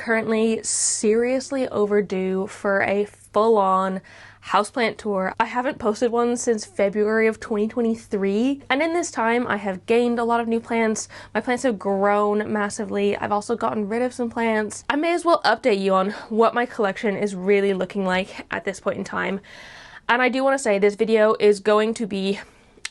currently seriously overdue for a full-on houseplant tour. I haven't posted one since February of 2023, and in this time I have gained a lot of new plants. My plants have grown massively. I've also gotten rid of some plants. I may as well update you on what my collection is really looking like at this point in time. And I do want to say this video is going to be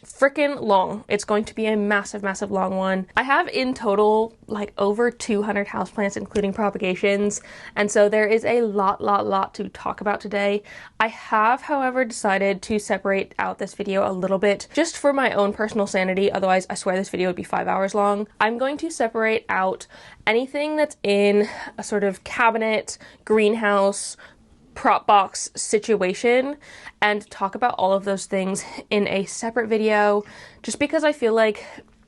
freaking long. It's going to be a massive long one. I have in total like over 200 houseplants including propagations, and so there is a lot to talk about today. I have, however, decided to separate out this video a little bit just for my own personal sanity. Otherwise, I swear this video would be 5 hours long. I'm going to separate out anything that's in a sort of cabinet, greenhouse, prop box situation and talk about all of those things in a separate video, just because I feel like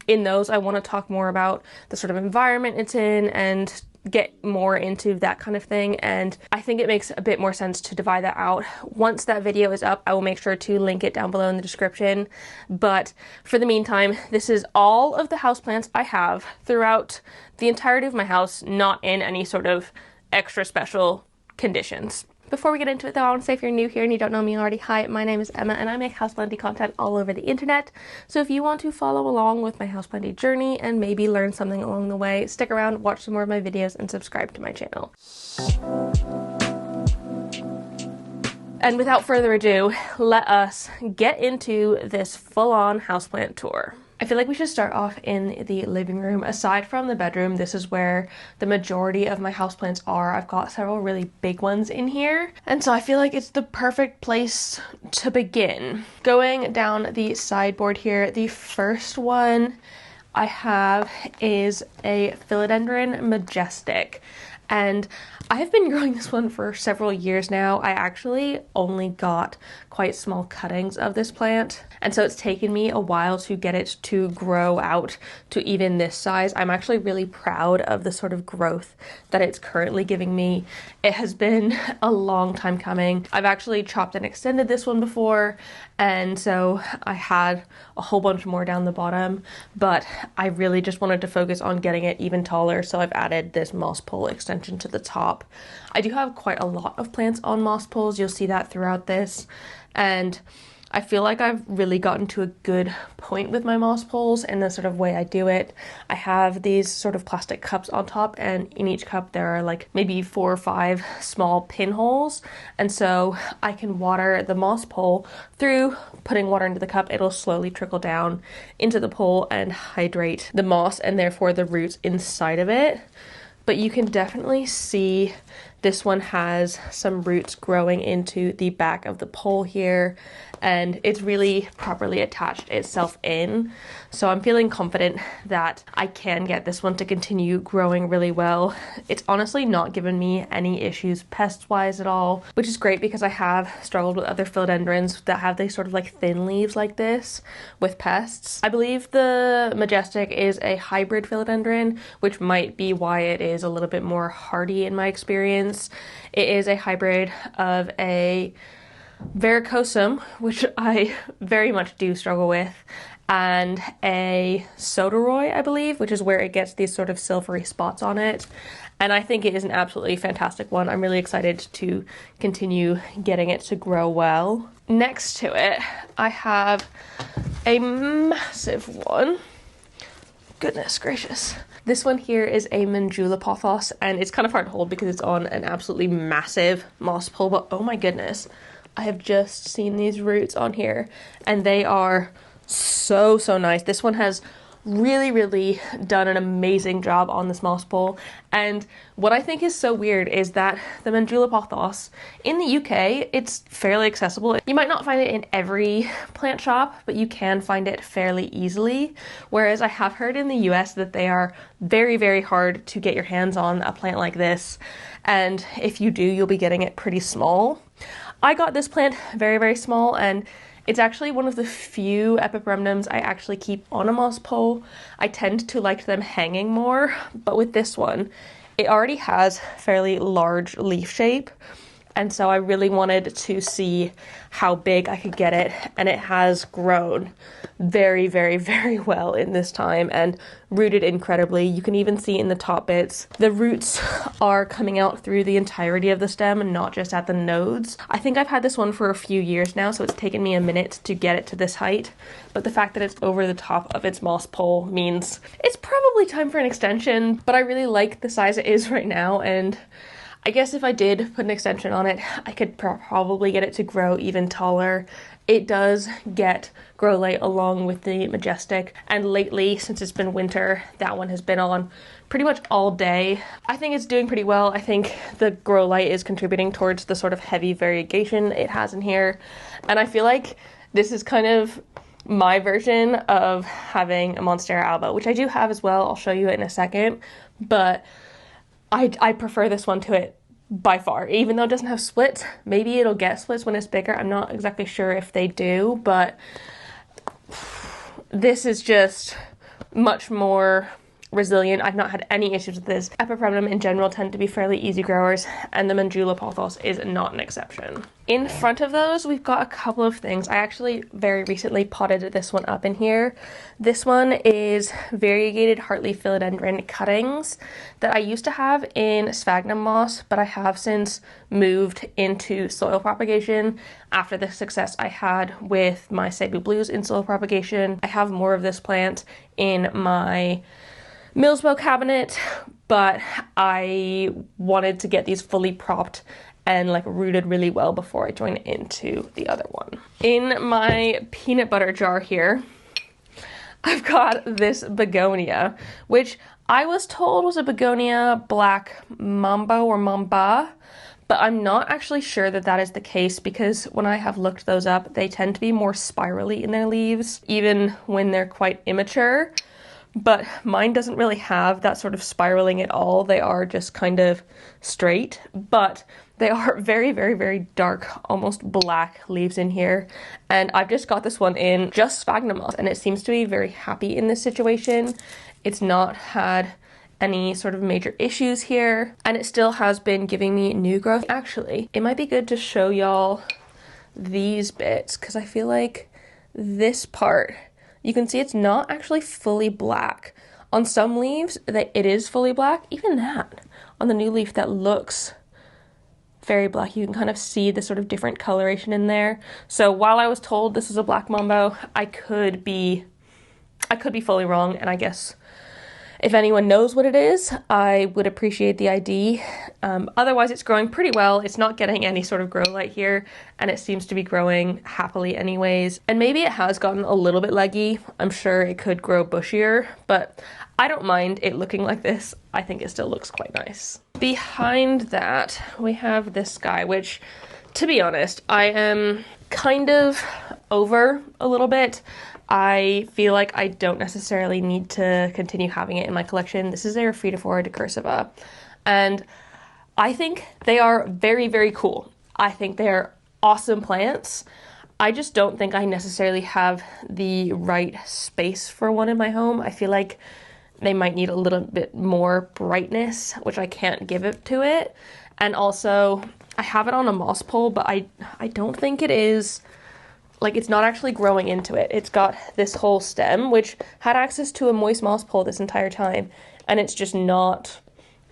in those I want to talk more about the sort of environment it's in and get more into that kind of thing, and I think it makes a bit more sense to divide that out. Once that video is up, I will make sure to link it down below in the description, but for the meantime, this is all of the houseplants I have throughout the entirety of my house, not in any sort of extra special conditions. Before we get into it though, I want to say if you're new here and you don't know me already, hi, my name is Emma and I make houseplanty content all over the internet. So if you want to follow along with my houseplanty journey and maybe learn something along the way, stick around, watch some more of my videos, and subscribe to my channel. And without further ado, let us get into this full-on houseplant tour. I feel like we should start off in the living room. Aside from the bedroom, this is where the majority of my houseplants are. I've got several really big ones in here, and so I feel like it's the perfect place to begin. Going down the sideboard here, the first one I have is a Philodendron Majestic, and I have been growing this one for several years now. I actually only got quite small cuttings of this plant, and so it's taken me a while to get it to grow out to even this size. I'm actually really proud of the sort of growth that it's currently giving me. It has been a long time coming. I've actually chopped and extended this one before, and so I had a whole bunch more down the bottom, but I really just wanted to focus on getting it even taller, so I've added this moss pole extension to the top. I do have quite a lot of plants on moss poles. You'll see that throughout this, and I feel like I've really gotten to a good point with my moss poles and the sort of way I do it. I have these sort of plastic cups on top, and in each cup there are like maybe 4 or 5 small pinholes, and so I can water the moss pole through putting water into the cup. It'll slowly trickle down into the pole and hydrate the moss and therefore the roots inside of it. But you can definitely see this one has some roots growing into the back of the pole here, and it's really properly attached itself in. So I'm feeling confident that I can get this one to continue growing really well. It's honestly not given me any issues pest-wise at all, which is great because I have struggled with other philodendrons that have these sort of like thin leaves like this with pests. I believe the Majestic is a hybrid philodendron, which might be why it is a little bit more hardy in my experience. It is a hybrid of a varicosum, which I very much do struggle with, and a soderoy, I believe, which is where it gets these sort of silvery spots on it. And I think it is an absolutely fantastic one. I'm really excited to continue getting it to grow well. Next to it, I have a massive one. Goodness gracious. This one here is a Manjula pothos, and it's kind of hard to hold because it's on an absolutely massive moss pole, but oh my goodness, I have just seen these roots on here and they are so nice. This one has really done an amazing job on this moss pole, and what I think is so weird is that the Manjula pothos in the UK, it's fairly accessible. You might not find it in every plant shop, but you can find it fairly easily, whereas I have heard in the US that they are very hard to get your hands on a plant like this, and if you do, you'll be getting it pretty small. I got this plant very small, and it's actually one of the few epipremnums I actually keep on a moss pole. I tend to like them hanging more, but with this one, it already has fairly large leaf shape, And so I really wanted to see how big I could get it, and it has grown very, very, very well in this time and rooted incredibly. You can even see in the top bits, the roots are coming out through the entirety of the stem and not just at the nodes. I think I've had this one for a few years now, so it's taken me a minute to get it to this height, but the fact that it's over the top of its moss pole means it's probably time for an extension, but I really like the size it is right now, and I guess if I did put an extension on it, I could probably get it to grow even taller. It does get grow light along with the Majestic, and lately, since it's been winter, that one has been on pretty much all day. I think it's doing pretty well. I think the grow light is contributing towards the sort of heavy variegation it has in here, and I feel like this is kind of my version of having a Monstera alba, which I do have as well. I'll show you it in a second, but I prefer this one to it by far, even though it doesn't have splits. Maybe it'll get splits when it's bigger. I'm not exactly sure if they do, but this is just much more resilient. I've not had any issues with this. Epipremnum in general tend to be fairly easy growers, and the Manjula pothos is not an exception. In front of those, we've got a couple of things. I actually very recently potted this one up in here. This one is variegated heartleaf philodendron cuttings that I used to have in sphagnum moss, but I have since moved into soil propagation after the success I had with my Cebu Blues in soil propagation. I have more of this plant in my Millswell cabinet, but I wanted to get these fully propped and like rooted really well before I join into the other one. In my peanut butter jar here, I've got this begonia, which I was told was a begonia black mambo or mamba, but I'm not actually sure that that is the case, because when I have looked those up, they tend to be more spirally in their leaves, even when they're quite immature. But mine doesn't really have that sort of spiraling at all. They are just kind of straight, but they are very, very, very dark, almost black leaves in here. And I've just got this one in just sphagnum moss, and it seems to be very happy in this situation. It's not had any sort of major issues here, and it still has been giving me new growth. Actually, it might be good to show y'all these bits, because I feel like this part, you can see it's not actually fully black. On some leaves, it is fully black. Even that, on the new leaf, that looks very black. You can kind of see the sort of different coloration in there. So while I was told this was a black mambo, I could be fully wrong, and I guess if anyone knows what it is, I would appreciate the ID. Otherwise, it's growing pretty well. It's not getting any sort of grow light here, and it seems to be growing happily anyways. And maybe it has gotten a little bit leggy. I'm sure it could grow bushier, but I don't mind it looking like this. I think it still looks quite nice. Behind that, we have this guy, which, to be honest, I am kind of over a little bit. I feel like I don't necessarily need to continue having it in my collection. This is a Rafritophora decursiva, and I think they are very, very cool. I think they are awesome plants. I just don't think I necessarily have the right space for one in my home. I feel like they might need a little bit more brightness, which I can't give it to it. And also, I have it on a moss pole, but I don't think it is, like, it's not actually growing into it. It's got this whole stem, which had access to a moist moss pole this entire time, and it's just not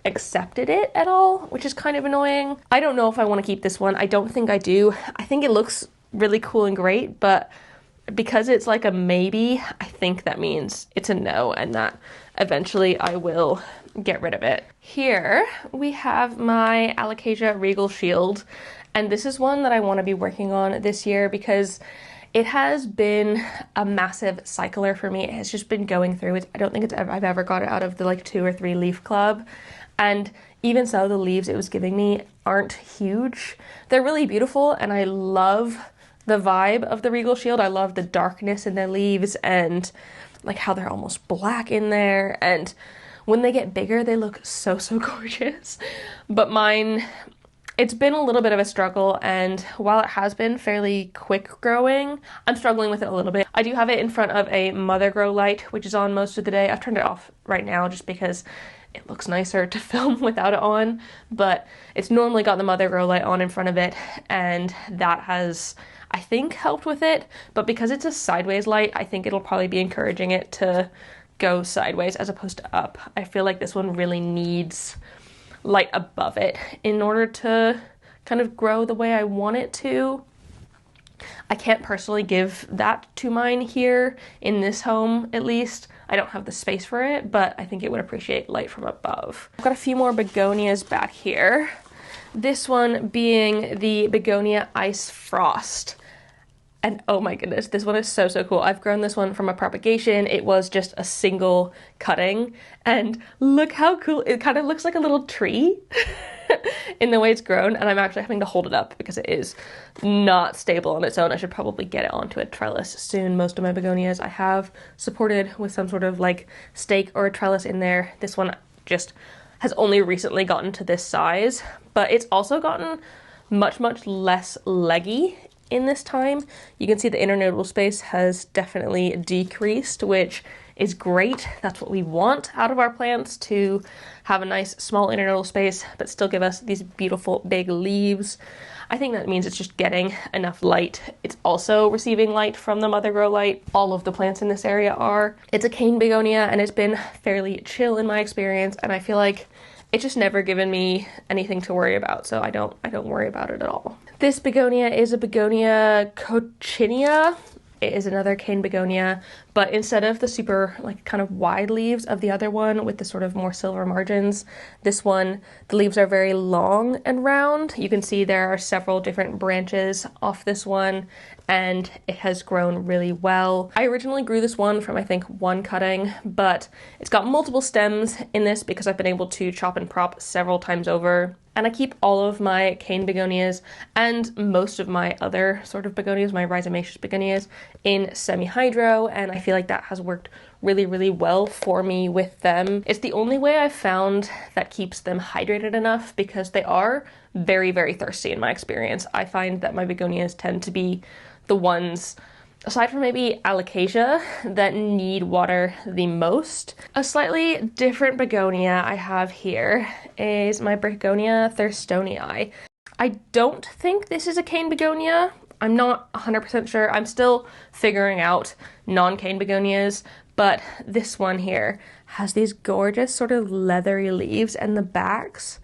accepted it at all, which is kind of annoying. I don't know if I want to keep this one. I don't think I do. I think it looks really cool and great, but because it's like a maybe, I think that means it's a no, and that eventually I will get rid of it. Here we have my Alocasia Regal Shield, and this is one that I want to be working on this year because it has been a massive cycler for me. It has just been going through it. I don't think I've ever got it out of the like 2 or 3 leaf club, and even so, the leaves it was giving me aren't huge. They're really beautiful, and I love the vibe of the Regal Shield. I love the darkness in their leaves and like how they're almost black in there, and when they get bigger they look so gorgeous. But mine, it's been a little bit of a struggle, and while it has been fairly quick growing, I'm struggling with it a little bit. I do have it in front of a mother grow light, which is on most of the day. I've turned it off right now just because it looks nicer to film without it on, but it's normally got the mother grow light on in front of it, and that has, I think, helped with it. But because it's a sideways light, I think it'll probably be encouraging it to go sideways as opposed to up. I feel like this one really needs light above it in order to kind of grow the way I want it to. I can't personally give that to mine here in this home, at least. I don't have the space for it, but I think it would appreciate light from above. I've got a few more begonias back here. This one being the Begonia Ice Frost. And oh my goodness, this one is so, so cool. I've grown this one from a propagation. It was just a single cutting, and look how cool. It kind of looks like a little tree in the way it's grown, and I'm actually having to hold it up because it is not stable on its own. I should probably get it onto a trellis soon. Most of my begonias I have supported with some sort of like stake or a trellis in there. This one just has only recently gotten to this size, but it's also gotten much, much less leggy in this time. You can see the internodal space has definitely decreased, which is great. That's what we want out of our plants, to have a nice small internodal space but still give us these beautiful big leaves. I think that means it's just getting enough light. It's also receiving light from the mother grow light. All of the plants in this area are. It's a cane begonia, and it's been fairly chill in my experience, and I feel like it's just never given me anything to worry about, so I don't worry about it at all. This begonia is a Begonia coccinea. It is another cane begonia, but instead of the super like kind of wide leaves of the other one with the sort of more silver margins, this one, the leaves are very long and round. You can see there are several different branches off this one, and it has grown really well. I originally grew this one from, I think, one cutting, but it's got multiple stems in this because I've been able to chop and prop several times over. And I keep all of my cane begonias and most of my other sort of begonias, my rhizomaceous begonias, in semi-hydro, and I feel like that has worked really, really well for me with them. It's the only way I've found that keeps them hydrated enough, because they are very, very thirsty in my experience. I find that my begonias tend to be the ones, aside from maybe alocasia, that need water the most. A slightly different begonia I have here is my Begonia thurstonii. I don't think this is a cane begonia. I'm not 100% sure. I'm still figuring out non-cane begonias, but this one here has these gorgeous sort of leathery leaves, and the backs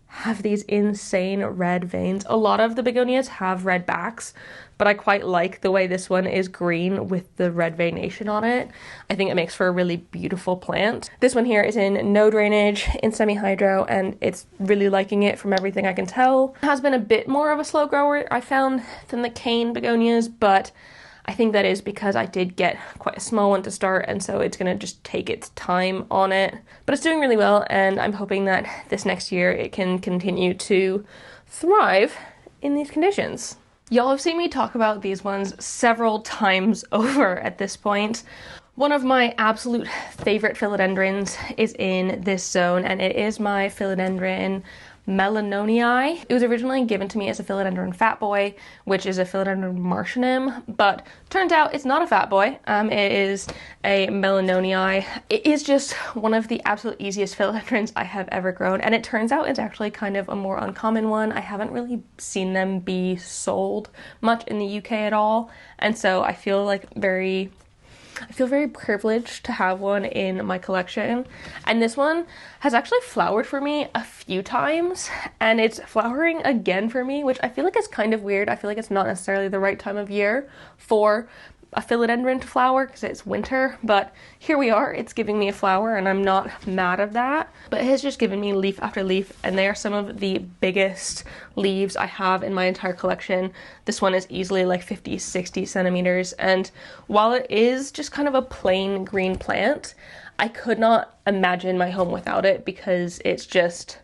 have these insane red veins. A lot of the begonias have red backs, but I quite like the way this one is green with the red veination on it. I think it makes for a really beautiful plant. This one here is in no drainage, in semi-hydro, and it's really liking it from everything I can tell. It has been a bit more of a slow grower, I found, than the cane begonias, but I think that is because I did get quite a small one to start, and so it's gonna just take its time on it. But it's doing really well, and I'm hoping that this next year it can continue to thrive in these conditions. Y'all have seen me talk about these ones several times over at this point. One of my absolute favorite philodendrons is in this zone, and it is my philodendron Melanonii. It was originally given to me as a philodendron fat boy, which is a philodendron martianum, but turns out it's not a fat boy. It is a Melanonii. It is just one of the absolute easiest philodendrons I have ever grown, and it turns out it's actually kind of a more uncommon one. I haven't really seen them be sold much in the UK at all, and so I feel very privileged to have one in my collection. And this one has actually flowered for me a few times, and it's flowering again for me, which I feel like is kind of weird. I feel like it's not necessarily the right time of year for a philodendron to flower because it's winter, but here we are. It's giving me a flower, and I'm not mad at that. But it has just given me leaf after leaf, and they are some of the biggest leaves I have in my entire collection. This one is easily like 50-60 centimeters, and while it is just kind of a plain green plant, I could not imagine my home without it, because it's just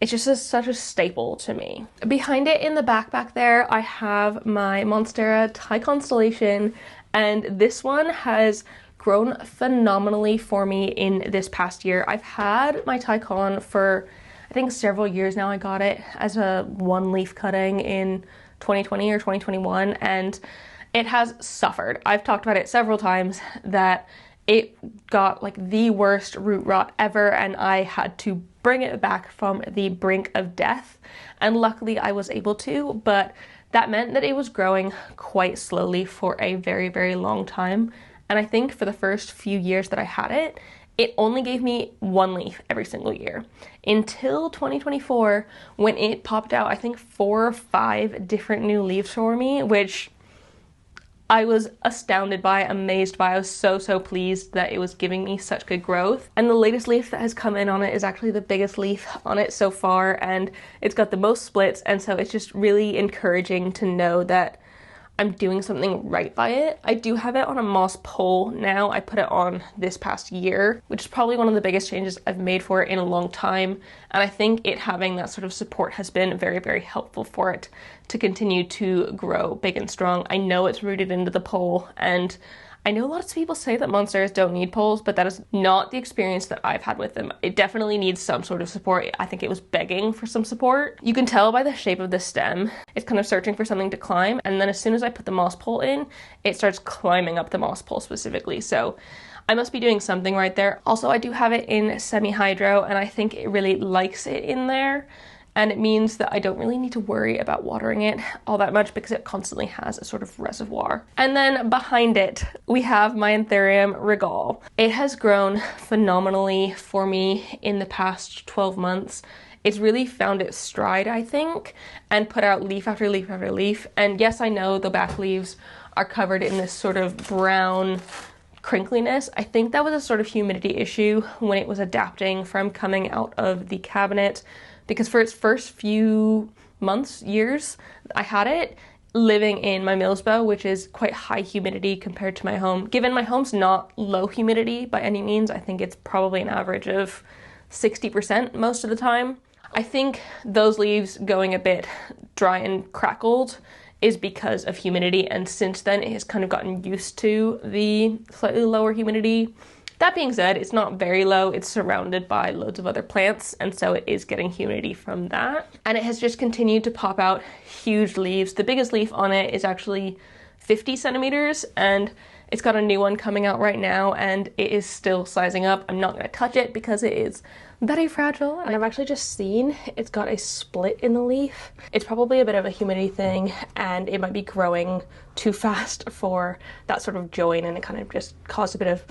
such a staple to me. Behind it in the back there, I have my Monstera Thai Constellation, and this one has grown phenomenally for me in this past year. I've had my Thai Con for, I think, several years now. I got it as a one leaf cutting in 2020 or 2021, and it has suffered. I've talked about it several times that it got like the worst root rot ever, and I had to bring it back from the brink of death. And luckily I was able to, but that meant that it was growing quite slowly for a very, very long time. And I think for the first few years that I had it, it only gave me one leaf every single year until 2024, when it popped out, I think 4 or 5 different new leaves for me, which I was astounded by, amazed by. I was so pleased that it was giving me such good growth. And the latest leaf that has come in on it is actually the biggest leaf on it so far, and it's got the most splits, and so it's just really encouraging to know that I'm doing something right by it. I do have it on a moss pole now. I put it on this past year, which is probably one of the biggest changes I've made for it in a long time. And I think it having that sort of support has been very, very helpful for it to continue to grow big and strong. I know it's rooted into the pole, and I know lots of people say that monsteras don't need poles, but that is not the experience that I've had with them. It definitely needs some sort of support. I think it was begging for some support. You can tell by the shape of the stem, it's kind of searching for something to climb, and then as soon as I put the moss pole in, it starts climbing up the moss pole specifically. So I must be doing something right there. Also, I do have it in semi-hydro, and I think it really likes it in there. And it means that I don't really need to worry about watering it all that much because it constantly has a sort of reservoir. And then behind it, we have my Anthurium regal. It has grown phenomenally for me in the past 12 months. It's really found its stride, I think, and put out leaf after leaf after leaf. And yes, I know the back leaves are covered in this sort of brown crinkliness. I think that was a sort of humidity issue when it was adapting from coming out of the cabinet, because for its first few months, years, I had it living in my Millsbow, which is quite high humidity compared to my home. Given my home's not low humidity by any means, I think it's probably an average of 60% most of the time. I think those leaves going a bit dry and crackled is because of humidity, and since then it has kind of gotten used to the slightly lower humidity. That being said, it's not very low. It's surrounded by loads of other plants, and so it is getting humidity from that. And it has just continued to pop out huge leaves. The biggest leaf on it is actually 50 centimeters, and it's got a new one coming out right now, and it is still sizing up. I'm not going to touch it because it is very fragile. And I've actually just seen it's got a split in the leaf. It's probably a bit of a humidity thing, and it might be growing too fast for that sort of join, and it kind of just caused a bit of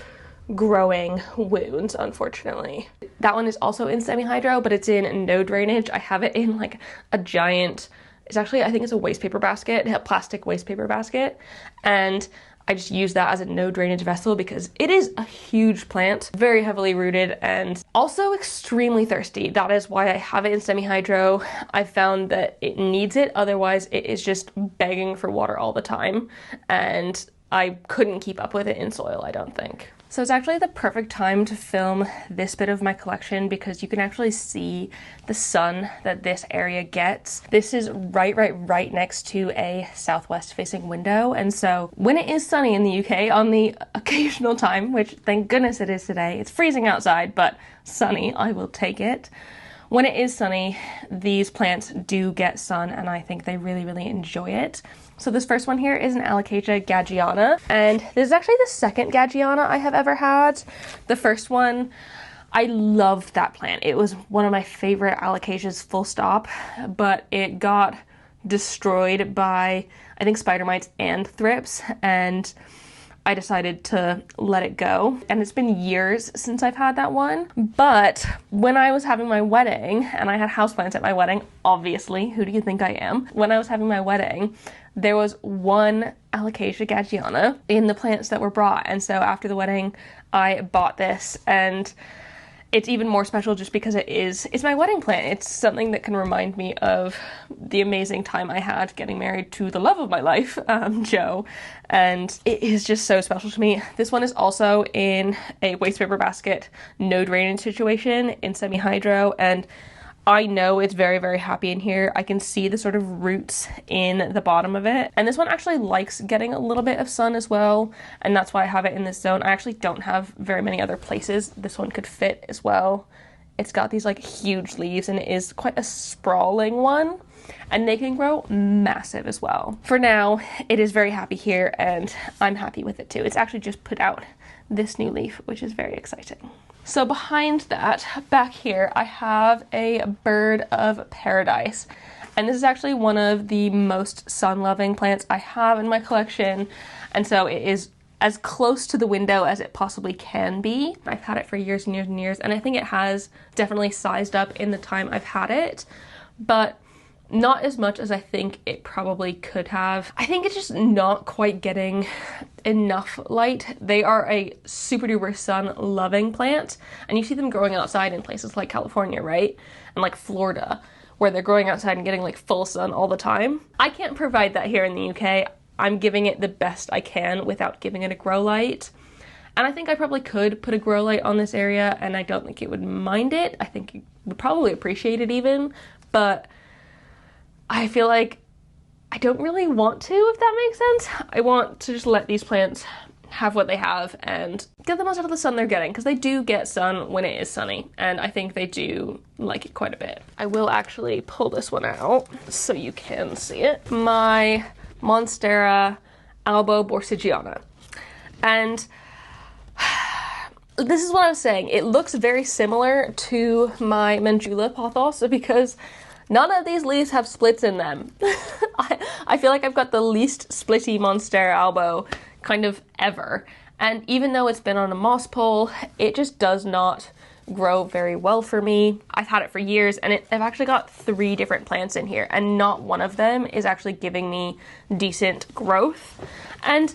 growing wounds, unfortunately. That one is also in semi-hydro, but it's in no drainage. I have it in like a giant, it's actually, I think it's a waste paper basket, a plastic waste paper basket, and I just use that as a no drainage vessel because it is a huge plant, very heavily rooted, and also extremely thirsty. That is why I have it in semi-hydro. I found that it needs it, otherwise it is just begging for water all the time, and I couldn't keep up with it in soil, I don't think. So it's actually the perfect time to film this bit of my collection because you can actually see the sun that this area gets. This is right next to a southwest facing window, and so when it is sunny in the UK on the occasional time, which thank goodness it is today, it's freezing outside, but sunny, I will take it. When it is sunny, these plants do get sun, and I think they really enjoy it. So this first one here is an Alocasia Gagiana, and this is actually the second Gagiana I have ever had. The first one, I loved that plant. It was one of my favorite Alocasias, full stop, but it got destroyed by, I think, spider mites and thrips, and I decided to let it go. And it's been years since I've had that one. But when I was having my wedding, and I had houseplants at my wedding, obviously, who do you think I am? When I was having my wedding, there was one Alocasia Gagiana in the plants that were brought. And so after the wedding, I bought this, and it's even more special just because it's my wedding plant. It's something that can remind me of the amazing time I had getting married to the love of my life, Joe, and it is just so special to me. This one is also in a waste paper basket, no drainage situation in semi-hydro, and I know it's very happy in here. I can see the sort of roots in the bottom of it. And this one actually likes getting a little bit of sun as well, and that's why I have it in this zone. I actually don't have very many other places this one could fit as well It's got these like huge leaves and it is quite a sprawling one, and they can grow massive as well. For now, it is very happy here and I'm happy with it too. It's actually just put out this new leaf, which is very exciting. So behind that, back here, I have a bird of paradise. And this is actually one of the most sun-loving plants I have in my collection. And so it is as close to the window as it possibly can be. I've had it for years and years and years, and I think it has definitely sized up in the time I've had it, but not as much as I think it probably could have. I think it's just not quite getting enough light. They are a super duper sun loving plant, and you see them growing outside in places like California, right? And like Florida, where they're growing outside and getting like full sun all the time. I can't provide that here in the UK. I'm giving it the best I can without giving it a grow light. And I think I probably could put a grow light on this area and I don't think it would mind it. I think it would probably appreciate it even, but I feel like I don't really want to, if that makes sense. I want to just let these plants have what they have and get the most out of the sun they're getting, because they do get sun when it is sunny, and I think they do like it quite a bit. I will actually pull this one out so you can see it. My Monstera Albo Borsigiana. And this is what I was saying. It looks very similar to my Manjula pothos because none of these leaves have splits in them. I feel like I've got the least splitty Monstera Albo kind of ever. And even though it's been on a moss pole, it just does not grow very well for me. I've had it for years and I've actually got 3 different plants in here and not one of them is actually giving me decent growth. And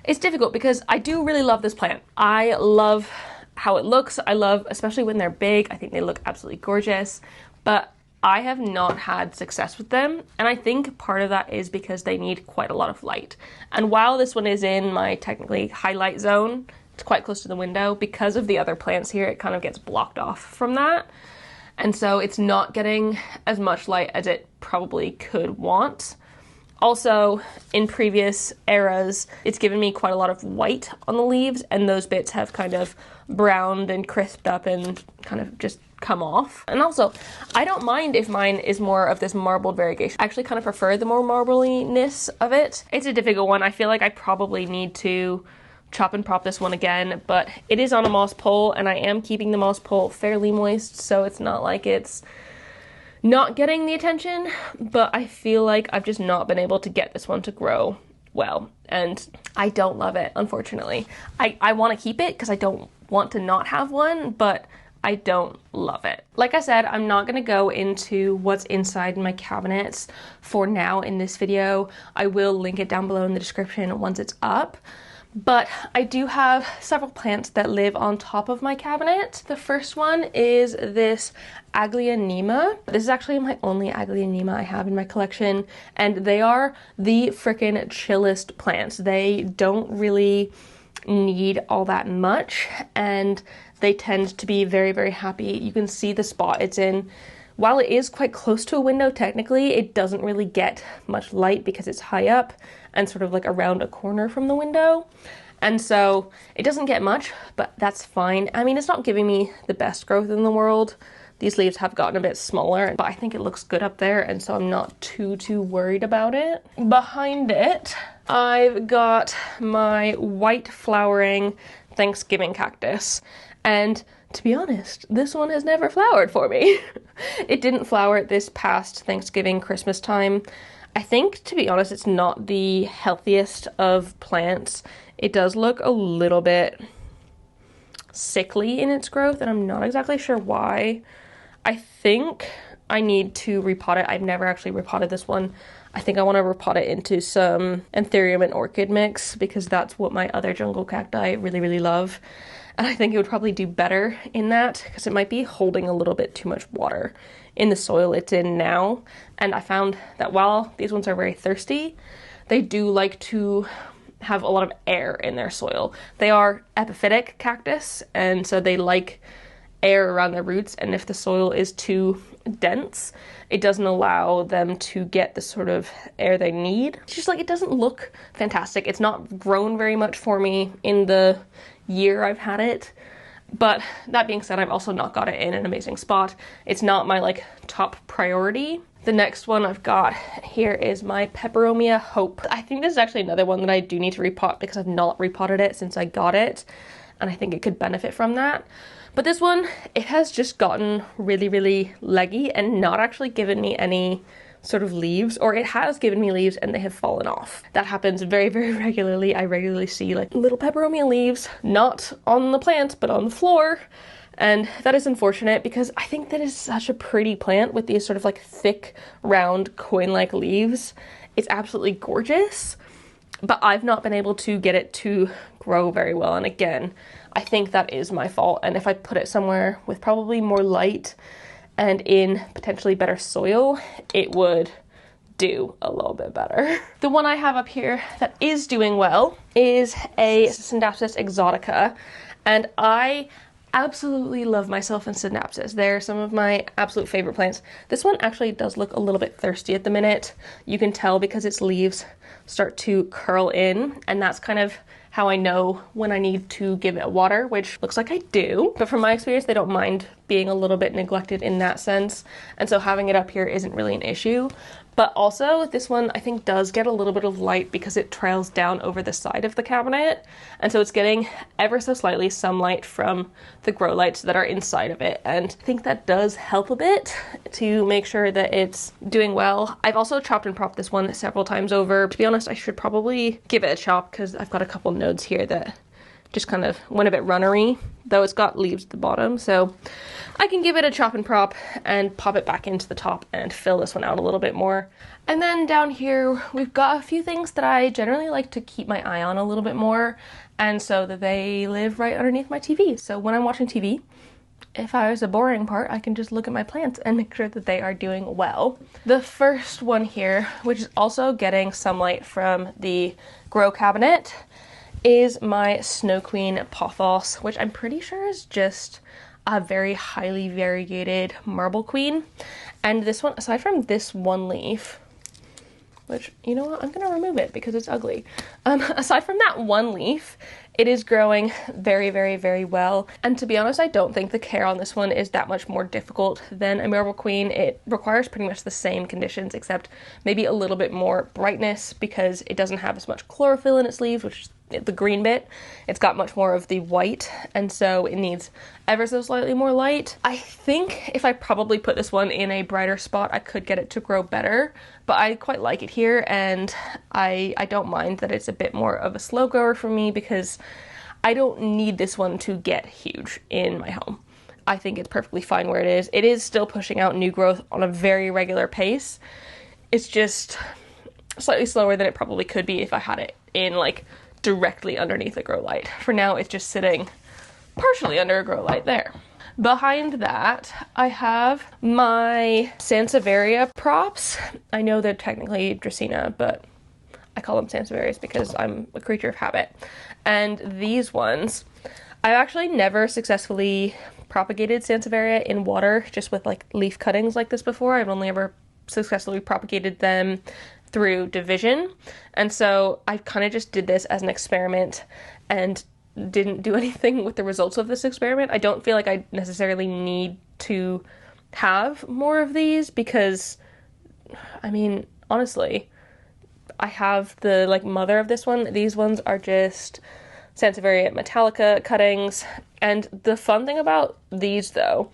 it's difficult because I do really love this plant. I love how it looks. I love, especially when they're big, I think they look absolutely gorgeous, but I have not had success with them, and I think part of that is because they need quite a lot of light. And while this one is in my technically highlight zone, it's quite close to the window, because of the other plants here, it kind of gets blocked off from that. And so it's not getting as much light as it probably could want. Also, in previous eras, it's given me quite a lot of white on the leaves, and those bits have kind of browned and crisped up and kind of just come off. And also, I don't mind if mine is more of this marbled variegation. I actually kind of prefer the more marbliness of it. It's a difficult one. I feel like I probably need to chop and prop this one again, but it is on a moss pole, and I am keeping the moss pole fairly moist, so it's not like it's not getting the attention, but I feel like I've just not been able to get this one to grow well, and I don't love it, unfortunately. I want to keep it because I don't want to not have one, but I don't love it. Like I said, I'm not going to go into what's inside my cabinets for now in this video. I will link it down below in the description once it's up. But I do have several plants that live on top of my cabinet. The first one is this Aglaonema. This is actually my only Aglaonema I have in my collection, and they are the frickin' chillest plants. They don't really need all that much, and they tend to be very, very happy. You can see the spot it's in. While it is quite close to a window, technically, it doesn't really get much light because it's high up and sort of like around a corner from the window. And so it doesn't get much, but that's fine. I mean, it's not giving me the best growth in the world. These leaves have gotten a bit smaller, but I think it looks good up there, and so I'm not too worried about it. Behind it, I've got my white flowering Thanksgiving cactus. And to be honest, this one has never flowered for me. It didn't flower this past Thanksgiving, Christmas time. I think, to be honest, it's not the healthiest of plants. It does look a little bit sickly in its growth, and I'm not exactly sure why. I think I need to repot it. I've never actually repotted this one. I think I want to repot it into some anthurium and orchid mix because that's what my other jungle cacti really love. And I think it would probably do better in that because it might be holding a little bit too much water in the soil it's in now. And I found that while these ones are very thirsty, they do like to have a lot of air in their soil. They are epiphytic cactus, and so they like air around their roots, and if the soil is too dense, it doesn't allow them to get the sort of air they need. It's just like, it doesn't look fantastic. It's not grown very much for me in the year I've had it, But that being said, I've also not got it in an amazing spot. It's not my like top priority. The next one I've got here is my Peperomia Hope. I think this is actually another one that I do need to repot because I've not repotted it since I got it, and I think it could benefit from that. But this one, it has just gotten really, really leggy and not actually given me any sort of leaves, or it has given me leaves and they have fallen off. That happens very, very regularly. I regularly see like little Peperomia leaves, not on the plant, but on the floor. And that is unfortunate because I think that is such a pretty plant with these sort of like thick, round, coin-like leaves. It's absolutely gorgeous, but I've not been able to get it to grow very well. And again, I think that is my fault. And if I put it somewhere with probably more light and in potentially better soil, it would do a little bit better. The one I have up here that is doing well is a Synapsis exotica, and I absolutely love myself in Synapsis. They're some of my absolute favorite plants. This one actually does look a little bit thirsty at the minute. You can tell because its leaves start to curl in, and that's kind of how I know when I need to give it water, which looks like I do. But from my experience, they don't mind being a little bit neglected in that sense. And so having it up here isn't really an issue. But also, this one I think does get a little bit of light because it trails down over the side of the cabinet. And so it's getting ever so slightly some light from the grow lights that are inside of it. And I think that does help a bit to make sure that it's doing well. I've also chopped and propped this one several times over. To be honest, I should probably give it a chop because I've got a couple nodes here that just kind of went a bit runnery, though it's got leaves at the bottom. So I can give it a chop and prop and pop it back into the top and fill this one out a little bit more. And then down here, we've got a few things that I generally like to keep my eye on a little bit more, and so that they live right underneath my TV. So when I'm watching TV, if I was a boring part, I can just look at my plants and make sure that they are doing well. The first one here, which is also getting some light from the grow cabinet, is my Snow Queen Pothos, which I'm pretty sure is just a very highly variegated marble queen. And this one, aside from this one leaf, which, you know what, I'm gonna remove it because it's ugly. Aside from that one leaf, it is growing very, very, very well. And to be honest, I don't think the care on this one is that much more difficult than a marble queen. It requires pretty much the same conditions, except maybe a little bit more brightness because it doesn't have as much chlorophyll in its leaves, which is the green bit. It's got much more of the white, and so it needs ever so slightly more light. I think if I probably put this one in a brighter spot, I could get it to grow better, but I quite like it here, and I don't mind that it's a bit more of a slow grower for me because I don't need this one to get huge in my home. I think it's perfectly fine where it is. It is still pushing out new growth on a very regular pace. It's just slightly slower than it probably could be if I had it in like directly underneath a grow light. For now, it's just sitting partially under a grow light there. Behind that, I have my Sansevieria props. I know they're technically Dracaena, but I call them Sansevierias because I'm a creature of habit. And these ones, I've actually never successfully propagated Sansevieria in water, just with like leaf cuttings like this before. I've only ever successfully propagated them through division, and so I kind of just did this as an experiment and didn't do anything with the results of this experiment. I don't feel like I necessarily need to have more of these because, I mean, honestly, I have the like mother of this one. These ones are just Sansevieria Metallica cuttings, and the fun thing about these though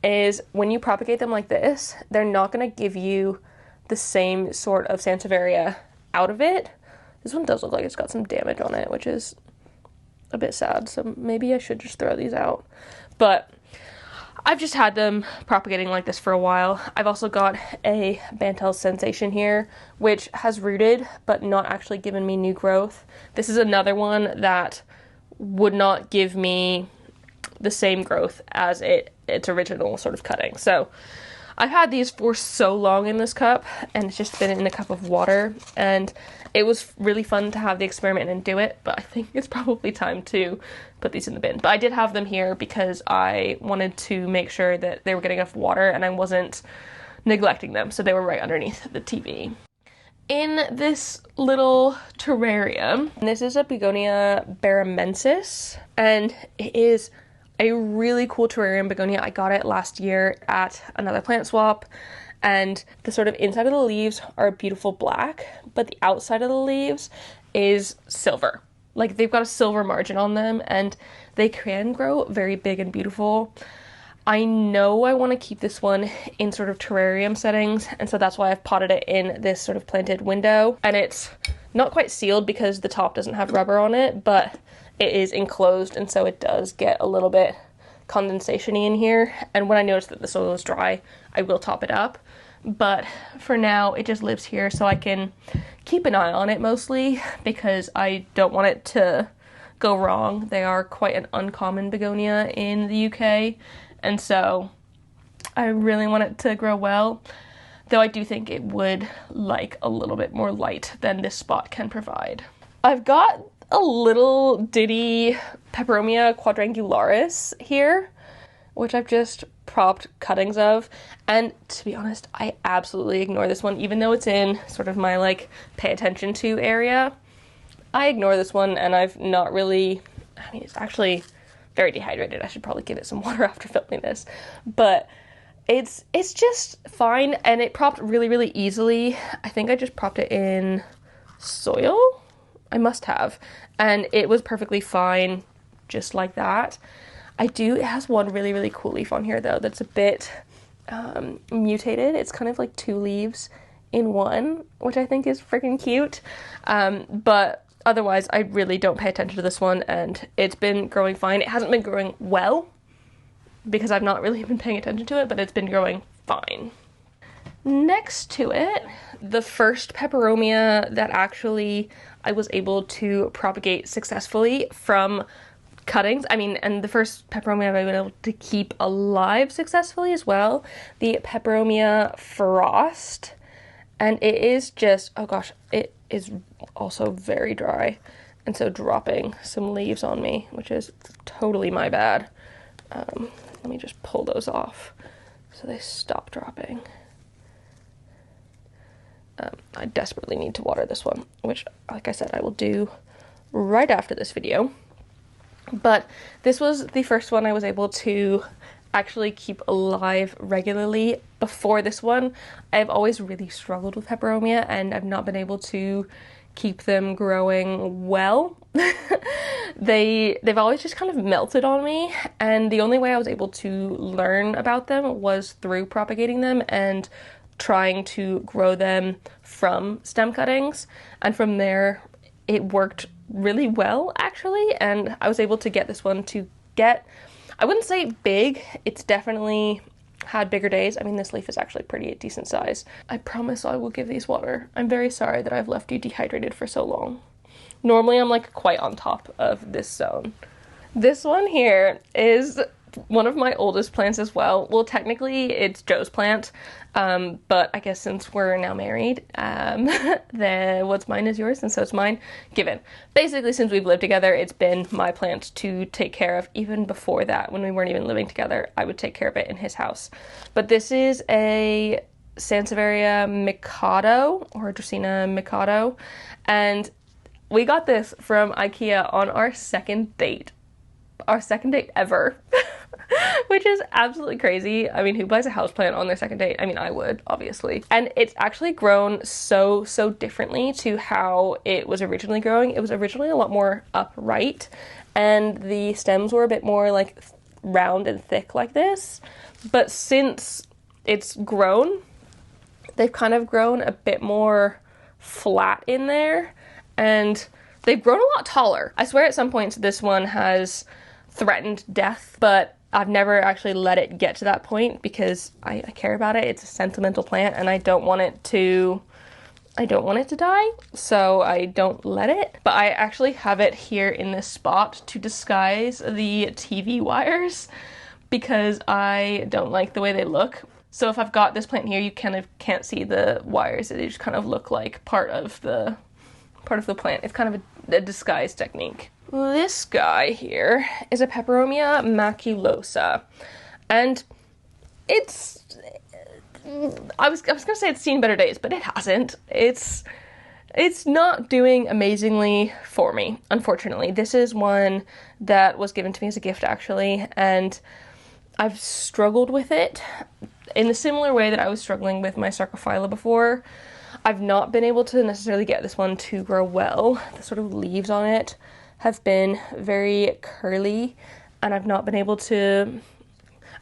is when you propagate them like this, they're not going to give you the same sort of Sansevieria out of it. This one does look like it's got some damage on it, which is a bit sad, so maybe I should just throw these out. But I've just had them propagating like this for a while. I've also got a Bantel Sensation here, which has rooted, but not actually given me new growth. This is another one that would not give me the same growth as its original sort of cutting. So I've had these for so long in this cup, and it's just been in a cup of water, and it was really fun to have the experiment and do it, but I think it's probably time to put these in the bin. But I did have them here because I wanted to make sure that they were getting enough water and I wasn't neglecting them, so they were right underneath the TV. In this little terrarium, this is a Begonia baramensis, and it is a really cool terrarium begonia. I got it last year at another plant swap, and the sort of inside of the leaves are a beautiful black, but the outside of the leaves is silver. Like, they've got a silver margin on them, and they can grow very big and beautiful. I know I want to keep this one in sort of terrarium settings, and so that's why I've potted it in this sort of planted window. And it's not quite sealed because the top doesn't have rubber on it, but it is enclosed, and so it does get a little bit condensation-y in here. And when I notice that the soil is dry, I will top it up. But for now, it just lives here so I can keep an eye on it mostly, because I don't want it to go wrong. They are quite an uncommon begonia in the UK, and so I really want it to grow well, though I do think it would like a little bit more light than this spot can provide. I've got a little ditty Peperomia quadrangularis here, which I've just propped cuttings of, and to be honest, I absolutely ignore this one, even though it's in sort of my like pay attention to area. I ignore this one, and I've not really, I mean, it's actually very dehydrated. I should probably give it some water after filming this, but it's just fine, and it propped really, really easily. I think I just propped it in soil. I must have, and it was perfectly fine just like that. It has one really, really cool leaf on here though that's a bit mutated. It's kind of like two leaves in one, which I think is freaking cute. But otherwise, I really don't pay attention to this one, and it's been growing fine. It hasn't been growing well because I've not really been paying attention to it, but it's been growing fine. Next to it, the first peperomia that actually I was able to propagate successfully from cuttings. I mean, and the first peperomia I've been able to keep alive successfully as well, the Peperomia Frost. And it is just, oh gosh, it is also very dry, and so dropping some leaves on me, which is totally my bad. Let me just pull those off so they stop dropping. I desperately need to water this one, which, like I said, I will do right after this video. But this was the first one I was able to actually keep alive regularly. Before this one, I've always really struggled with peperomia, and I've not been able to keep them growing well. They've always just kind of melted on me, and the only way I was able to learn about them was through propagating them and trying to grow them from stem cuttings. And from there, it worked really well actually, and I was able to get this one to get, I wouldn't say big, it's definitely had bigger days. I mean, this leaf is actually pretty decent size. I promise I will give these water. I'm very sorry that I've left you dehydrated for so long. Normally I'm like quite on top of this zone. This one here is one of my oldest plants as well. Well, technically it's Joe's plant, but I guess since we're now married, what's mine is yours, and so it's mine. Given. Basically, since we've lived together, it's been my plant to take care of. Even before that, when we weren't even living together, I would take care of it in his house. But this is a Sansevieria Mikado, or Dracaena Mikado, and we got this from IKEA on our second date ever. Which is absolutely crazy. I mean, who buys a houseplant on their second date? I mean, I would, obviously. And it's actually grown so differently to how it was originally growing. It was originally a lot more upright, and the stems were a bit more like round and thick like this. But since it's grown, they've kind of grown a bit more flat in there, and they've grown a lot taller. I swear at some points this one has threatened death, but I've never actually let it get to that point because I care about it. It's a sentimental plant, and I don't want it to die, so I don't let it. But I actually have it here in this spot to disguise the TV wires because I don't like the way they look. So if I've got this plant here, you kind of can't see the wires. They just kind of look like part of the plant. It's kind of a disguise technique. This guy here is a Peperomia maculosa, and it's, I was gonna say it's seen better days, but it hasn't. It's It's not doing amazingly for me, unfortunately. This is one that was given to me as a gift, actually, and I've struggled with it in the similar way that I was struggling with my Sarcophylla before. I've not been able to necessarily get this one to grow well. The sort of leaves on it have been very curly, and I've not been able to...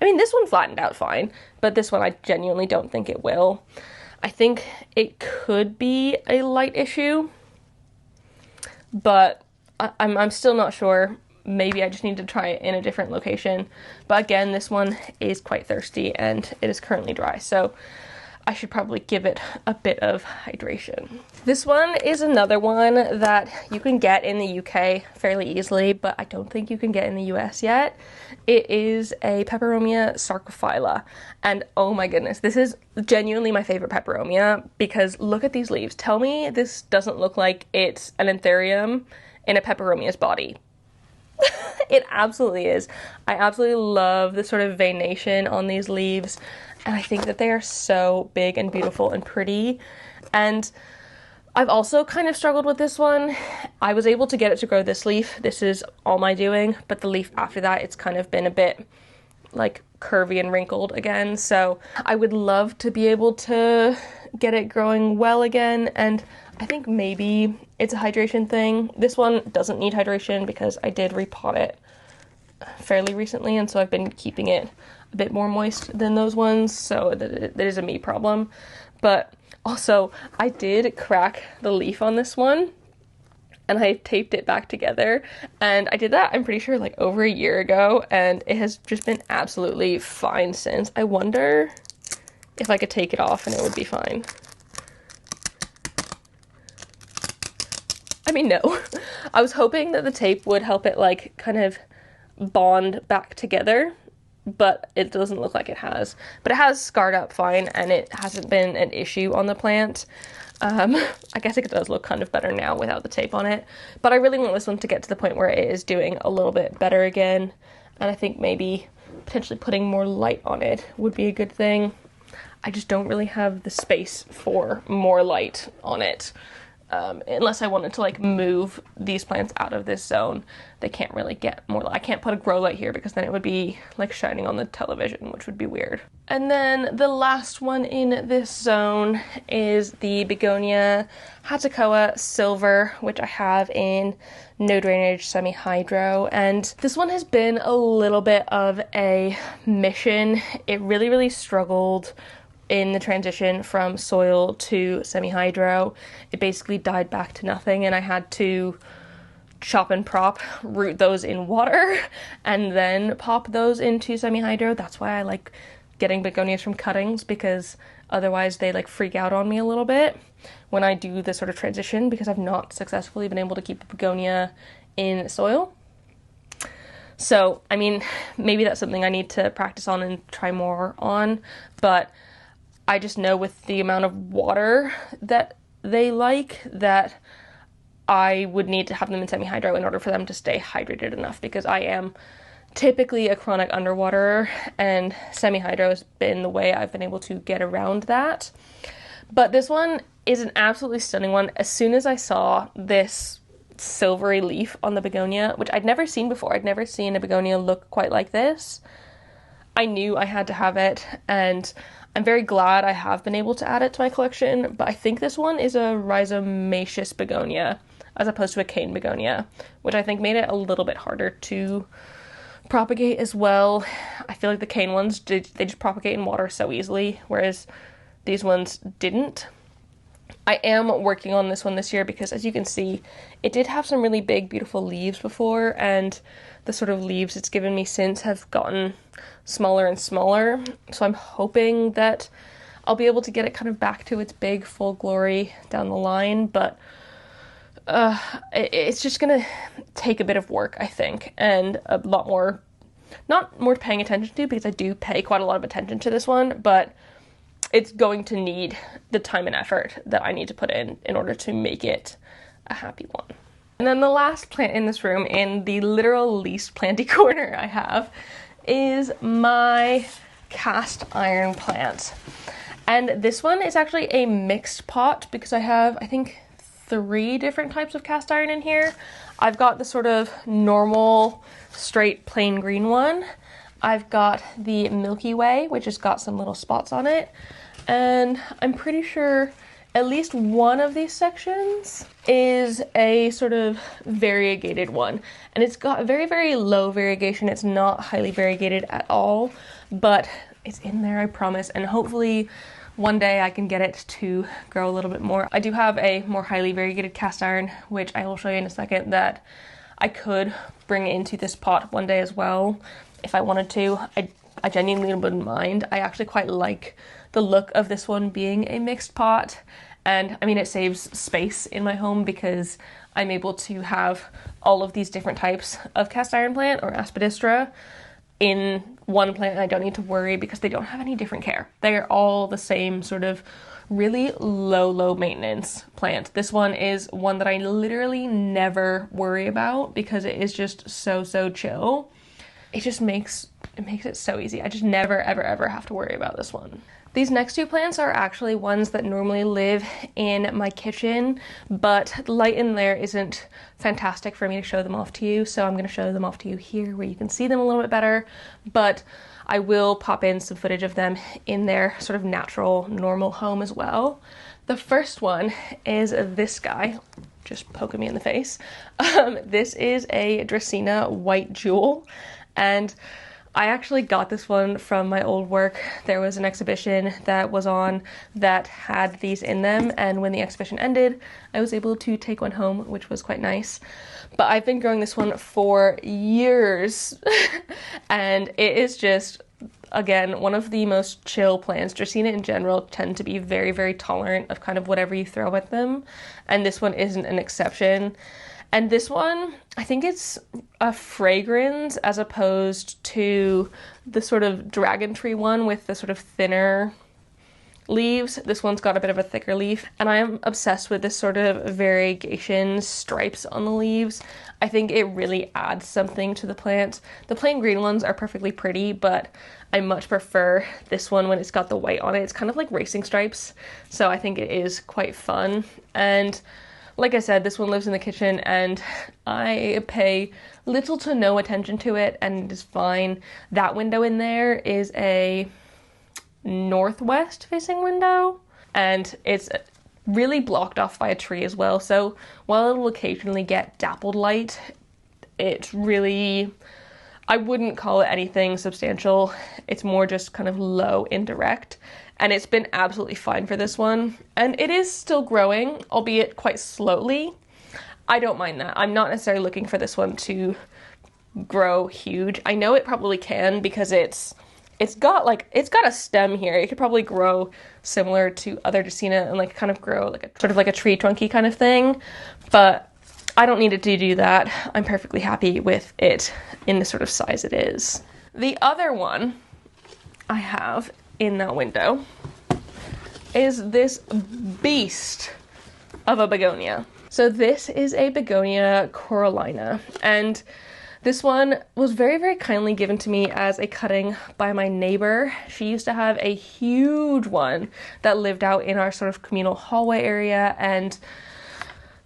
I mean, this one flattened out fine, but this one I genuinely don't think it will. I think it could be a light issue, but I'm still not sure. Maybe I just need to try it in a different location. But again, this one is quite thirsty and it is currently dry, so I should probably give it a bit of hydration. This one is another one that you can get in the UK fairly easily, but I don't think you can get in the US yet. It is a Peperomia sarcophylla, and oh my goodness, this is genuinely my favorite Peperomia because look at these leaves. Tell me this doesn't look like it's an anthurium in a Peperomia's body. It absolutely is. I absolutely love the sort of veination on these leaves, and I think that they are so big and beautiful and pretty. And I've also kind of struggled with this one. I was able to get it to grow this leaf. This is all my doing, but the leaf after that, it's kind of been a bit like curvy and wrinkled again. So I would love to be able to get it growing well again, and I think maybe it's a hydration thing. This one doesn't need hydration because I did repot it fairly recently, and so I've been keeping it a bit more moist than those ones, so that is a me problem. But also, I did crack the leaf on this one, and I taped it back together, and I did that, I'm pretty sure, like over a year ago, and it has just been absolutely fine since. I wonder if I could take it off and it would be fine. I mean, no. I was hoping that the tape would help it, like, kind of bond back together, but it doesn't look like it has. But it has scarred up fine, and it hasn't been an issue on the plant. I guess it does look kind of better now without the tape on it, but I really want this one to get to the point where it is doing a little bit better again, and I think maybe potentially putting more light on it would be a good thing. I just don't really have the space for more light on it. Unless I wanted to like move these plants out of this zone, they can't really get more light. I can't put a grow light here because then it would be like shining on the television, which would be weird. And then the last one in this zone is the Begonia Hatakoa Silver, which I have in no drainage semi-hydro, and this one has been a little bit of a mission. It really struggled in the transition from soil to semi-hydro. It basically died back to nothing, and I had to chop and prop, root those in water, and then pop those into semi-hydro. That's why I like getting begonias from cuttings, because otherwise they like freak out on me a little bit when I do this sort of transition, because I've not successfully been able to keep the begonia in soil. So, I mean, maybe that's something I need to practice on and try more on, but I just know with the amount of water that they like that I would need to have them in semi-hydro in order for them to stay hydrated enough, because I am typically a chronic underwaterer, and semi-hydro has been the way I've been able to get around that. But this one is an absolutely stunning one. As soon as I saw this silvery leaf on the begonia, which I'd never seen before, I'd never seen a begonia look quite like this, I knew I had to have it, and I'm very glad I have been able to add it to my collection. But I think this one is a rhizomaceous begonia as opposed to a cane begonia, which I think made it a little bit harder to propagate as well. I feel like the cane ones, they just propagate in water so easily, whereas these ones didn't. I am working on this one this year because, as you can see, it did have some really big, beautiful leaves before, and the sort of leaves it's given me since have gotten smaller and smaller. So I'm hoping that I'll be able to get it kind of back to its big, full glory down the line, but it's just gonna take a bit of work, I think, and a lot more, not more paying attention to, because I do pay quite a lot of attention to this one, but it's going to need the time and effort that I need to put in order to make it a happy one. And then the last plant in this room, in the literal least planty corner I have, is my cast iron plant. And this one is actually a mixed pot because I have, I think, 3 different types of cast iron in here. I've got the sort of normal, straight, plain green one. I've got the Milky Way, which has got some little spots on it. And I'm pretty sure at least one of these sections is a sort of variegated one. And it's got very, very low variegation. It's not highly variegated at all, but it's in there, I promise. And hopefully one day I can get it to grow a little bit more. I do have a more highly variegated cast iron, which I will show you in a second, that I could bring into this pot one day as well if I wanted to. I genuinely wouldn't mind. I actually quite like the look of this one being a mixed pot, and I mean, it saves space in my home because I'm able to have all of these different types of cast iron plant or aspidistra in one plant, and I don't need to worry because they don't have any different care. They are all the same sort of really low maintenance plant. This one is one that I literally never worry about because it is just so chill. It just makes it so easy. I just never ever have to worry about this one. These next 2 plants are actually ones that normally live in my kitchen, but the light in there isn't fantastic for me to show them off to you, so I'm going to show them off to you here where you can see them a little bit better, but I will pop in some footage of them in their sort of natural, normal home as well. The first one is this guy, just poking me in the face. This is a Dracaena White Jewel, and I actually got this one from my old work. There was an exhibition that was on that had these in them, and when the exhibition ended, I was able to take one home, which was quite nice. But I've been growing this one for years, and it is just, again, one of the most chill plants. Dracaena in general tend to be very, very tolerant of kind of whatever you throw at them, and this one isn't an exception. And this one, I think it's a fragrance as opposed to the sort of dragon tree one with the sort of thinner leaves. This one's got a bit of a thicker leaf, and I am obsessed with this sort of variegation stripes on the leaves. I think it really adds something to the plant. The plain green ones are perfectly pretty, but I much prefer this one when it's got the white on it. It's kind of like racing stripes, so I think it is quite fun. And like I said, this one lives in the kitchen and I pay little to no attention to it, and it is fine. That window in there is a northwest facing window, and it's really blocked off by a tree as well, so while it will occasionally get dappled light, it's really, I wouldn't call it anything substantial. It's more just kind of low indirect, and it's been absolutely fine for this one. And it is still growing, albeit quite slowly. I don't mind that. I'm not necessarily looking for this one to grow huge. I know it probably can because it's got a stem here. It could probably grow similar to other Dracaena and like kind of grow like a sort of like a tree trunky kind of thing, but I don't need it to do that. I'm perfectly happy with it in the sort of size it is. The other one I have in that window is this beast of a begonia. So this is a Begonia corallina, and this one was very, very kindly given to me as a cutting by my neighbor. She used to have a huge one that lived out in our sort of communal hallway area, and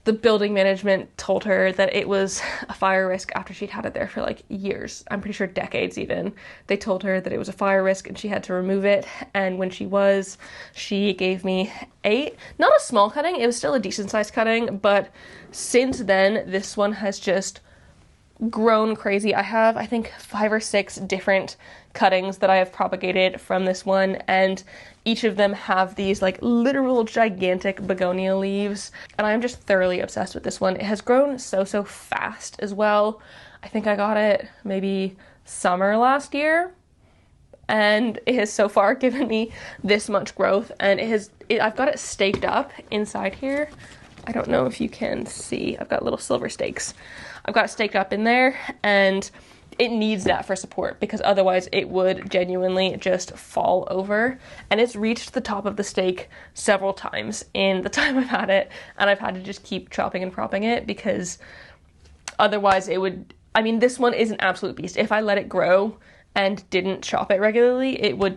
the building management told her that it was a fire risk after she'd had it there for like years. I'm pretty sure decades even. They told her that it was a fire risk and she had to remove it. And when she gave me not a small cutting, it was still a decent sized cutting, but since then, this one has just grown crazy. I have, I think, 5 or 6 different cuttings that I have propagated from this one, and each of them have these like literal gigantic begonia leaves, and I'm just thoroughly obsessed with this one. It has grown so fast as well. I think I got it maybe summer last year, and it has so far given me this much growth, and I've got it staked up inside here. I don't know if you can see. I've got little silver stakes. I've got it staked up in there, and it needs that for support because otherwise it would genuinely just fall over. And it's reached the top of the stake several times in the time I've had it, and I've had to just keep chopping and propping it because otherwise it would, I mean, this one is an absolute beast. If I let it grow and didn't chop it regularly, it would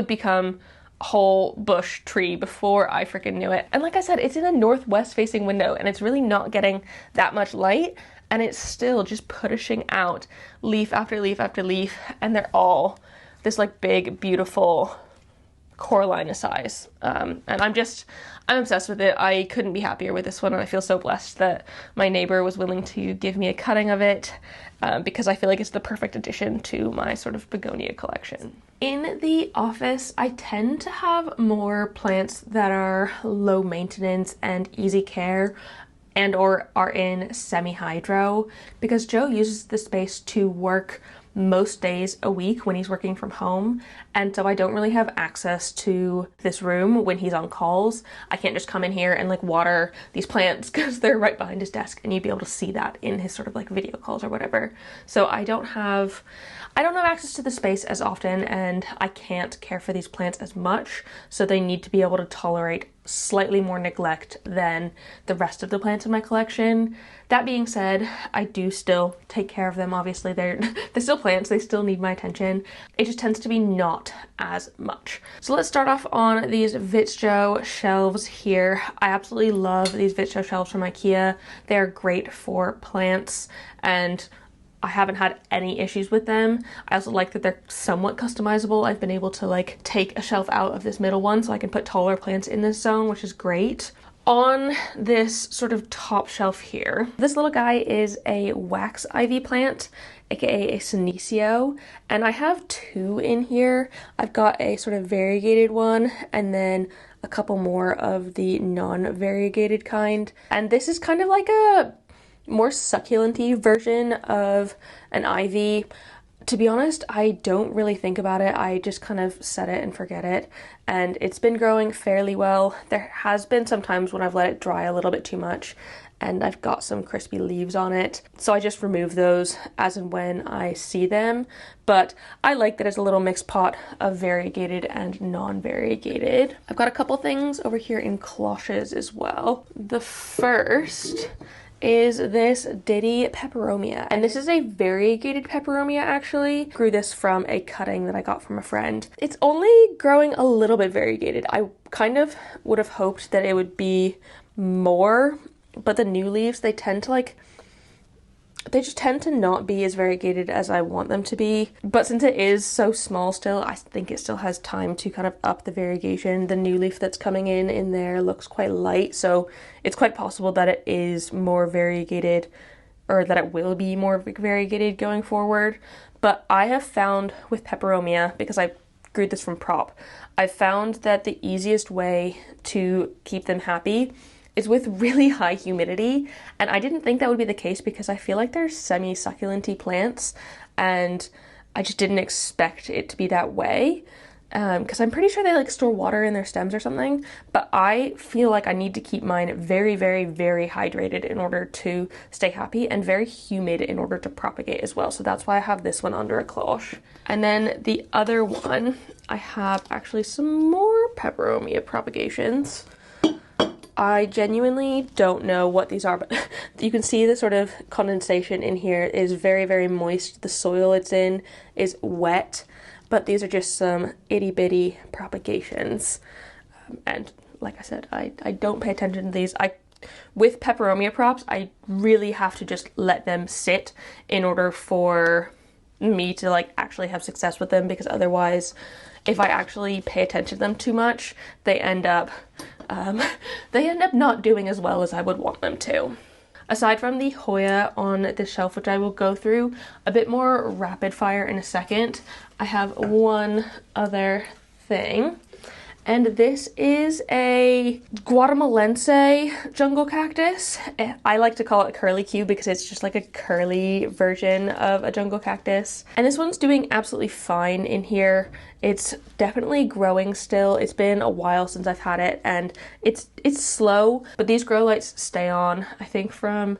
become whole bush tree before I freaking knew it. And like I said, it's in a northwest facing window and it's really not getting that much light, and it's still just pushing out leaf after leaf after leaf, and they're all this like big, beautiful Coralina size. And I'm obsessed with it. I couldn't be happier with this one, and I feel so blessed that my neighbor was willing to give me a cutting of it, because I feel like it's the perfect addition to my sort of begonia collection. In the office, I tend to have more plants that are low maintenance and easy care, and or are in semi-hydro, because Joe uses the space to work most days a week when he's working from home, and so I don't really have access to this room when he's on calls. I can't just come in here and like water these plants because they're right behind his desk, and you'd be able to see that in his sort of like video calls or whatever. So I don't have access to the space as often, and I can't care for these plants as much, so they need to be able to tolerate slightly more neglect than the rest of the plants in my collection. That being said, I do still take care of them. Obviously, they're still plants, they still need my attention. It just tends to be not as much. So let's start off on these Vitjo shelves here. I absolutely love these Vitjo shelves from IKEA. They are great for plants, and I haven't had any issues with them. I also like that they're somewhat customizable. I've been able to like take a shelf out of this middle one so I can put taller plants in this zone, which is great. On this sort of top shelf here, this little guy is a wax ivy plant, aka a senecio, and I have two in here. I've got a sort of variegated one and then a couple more of the non-variegated kind. And this is kind of like a more succulent-y version of an ivy. To be honest, I don't really think about it. I just kind of set it and forget it, and it's been growing fairly well. There has been some times when I've let it dry a little bit too much and I've got some crispy leaves on it, so I just remove those as and when I see them. But I like that it's a little mixed pot of variegated and non-variegated. I've got a couple things over here in cloches as well. The first is this Diddy peperomia, and this is a variegated peperomia actually. Grew this from a cutting that I got from a friend. It's only growing a little bit variegated. I kind of would have hoped that it would be more, but the new leaves, they just tend to not be as variegated as I want them to be. But since it is so small still, I think it still has time to kind of up the variegation. The new leaf that's coming in there looks quite light, so it's quite possible that it is more variegated, or that it will be more variegated going forward. But I have found with peperomia, because I grew this from prop, I've found that the easiest way to keep them happy is with really high humidity, and I didn't think that would be the case because I feel like they're semi-succulent-y plants, and I just didn't expect it to be that way, because I'm pretty sure they like store water in their stems or something, but I feel like I need to keep mine very, very, very hydrated in order to stay happy, and very humid in order to propagate as well, so that's why I have this one under a cloche. And then the other one, I have actually some more peperomia propagations. I genuinely don't know what these are, but you can see the sort of condensation in here is very, very moist. The soil it's in is wet, but these are just some itty bitty propagations. And like I said, I don't pay attention to these. With peperomia props, I really have to just let them sit in order for me to like actually have success with them, because otherwise, if I actually pay attention to them too much, they end up not doing as well as I would want them to. Aside from the Hoya on this shelf, which I will go through a bit more rapid fire in a second, I have one other thing. And this is a Guatemalense jungle cactus. I like to call it curly Q because it's just like a curly version of a jungle cactus. And this one's doing absolutely fine in here. It's definitely growing still. It's been a while since I've had it, and it's slow, but these grow lights stay on, I think from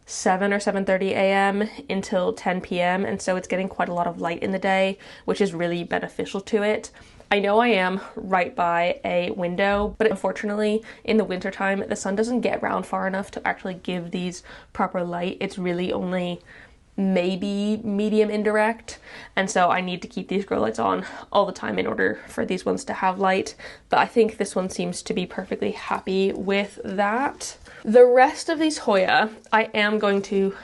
7 or 7:30 a.m. until 10 p.m. and so it's getting quite a lot of light in the day, which is really beneficial to it. I know I am right by a window, but unfortunately in the wintertime the sun doesn't get around far enough to actually give these proper light. It's really only maybe medium indirect, and so I need to keep these grow lights on all the time in order for these ones to have light, but I think this one seems to be perfectly happy with that. The rest of these Hoya I am going to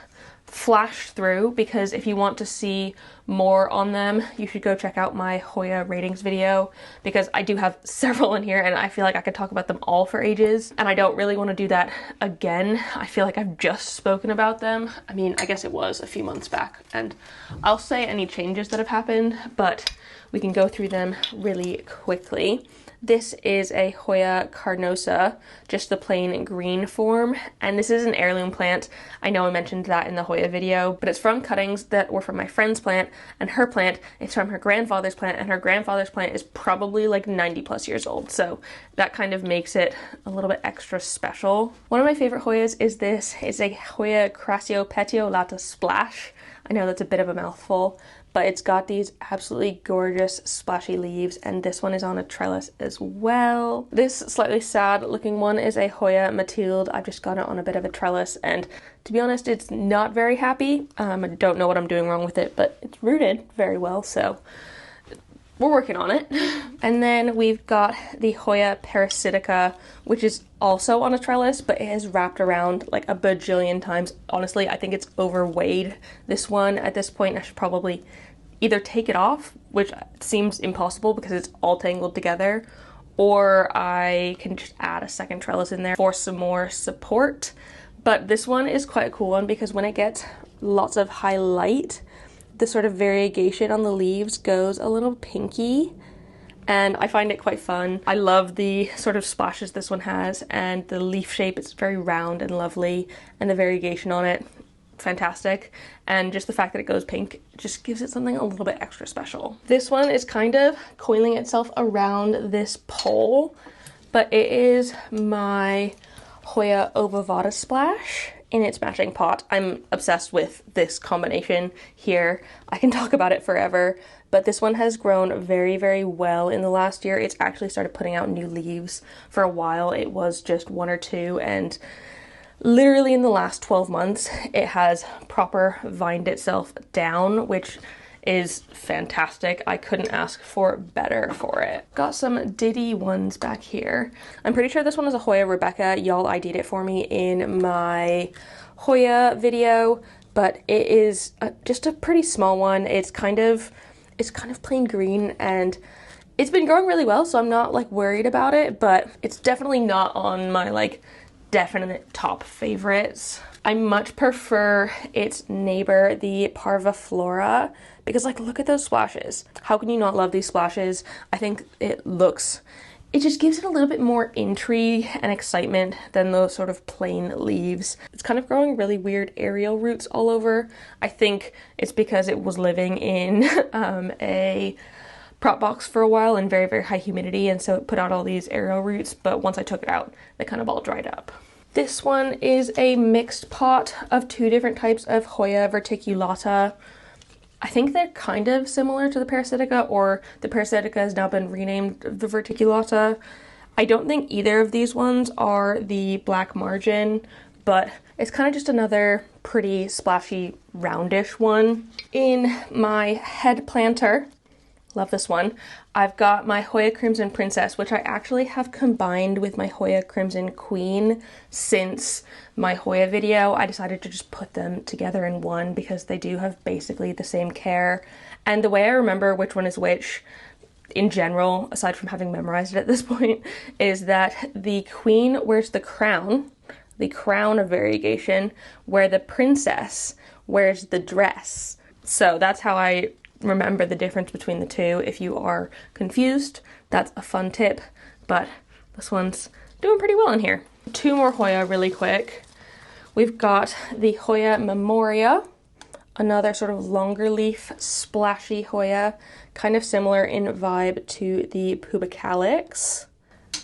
flash through, because if you want to see more on them, you should go check out my Hoya ratings video, because I do have several in here and I feel like I could talk about them all for ages, and I don't really want to do that again. I feel like I've just spoken about them. I mean, I guess it was a few months back, and I'll say any changes that have happened, but we can go through them really quickly. This is a Hoya carnosa, just the plain green form, and this is an heirloom plant. I know I mentioned that in the Hoya video, but it's from cuttings that were from my friend's plant, and her plant is from her grandfather's plant, and her grandfather's plant is probably like 90 plus years old, so that kind of makes it a little bit extra special. One of my favorite Hoyas is this. It's a Hoya Crassiopetiolata Splash. I know that's a bit of a mouthful, but it's got these absolutely gorgeous splashy leaves, and this one is on a trellis as well. This slightly sad looking one is a Hoya Mathilde. I've just got it on a bit of a trellis, and to be honest, it's not very happy. I don't know what I'm doing wrong with it, but it's rooted very well, so we're working on it. And then we've got the Hoya Parasitica, which is also on a trellis, but it is wrapped around like a bajillion times. Honestly, I think it's overweighed, this one. At this point, I should probably either take it off, which seems impossible because it's all tangled together, or I can just add a second trellis in there for some more support. But this one is quite a cool one because when it gets lots of high light, the sort of variegation on the leaves goes a little pinky, and I find it quite fun. I love the sort of splashes this one has, and the leaf shape, it's very round and lovely, and the variegation on it, fantastic. And just the fact that it goes pink just gives it something a little bit extra special. This one is kind of coiling itself around this pole, but it is my Hoya Ovavata Splash in its matching pot. I'm obsessed with this combination here. I can talk about it forever, but this one has grown very, very well in the last year. It's actually started putting out new leaves. For a while, it was just one or two, and literally in the last 12 months, it has proper vined itself down, which is fantastic. I couldn't ask for better for it. Got some Diddy ones back here. I'm pretty sure this one is a Hoya Rebecca. Y'all ID'd it for me in my Hoya video, but it is just a pretty small one. It's kind of plain green, and it's been growing really well, so I'm not like worried about it, but it's definitely not on my like definite top favorites. I much prefer its neighbor, the Parviflora, because like look at those splashes. How can you not love these splashes? I think it just gives it a little bit more intrigue and excitement than those sort of plain leaves. It's kind of growing really weird aerial roots all over. I think it's because it was living in a prop box for a while in very, very high humidity, and so it put out all these aerial roots, but once I took it out, they kind of all dried up. This one is a mixed pot of two different types of Hoya verticulata. I think they're kind of similar to the Parasitica, or the Parasitica has now been renamed the verticulata. I don't think either of these ones are the black margin, but it's kind of just another pretty splashy roundish one. In my head planter, love this one, I've got my Hoya Crimson Princess, which I actually have combined with my Hoya Crimson Queen since my Hoya video. I decided to just put them together in one because they do have basically the same care. And the way I remember which one is which, in general, aside from having memorized it at this point, is that the Queen wears the crown of variegation, where the Princess wears the dress. So that's how I remember the difference between the two. If you are confused, that's a fun tip, but this one's doing pretty well in here. Two more Hoya really quick. We've got the Hoya Memoria, another sort of longer leaf splashy Hoya, kind of similar in vibe to the Pubicalix,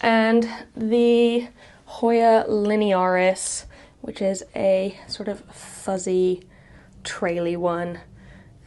and the Hoya Linearis, which is a sort of fuzzy traily one.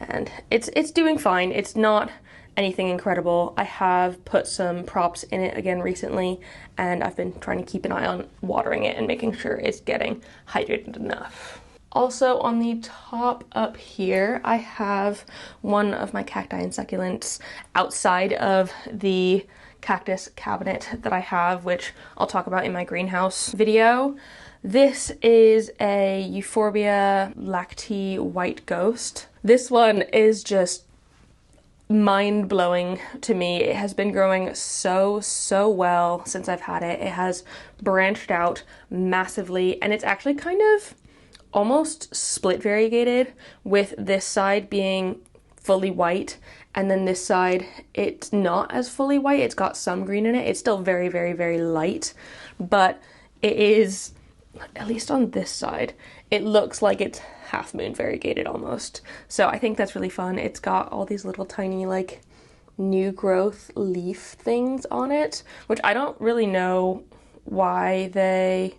And it's doing fine. It's not anything incredible. I have put some props in it again recently, and I've been trying to keep an eye on watering it and making sure it's getting hydrated enough. Also on the top up here, I have one of my cacti and succulents outside of the cactus cabinet that I have, which I'll talk about in my greenhouse video. This is a Euphorbia lactee white ghost. This one is just mind-blowing to me. It has been growing so well since I've had it. It has branched out massively, and it's actually kind of almost split variegated, with this side being fully white and then this side it's not as fully white. It's got some green in it. It's still very light, but it is, at least on this side, it looks like it's half moon variegated almost. So I think that's really fun. It's got all these little tiny like new growth leaf things on it, which I don't really know why they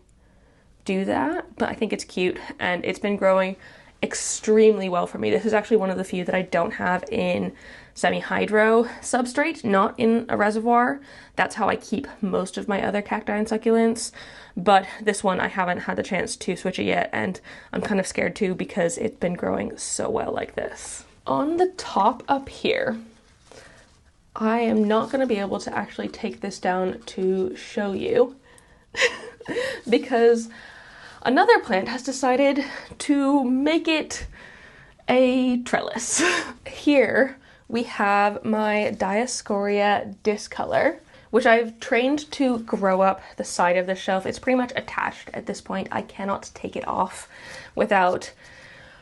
do that, but I think it's cute, and it's been growing extremely well for me. This is actually one of the few that I don't have in semi-hydro substrate, not in a reservoir. That's how I keep most of my other cacti and succulents, but this one I haven't had the chance to switch it yet, and I'm kind of scared too because it's been growing so well like this. On the top up here, I am not going to be able to actually take this down to show you because another plant has decided to make it a trellis. Here we have my Dioscorea discolor, which I've trained to grow up the side of the shelf. It's pretty much attached at this point. I cannot take it off without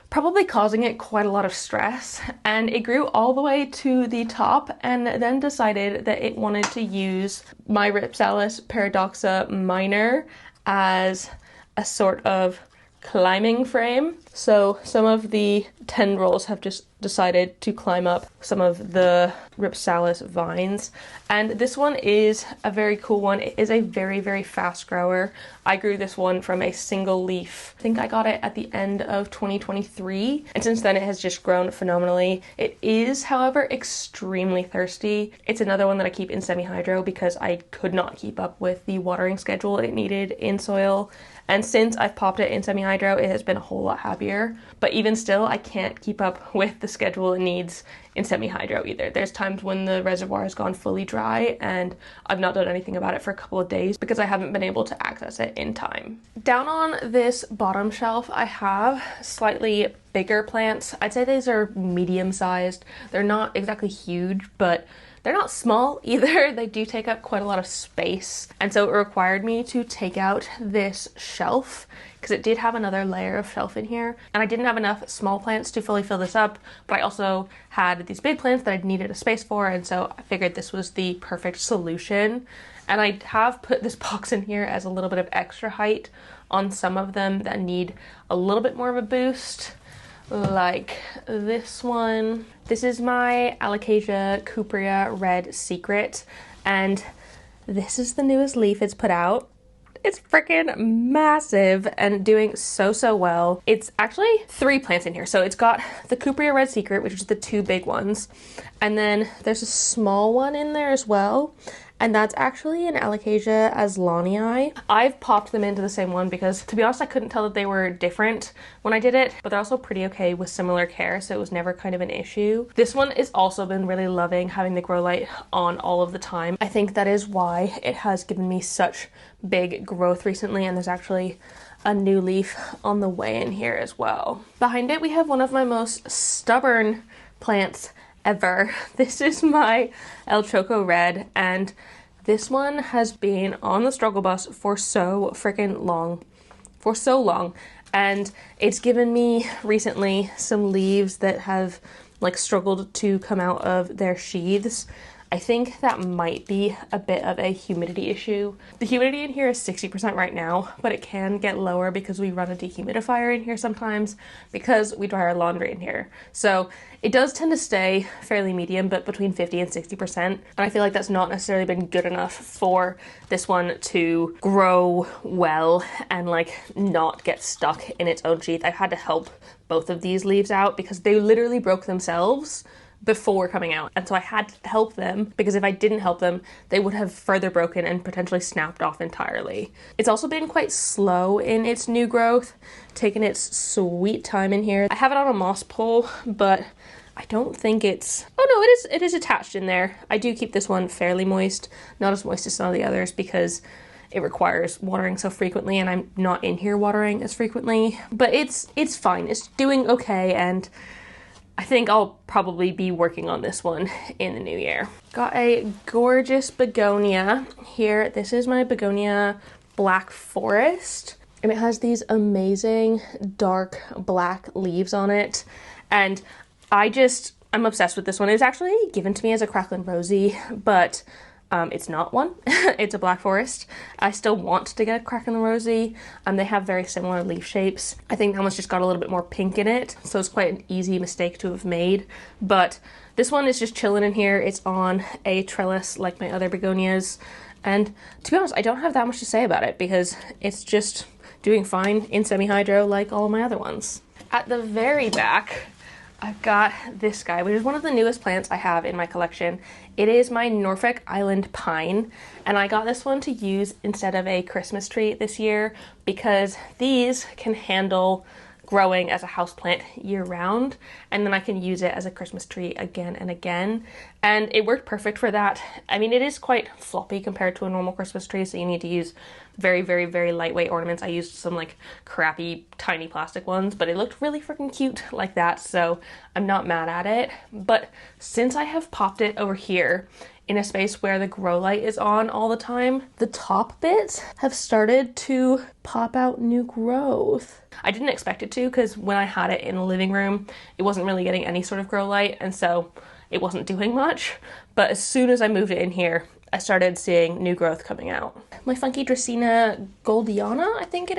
probably causing it quite a lot of stress, and it grew all the way to the top and then decided that it wanted to use my Ripsalis paradoxa minor as a sort of climbing frame. So some of the tendrils have just decided to climb up some of the Ripsalis vines, and this one is a very cool one. It is a very fast grower. I grew this one from a single leaf. I think I got it at the end of 2023, and since then it has just grown phenomenally. It is, however, extremely thirsty. It's another one that I keep in semi-hydro because I could not keep up with the watering schedule it needed in soil. And since I've popped it in semi-hydro, it has been a whole lot happier. But even still, I can't keep up with the schedule it needs in semi-hydro either. There's times when the reservoir has gone fully dry and I've not done anything about it for a couple of days because I haven't been able to access it in time. Down on this bottom shelf, I have slightly bigger plants. I'd say these are medium-sized. They're not exactly huge, but they're not small either. They do take up quite a lot of space. And so it required me to take out this shelf because it did have another layer of shelf in here. And I didn't have enough small plants to fully fill this up, but I also had these big plants that I needed a space for. And so I figured this was the perfect solution. And I have put this box in here as a little bit of extra height on some of them that need a little bit more of a boost. Like this one. This is my Alocasia cuprea red secret, and this is the newest leaf it's put out. It's freaking massive and doing so well. It's actually 3 plants in here. So it's got the cuprea red secret, which is the 2 big ones, and then there's a small one in there as well. And that's actually an Alocasia aslanii. I've popped them into the same one because, to be honest, I couldn't tell that they were different when I did it, but they're also pretty okay with similar care, so it was never kind of an issue. This one has also been really loving having the grow light on all of the time. I think that is why it has given me such big growth recently, and there's actually a new leaf on the way in here as well. Behind it, we have one of my most stubborn plants ever. This is my El Choco Red, and this one has been on the struggle bus for so freaking long. And it's given me recently some leaves that have like struggled to come out of their sheaths. I think that might be a bit of a humidity issue. The humidity in here is 60% right now, but it can get lower because we run a dehumidifier in here sometimes because we dry our laundry in here. So it does tend to stay fairly medium, but between 50 and 60%. And I feel like that's not necessarily been good enough for this one to grow well and like not get stuck in its own sheath. I've had to help both of these leaves out because they literally broke themselves before coming out. And so I had to help them because if I didn't help them, they would have further broken and potentially snapped off entirely. It's also been quite slow in its new growth, taking its sweet time in here. I have it on a moss pole, but I don't think it's, oh no, it is attached in there. I do keep this one fairly moist, not as moist as some of the others because it requires watering so frequently and I'm not in here watering as frequently, but it's fine. It's doing okay, and I think I'll probably be working on this one in the new year. Got a gorgeous begonia here. This is my begonia Black Forest, and it has these amazing dark black leaves on it, and I'm obsessed with this one. It was actually given to me as a Cracklin' Rosie, but it's not one. It's a Black Forest. I still want to get a Cracklin' Rosie. They have very similar leaf shapes. I think that one's just got a little bit more pink in it, so it's quite an easy mistake to have made. But this one is just chilling in here. It's on a trellis like my other begonias. And to be honest, I don't have that much to say about it because it's just doing fine in semi-hydro like all my other ones. At the very back, I've got this guy, which is one of the newest plants I have in my collection. It is my Norfolk Island Pine, and I got this one to use instead of a Christmas tree this year because these can handle growing as a houseplant year-round, and then I can use it as a Christmas tree again and again, and it worked perfect for that. I mean, it is quite floppy compared to a normal Christmas tree, so you need to use very, very, very lightweight ornaments. I used some like crappy tiny plastic ones, but it looked really freaking cute like that, so I'm not mad at it. But since I have popped it over here in a space where the grow light is on all the time, the top bits have started to pop out new growth. I didn't expect it to because when I had it in the living room, it wasn't really getting any sort of grow light, and so it wasn't doing much. But as soon as I moved it in here, I started seeing new growth coming out. My funky Dracaena goldiana, I think it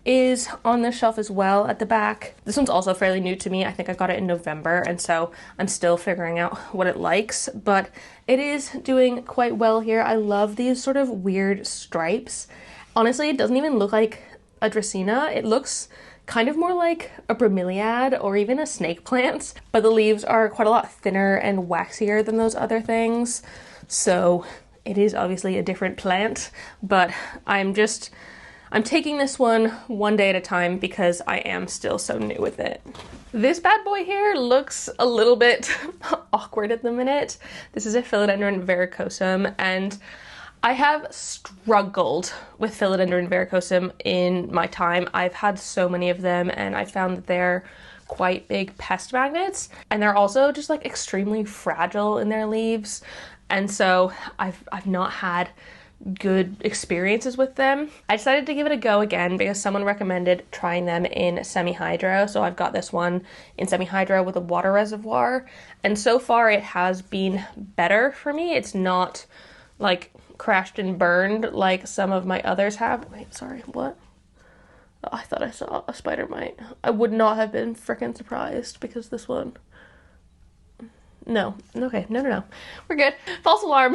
is on this shelf as well at the back. This one's also fairly new to me. I think I got it in November, and so I'm still figuring out what it likes, but it is doing quite well here. I love these sort of weird stripes. Honestly, it doesn't even look like a Dracaena. It looks kind of more like a bromeliad or even a snake plant, but the leaves are quite a lot thinner and waxier than those other things. So it is obviously a different plant, but I'm taking this one day at a time because I am still so new with it. This bad boy here looks a little bit awkward at the minute. This is a Philodendron verrucosum, and I have struggled with Philodendron verrucosum in my time. I've had so many of them, and I found that they're quite big pest magnets, and they're also just like extremely fragile in their leaves. And so I've not had good experiences with them. I decided to give it a go again because someone recommended trying them in semi-hydro. So I've got this one in semi-hydro with a water reservoir. And so far it has been better for me. It's not like crashed and burned like some of my others have. Wait, sorry, what? Oh, I thought I saw a spider mite. I would not have been freaking surprised because this one... No. Okay. No. We're good. False alarm.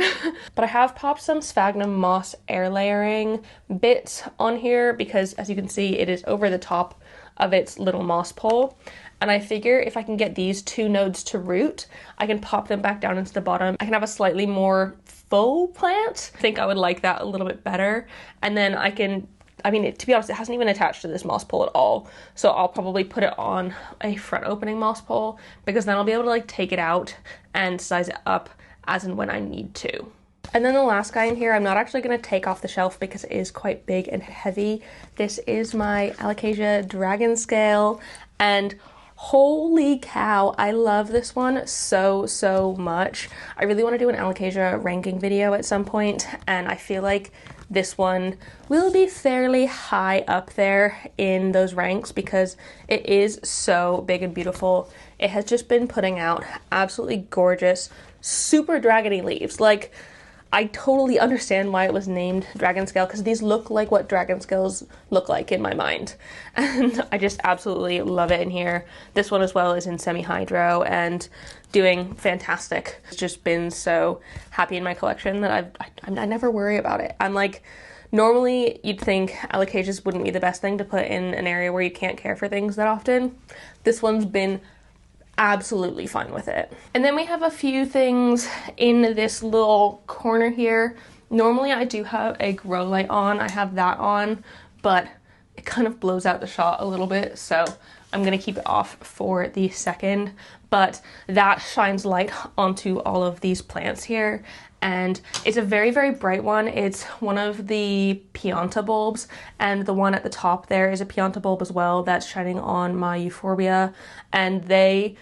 But I have popped some sphagnum moss air layering bits on here because, as you can see, it is over the top of its little moss pole. And I figure if I can get these two nodes to root, I can pop them back down into the bottom. I can have a slightly more full plant. I think I would like that a little bit better. And then I can... to be honest, it hasn't even attached to this moss pole at all. So I'll probably put it on a front opening moss pole because then I'll be able to like take it out and size it up as and when I need to. And then the last guy in here, I'm not actually going to take off the shelf because it is quite big and heavy. This is my Alocasia dragon scale, and holy cow, I love this one so much. I really want to do an Alocasia ranking video at some point, and I feel like this one will be fairly high up there in those ranks because it is so big and beautiful. It has just been putting out absolutely gorgeous, super dragony leaves. Like, I totally understand why it was named dragon scale because these look like what dragon scales look like in my mind. And I just absolutely love it in here. This one as well is in semi-hydro and doing fantastic. It's just been so happy in my collection that I never worry about it. I'm like, normally you'd think alocasias wouldn't be the best thing to put in an area where you can't care for things that often. This one's been absolutely fine with it. And then we have a few things in this little corner here. Normally I do have a grow light on, I have that on, but it kind of blows out the shot a little bit, so I'm gonna keep it off for the second. But that shines light onto all of these plants here, and it's a very, very bright one. It's one of the Pianta bulbs, and the one at the top there is a Pianta bulb as well that's shining on my euphorbia, and they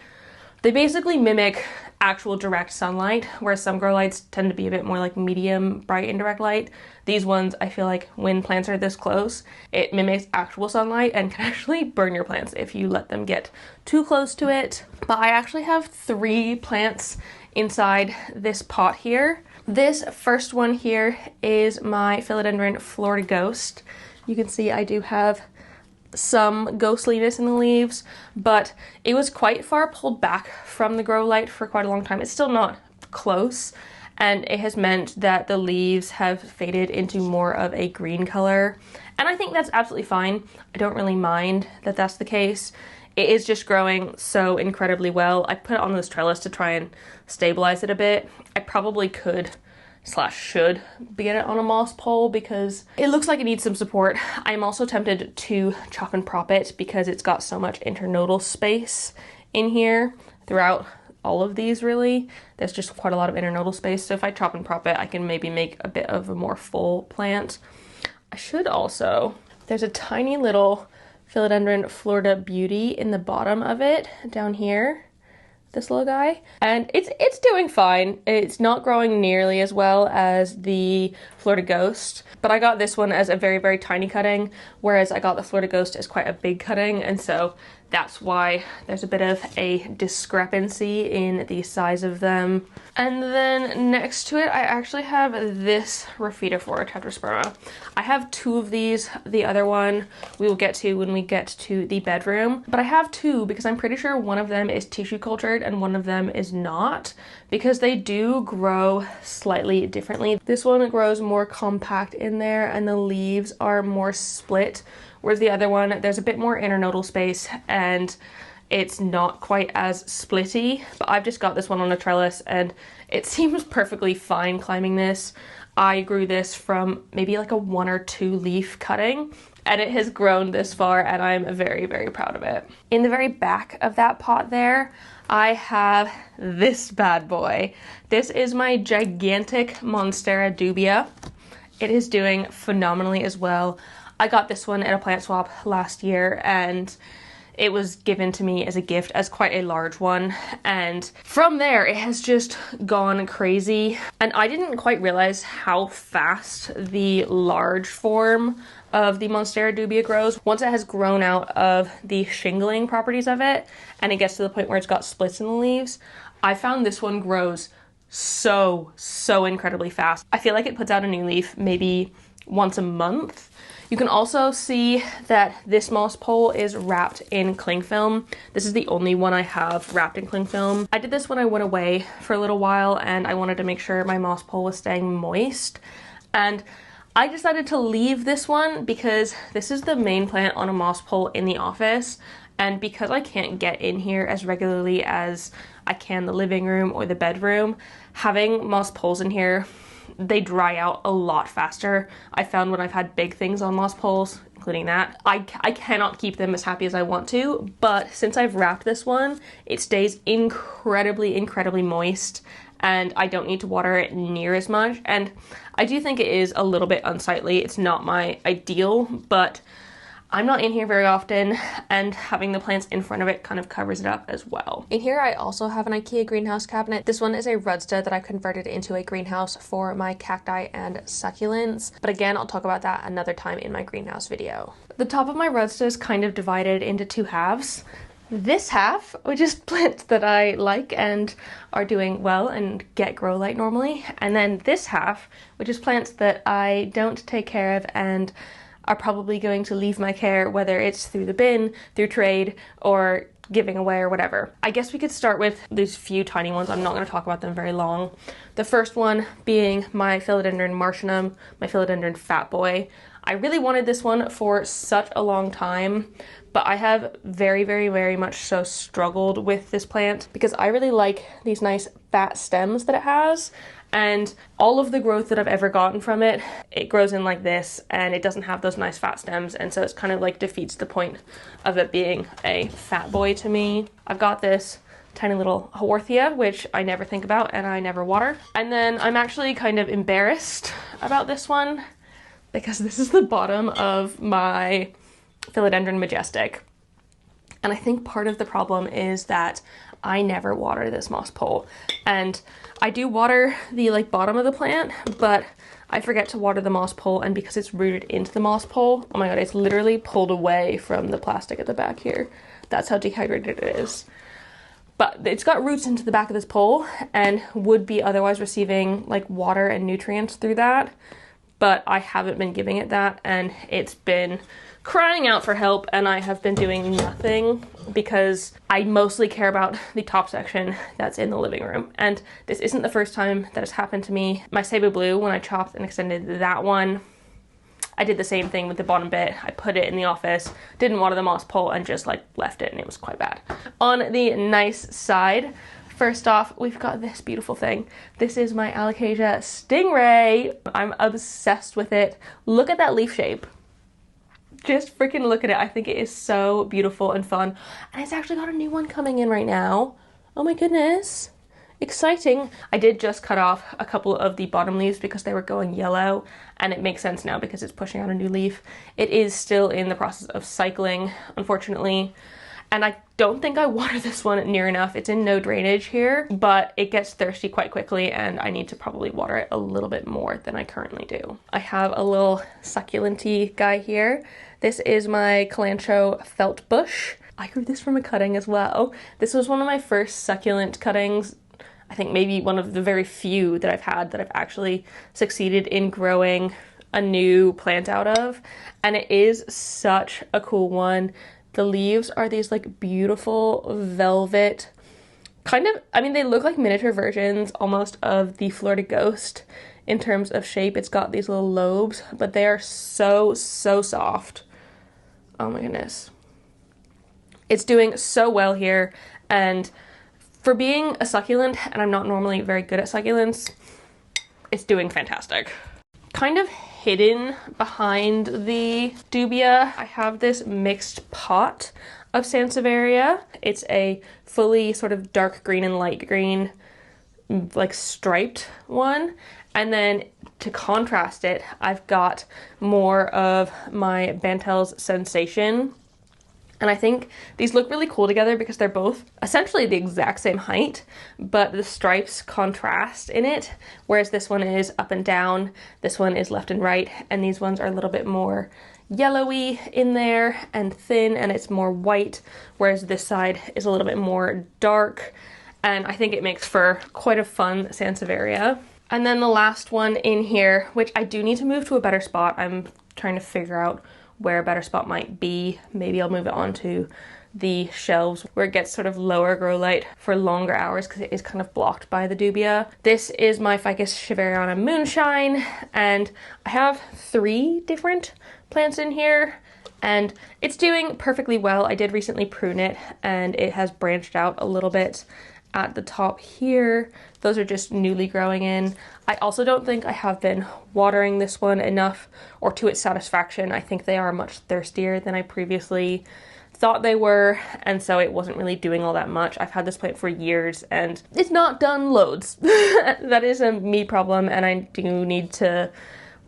basically mimic actual direct sunlight, whereas some grow lights tend to be a bit more like medium bright indirect light. These ones, I feel like when plants are this close, it mimics actual sunlight and can actually burn your plants if you let them get too close to it. But I actually have 3 plants inside this pot here. This first one here is my philodendron Florida Ghost. You can see I do have some ghostliness in the leaves, but it was quite far pulled back from the grow light for quite a long time. It's still not close, and it has meant that the leaves have faded into more of a green color, and I think that's absolutely fine. I don't really mind that that's the case. It is just growing so incredibly well. I put it on this trellis to try and stabilize it a bit. I probably could / should get it on a moss pole because it looks like it needs some support. I'm also tempted to chop and prop it because it's got so much internodal space in here throughout all of these really. There's just quite a lot of internodal space, so if I chop and prop it, I can maybe make a bit of a more full plant. I should also, there's a tiny little philodendron Florida Beauty in the bottom of it down here. This little guy, and it's doing fine. It's not growing nearly as well as the Florida Ghost, but I got this one as a very, very tiny cutting, whereas I got the Florida Ghost as quite a big cutting, and so that's why there's a bit of a discrepancy in the size of them. And then next to it, I actually have this Rhaphidophora tetrasperma. I have 2 of these. The other one we will get to when we get to the bedroom, but I have 2 because I'm pretty sure one of them is tissue cultured and one of them is not, because they do grow slightly differently. This one grows more compact in there and the leaves are more split, whereas the other one, there's a bit more internodal space and it's not quite as splitty. But I've just got this one on a trellis and it seems perfectly fine climbing this. I grew this from maybe like a 1 or 2 leaf cutting, and it has grown this far and I'm very, very proud of it. In the very back of that pot there, I have this bad boy. This is my gigantic Monstera dubia. It is doing phenomenally as well. I got this one at a plant swap last year and it was given to me as a gift as quite a large one, and from there it has just gone crazy. And I didn't quite realize how fast the large form of the Monstera dubia grows. Once it has grown out of the shingling properties of it and it gets to the point where it's got splits in the leaves, I found this one grows so incredibly fast. I feel like it puts out a new leaf maybe once a month. You can also see that this moss pole is wrapped in cling film. This is the only one I have wrapped in cling film. I did this when I went away for a little while and I wanted to make sure my moss pole was staying moist. And I decided to leave this one because this is the main plant on a moss pole in the office. And because I can't get in here as regularly as I can the living room or the bedroom, having moss poles in here, they dry out a lot faster. I found when I've had big things on moss poles, including that, I cannot keep them as happy as I want to, but since I've wrapped this one, it stays incredibly moist and I don't need to water it near as much. And I do think it is a little bit unsightly. It's not my ideal, but I'm not in here very often, and having the plants in front of it kind of covers it up as well. In here, I also have an IKEA greenhouse cabinet. This one is a Rudsta that I converted into a greenhouse for my cacti and succulents. But again, I'll talk about that another time in my greenhouse video. The top of my Rudsta is kind of divided into 2 halves. This half, which is plants that I like and are doing well and get grow light normally. And then this half, which is plants that I don't take care of and are probably going to leave my care, whether it's through the bin, through trade, or giving away or whatever. I guess we could start with these few tiny ones. I'm not going to talk about them very long. The first one being my philodendron martianum, my philodendron fat boy. I really wanted this one for such a long time, but I have very, very, very much so struggled with this plant because I really like these nice fat stems that it has. And all of the growth that I've ever gotten from it, it grows in like this and it doesn't have those nice fat stems. And so it's kind of like defeats the point of it being a fat boy to me. I've got this tiny little Haworthia, which I never think about and I never water. And then I'm actually kind of embarrassed about this one because this is the bottom of my Philodendron Majestic. And I think part of the problem is that I never water this moss pole. And I do water the like bottom of the plant, but I forget to water the moss pole, and because it's rooted into the moss pole, oh my god, it's literally pulled away from the plastic at the back here. That's how dehydrated it is. But it's got roots into the back of this pole and would be otherwise receiving like water and nutrients through that. But I haven't been giving it that, and it's been crying out for help, and I have been doing nothing because I mostly care about the top section that's in the living room. And this isn't the first time that has happened to me. My Cebu Blue, when I chopped and extended that one, I did the same thing with the bottom bit. I put it in the office, didn't water the moss pole, and just like left it, and it was quite bad. On the nice side, first off, we've got this beautiful thing. This is my Alocasia Stingray. I'm obsessed with it. Look at that leaf shape. Just freaking look at it. I think it is so beautiful and fun. And it's actually got a new one coming in right now. Oh my goodness. Exciting. I did just cut off a couple of the bottom leaves because they were going yellow, and it makes sense now because it's pushing out a new leaf. It is still in the process of cycling, unfortunately. And I don't think I water this one near enough. It's in no drainage here, but it gets thirsty quite quickly, and I need to probably water it a little bit more than I currently do. I have a little succulent-y guy here. This is my Kalanchoe Felt Bush. I grew this from a cutting as well. This was one of my first succulent cuttings. I think maybe one of the very few that I've had that I've actually succeeded in growing a new plant out of. And it is such a cool one. The leaves are these like beautiful velvet, kind of, I mean, they look like miniature versions almost of the Florida Ghost in terms of shape. It's got these little lobes, but they are so, so soft. Oh my goodness. It's doing so well here, and for being a succulent, and I'm not normally very good at succulents, it's doing fantastic. Kind of hidden behind the dubia, I have this mixed pot of Sansevieria. It's a fully sort of dark green and light green, like striped one. And then to contrast it, I've got more of my Bantel's Sensation. And I think these look really cool together because they're both essentially the exact same height, but the stripes contrast in it, whereas this one is up and down, this one is left and right, and these ones are a little bit more yellowy in there and thin, and it's more white, whereas this side is a little bit more dark, and I think it makes for quite a fun Sansevieria. And then the last one in here, which I do need to move to a better spot. I'm trying to figure out where a better spot might be. Maybe I'll move it onto the shelves where it gets sort of lower grow light for longer hours because it is kind of blocked by the dubia. This is my Ficus Shiveriana Moonshine, and I have 3 different plants in here, and it's doing perfectly well. I did recently prune it, and it has branched out a little bit at the top here. Those are just newly growing in. I also don't think I have been watering this one enough or to its satisfaction. I think they are much thirstier than I previously thought they were, and so it wasn't really doing all that much. I've had this plant for years and it's not done loads. That is a me problem, and I do need to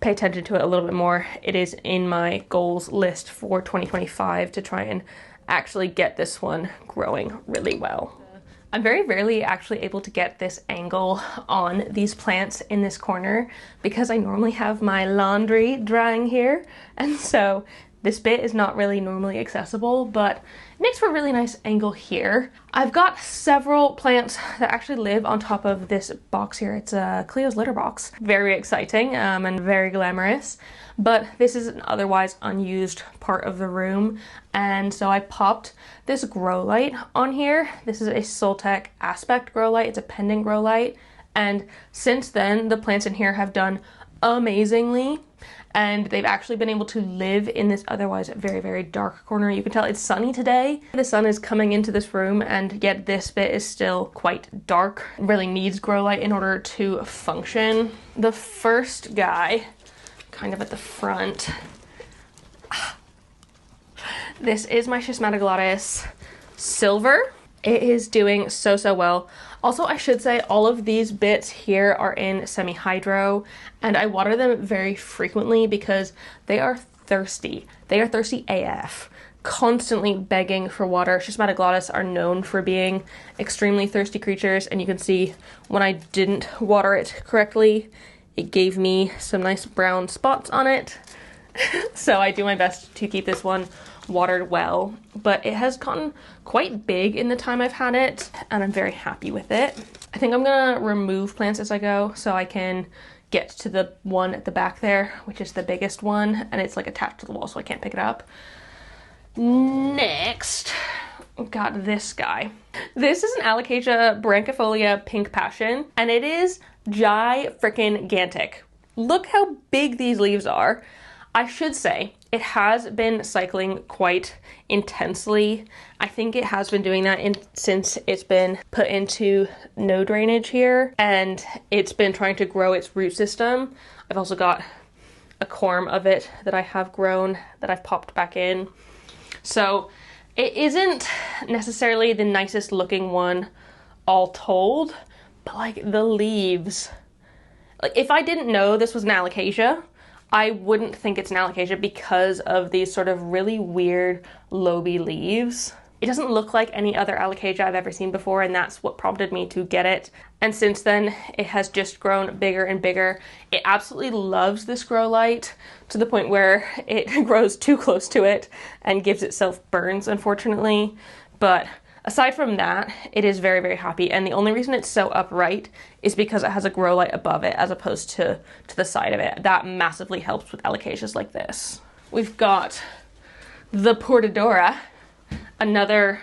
pay attention to it a little bit more. It is in my goals list for 2025 to try and actually get this one growing really well. I'm very rarely actually able to get this angle on these plants in this corner because I normally have my laundry drying here, and so this bit is not really normally accessible, but it makes for a really nice angle here. I've got several plants that actually live on top of this box here. It's a Cleo's litter box. Very exciting and very glamorous, but this is an otherwise unused part of the room, and so I popped this grow light on here. This is a Soltech Aspect grow light. It's a pendant grow light, and since then the plants in here have done amazingly. And they've actually been able to live in this otherwise very, very dark corner. You can tell it's sunny today. The sun is coming into this room, and yet this bit is still quite dark. It really needs grow light in order to function. The first guy, kind of at the front. This is my Schismatoglottis Silver. It is doing so, so well. Also, I should say all of these bits here are in semi-hydro, and I water them very frequently because they are thirsty. They are thirsty AF, constantly begging for water. Schismatoglottis are known for being extremely thirsty creatures, and you can see when I didn't water it correctly, it gave me some nice brown spots on it. So I do my best to keep this one watered well, but it has gotten quite big in the time I've had it, and I'm very happy with it. I think I'm gonna remove plants as I go so I can get to the one at the back there, which is the biggest one, and it's like attached to the wall so I can't pick it up. Next, we've got this guy. This is an Alocasia branchifolia pink passion, and it is gigantic. Look how big these leaves are. I should say it has been cycling quite intensely. I think it has been doing that since it's been put into no drainage here, and it's been trying to grow its root system. I've also got a corm of it that I have grown that I've popped back in. So it isn't necessarily the nicest looking one all told, but like the leaves, like if I didn't know this was an Alocasia, I wouldn't think it's an Alocasia because of these sort of really weird loby leaves. It doesn't look like any other Alocasia I've ever seen before, and that's what prompted me to get it. And since then, it has just grown bigger and bigger. It absolutely loves this grow light to the point where it grows too close to it and gives itself burns, unfortunately. But aside from that, it is very, very happy, and the only reason it's so upright is because it has a grow light above it as opposed to the side of it. That massively helps with alocasias like this. We've got the Portadora, another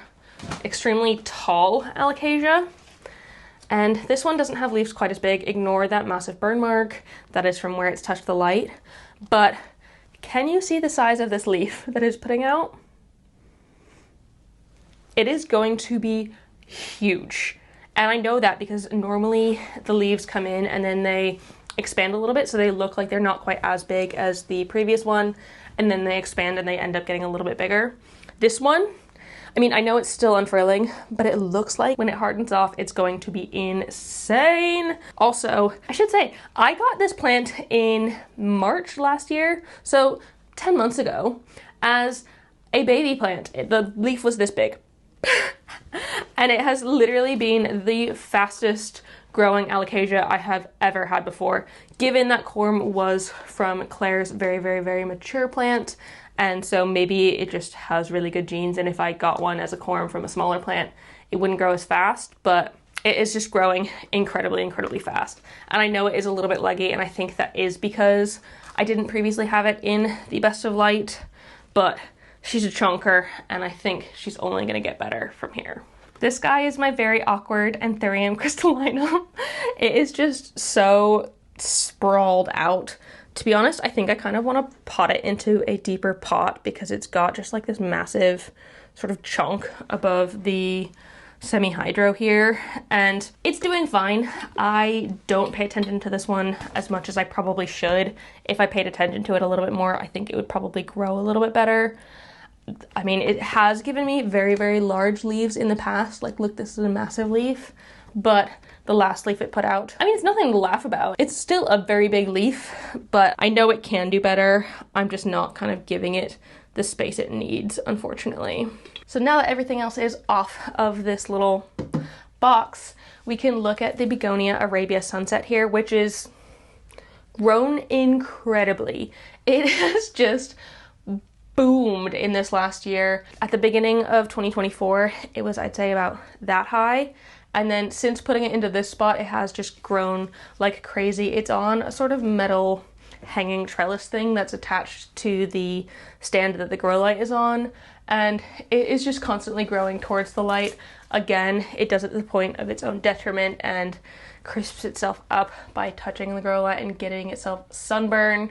extremely tall alocasia, and this one doesn't have leaves quite as big. Ignore that massive burn mark. That is from where it's touched the light. But can you see the size of this leaf that it's putting out? It is going to be huge. And I know that because normally the leaves come in and then they expand a little bit, so they look like they're not quite as big as the previous one, and then they expand and they end up getting a little bit bigger. This one, I mean, I know it's still unfurling, but it looks like when it hardens off, it's going to be insane. Also, I should say, I got this plant in March last year, so 10 months ago, as a baby plant. The leaf was this big. And it has literally been the fastest growing alocasia I have ever had before, given that corm was from Claire's very, very, very mature plant, and so maybe it just has really good genes, and if I got one as a corm from a smaller plant, it wouldn't grow as fast, but it is just growing incredibly, incredibly fast. And I know it is a little bit leggy, and I think that is because I didn't previously have it in the best of light, but she's a chunker, and I think she's only gonna get better from here. This guy is my very awkward Anthurium crystallinum. It is just so sprawled out. To be honest, I think I kind of want to pot it into a deeper pot because it's got just like this massive sort of chunk above the semi-hydro here, and it's doing fine. I don't pay attention to this one as much as I probably should. If I paid attention to it a little bit more, I think it would probably grow a little bit better. I mean, it has given me very, very large leaves in the past. Like, look, this is a massive leaf, but the last leaf it put out, I mean, it's nothing to laugh about. It's still a very big leaf, but I know it can do better. I'm just not kind of giving it the space it needs, unfortunately. So now that everything else is off of this little box, we can look at the Begonia Arabia Sunset here, which is grown incredibly. It has just boomed in this last year. At the beginning of 2024, it was, I'd say, about that high. And then since putting it into this spot, it has just grown like crazy. It's on a sort of metal hanging trellis thing that's attached to the stand that the grow light is on, and it is just constantly growing towards the light. Again, it does it to the point of its own detriment and crisps itself up by touching the grow light and getting itself sunburned,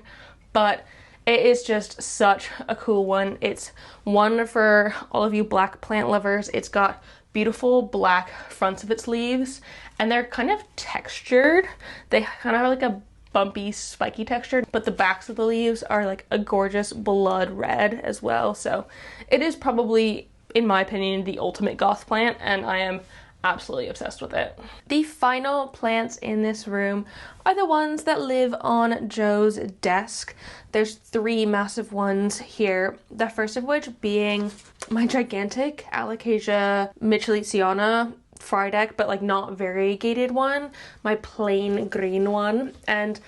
but it is just such a cool one. It's one for all of you black plant lovers. It's got beautiful black fronts of its leaves, and they're kind of textured. They kind of have like a bumpy, spiky texture, but the backs of the leaves are like a gorgeous blood red as well. So it is probably, in my opinion, the ultimate goth plant, and I am absolutely obsessed with it. The final plants in this room are the ones that live on Joe's desk. There's 3 massive ones here. The first of which being my gigantic Alocasia Mitchelletiana Frydek, but like not variegated one, my plain green one, and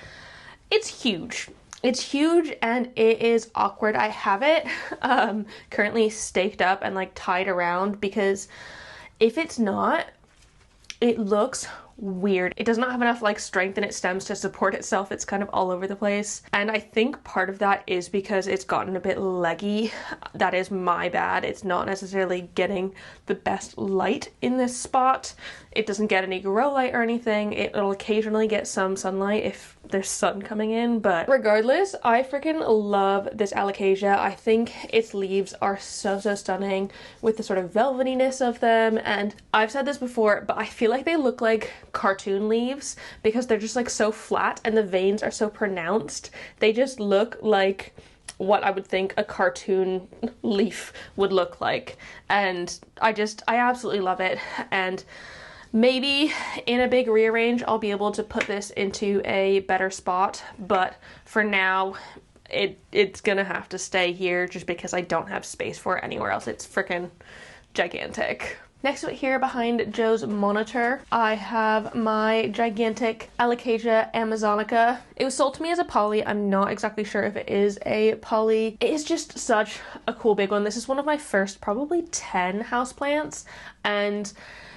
it's huge. It's huge and it is awkward. I have it currently staked up and like tied around because if it's not, it looks weird. It does not have enough like strength in its stems to support itself. It's kind of all over the place, and I think part of that is because it's gotten a bit leggy. That is my bad. It's not necessarily getting the best light in this spot. It doesn't get any grow light or anything. It'll occasionally get some sunlight if there's sun coming in, but regardless, I freaking love this Alocasia. I think its leaves are so stunning with the sort of velvetiness of them, and I've said this before, but I feel like they look like cartoon leaves because they're just like so flat and the veins are so pronounced. They just look like what I would think a cartoon leaf would look like, and I absolutely love it. And maybe in a big rearrange I'll be able to put this into a better spot, but for now it's gonna have to stay here just because I don't have space for it anywhere else. It's freaking gigantic. Next to it here behind Joe's monitor, I have my gigantic Alocasia Amazonica. It was sold to me as a poly. I'm not exactly sure if it is a poly. It is just such a cool big one. This is one of my first probably 10 houseplants, and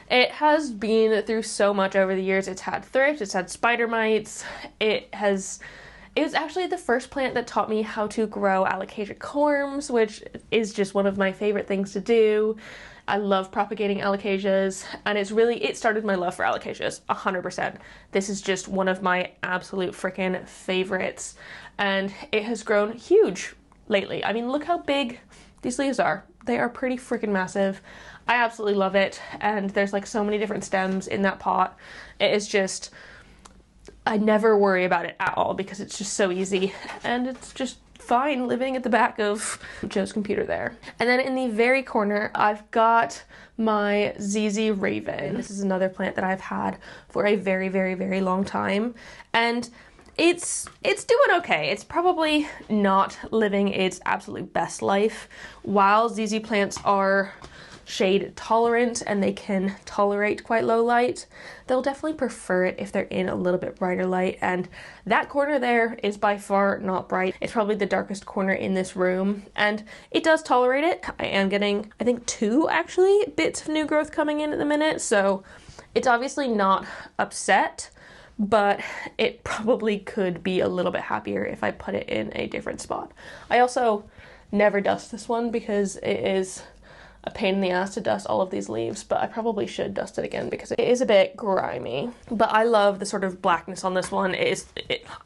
it has been through so much over the years. It's had thrips, it's had spider mites, it was actually the first plant that taught me how to grow Alocasia corms, which is just one of my favorite things to do. I love propagating Alocasias, and it started my love for Alocasias, 100%. This is just one of my absolute freaking favorites, and it has grown huge lately. I mean, look how big these leaves are. They are pretty freaking massive. I absolutely love it, and there's like so many different stems in that pot. It is just, I never worry about it at all because it's just so easy, and it's just fine living at the back of Joe's computer there. And then in the very corner, I've got my ZZ Raven. This is another plant that I've had for a very, very, very long time, and it's doing okay. It's probably not living its absolute best life. While ZZ plants are shade tolerant and they can tolerate quite low light, they'll definitely prefer it if they're in a little bit brighter light, and that corner there is by far not bright. It's probably the darkest corner in this room, and it does tolerate it. I am getting, I think, 2 actually bits of new growth coming in at the minute, so it's obviously not upset, but it probably could be a little bit happier if I put it in a different spot. I also never dust this one because it is a pain in the ass to dust all of these leaves, but I probably should dust it again because it is a bit grimy. But I love the sort of blackness on this one.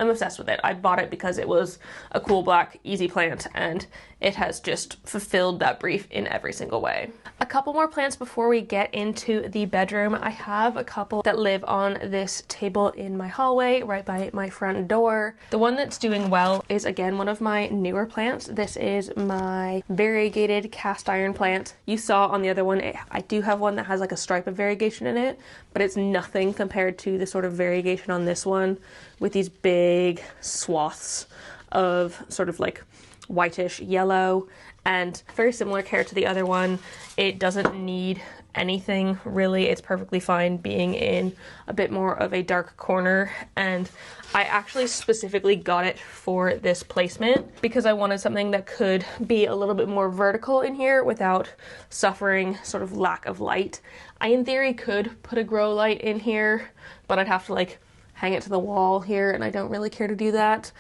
I'm obsessed with it. I bought it because it was a cool black easy plant, and it has just fulfilled that brief in every single way. A couple more plants before we get into the bedroom. I have a couple that live on this table in my hallway right by my front door. The one that's doing well is again one of my newer plants. This is my variegated cast iron plant. You saw on the other one, I do have one that has like a stripe of variegation in it, but it's nothing compared to the sort of variegation on this one with these big swaths of sort of like whitish yellow, and very similar care to the other one. It doesn't need anything really. It's perfectly fine being in a bit more of a dark corner, and I actually specifically got it for this placement because I wanted something that could be a little bit more vertical in here without suffering sort of lack of light. I in theory could put a grow light in here, but I'd have to like hang it to the wall here, and I don't really care to do that.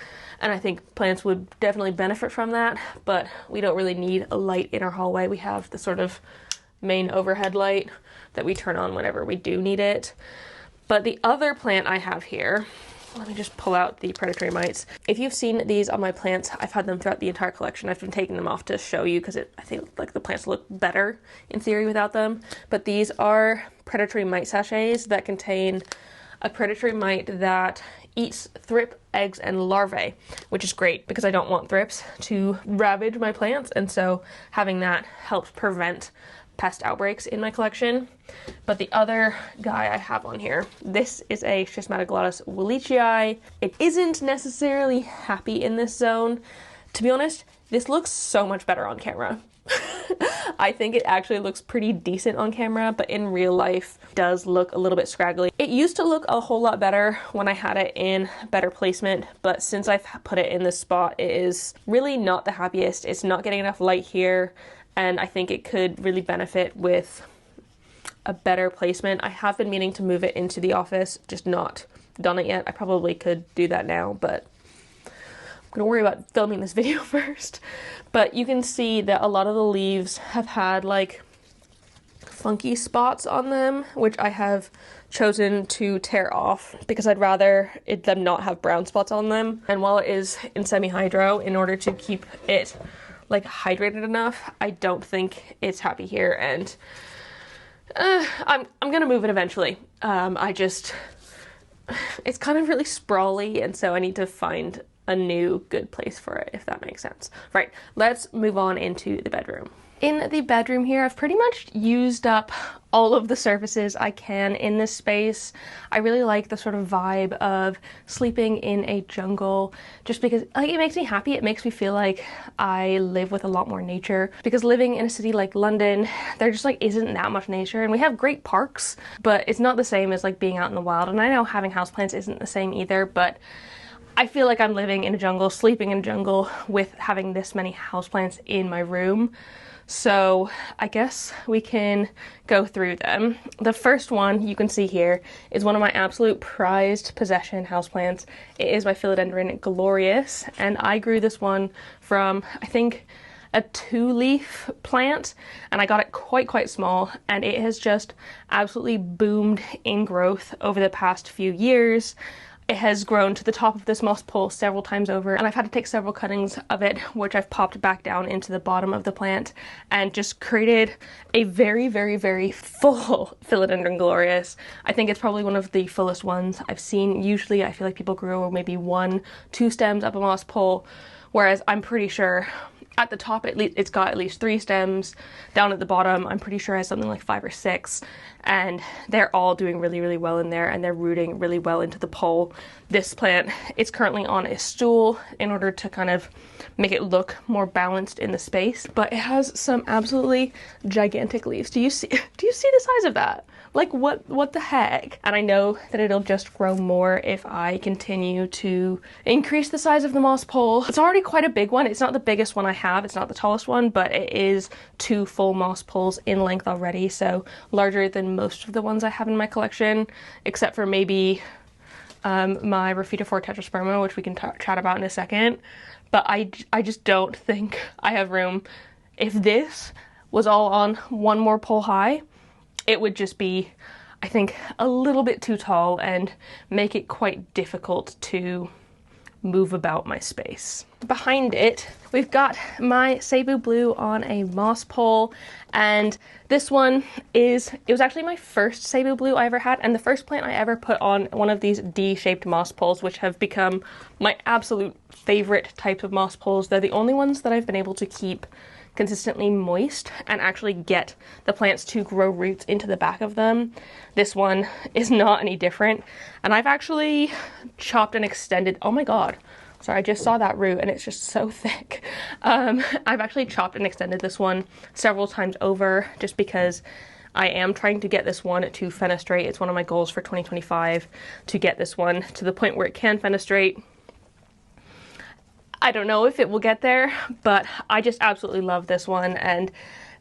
And I think plants would definitely benefit from that, but we don't really need a light in our hallway. We have the sort of main overhead light that we turn on whenever we do need it. But the other plant I have here, let me just pull out the predatory mites. If you've seen these on my plants, I've had them throughout the entire collection. I've been taking them off to show you because I think like the plants look better in theory without them. But these are predatory mite sachets that contain a predatory mite that eats thrip, eggs, and larvae, which is great because I don't want thrips to ravage my plants, and so having that helps prevent pest outbreaks in my collection. But the other guy I have on here, this is a Schismatoglottis willichii. It isn't necessarily happy in this zone. To be honest, this looks so much better on camera. I think it actually looks pretty decent on camera, but in real life it does look a little bit scraggly. It used to look a whole lot better when I had it in better placement, but since I've put it in this spot, it is really not the happiest. It's not getting enough light here, and I think it could really benefit with a better placement. I have been meaning to move it into the office, just not done it yet. I probably could do that now, but I'm gonna worry about filming this video first. But you can see that a lot of the leaves have had like funky spots on them, which I have chosen to tear off because I'd rather them not have brown spots on them. And while it is in semi-hydro, in order to keep it like hydrated enough, I don't think it's happy here, and I'm gonna move it eventually. It's kind of really sprawly, and so I need to find a new good place for it, if that makes sense. Right, let's move on into the bedroom. In the bedroom here, I've pretty much used up all of the surfaces I can in this space. I really like the sort of vibe of sleeping in a jungle, just because like it makes me happy. It makes me feel like I live with a lot more nature, because living in a city like London, there just like isn't that much nature, and we have great parks, but it's not the same as like being out in the wild. And I know having houseplants isn't the same either, but I feel like I'm living in a jungle, sleeping in a jungle with having this many houseplants in my room. So I guess we can go through them. The first one you can see here is one of my absolute prized possession houseplants. It is my Philodendron glorious, and I grew this one from, I think, a 2-leaf plant, and I got it quite small, and it has just absolutely boomed in growth over the past few years. It has grown to the top of this moss pole several times over, and I've had to take several cuttings of it, which I've popped back down into the bottom of the plant, and just created a very full Philodendron glorious. I think it's probably one of the fullest ones I've seen. Usually I feel like people grow maybe 1-2 stems up a moss pole, whereas I'm pretty sure at the top it's got at least 3 stems. Down at the bottom, I'm pretty sure it has something like 5 or 6, and they're all doing really well in there, and they're rooting really well into the pole. This plant, it's currently on a stool in order to kind of make it look more balanced in the space, but it has some absolutely gigantic leaves. Do you see the size of that? Like what the heck? And I know that it'll just grow more if I continue to increase the size of the moss pole. It's already quite a big one. It's not the biggest one I have. It's not the tallest one, but it is 2 full moss poles in length already, so larger than most of the ones I have in my collection, except for maybe my Rhaphidophora tetrasperma, which we can chat about in a second. But I just don't think I have room. If this was all on one more pole high, it would just be, I think, a little bit too tall and make it quite difficult to move about my space. Behind it, we've got my Cebu Blue on a moss pole, and this one it was actually my first Cebu Blue I ever had, and the first plant I ever put on one of these D-shaped moss poles, which have become my absolute favorite type of moss poles. They're the only ones that I've been able to keep consistently moist and actually get the plants to grow roots into the back of them. This one is not any different, and I've actually chopped and extended, oh my god, sorry, I just saw that root and it's just so thick. I've actually chopped and extended this one several times over just because I am trying to get this one to fenestrate. It's one of my goals for 2025 to get this one to the point where it can fenestrate. I don't know if it will get there, but I just absolutely love this one, and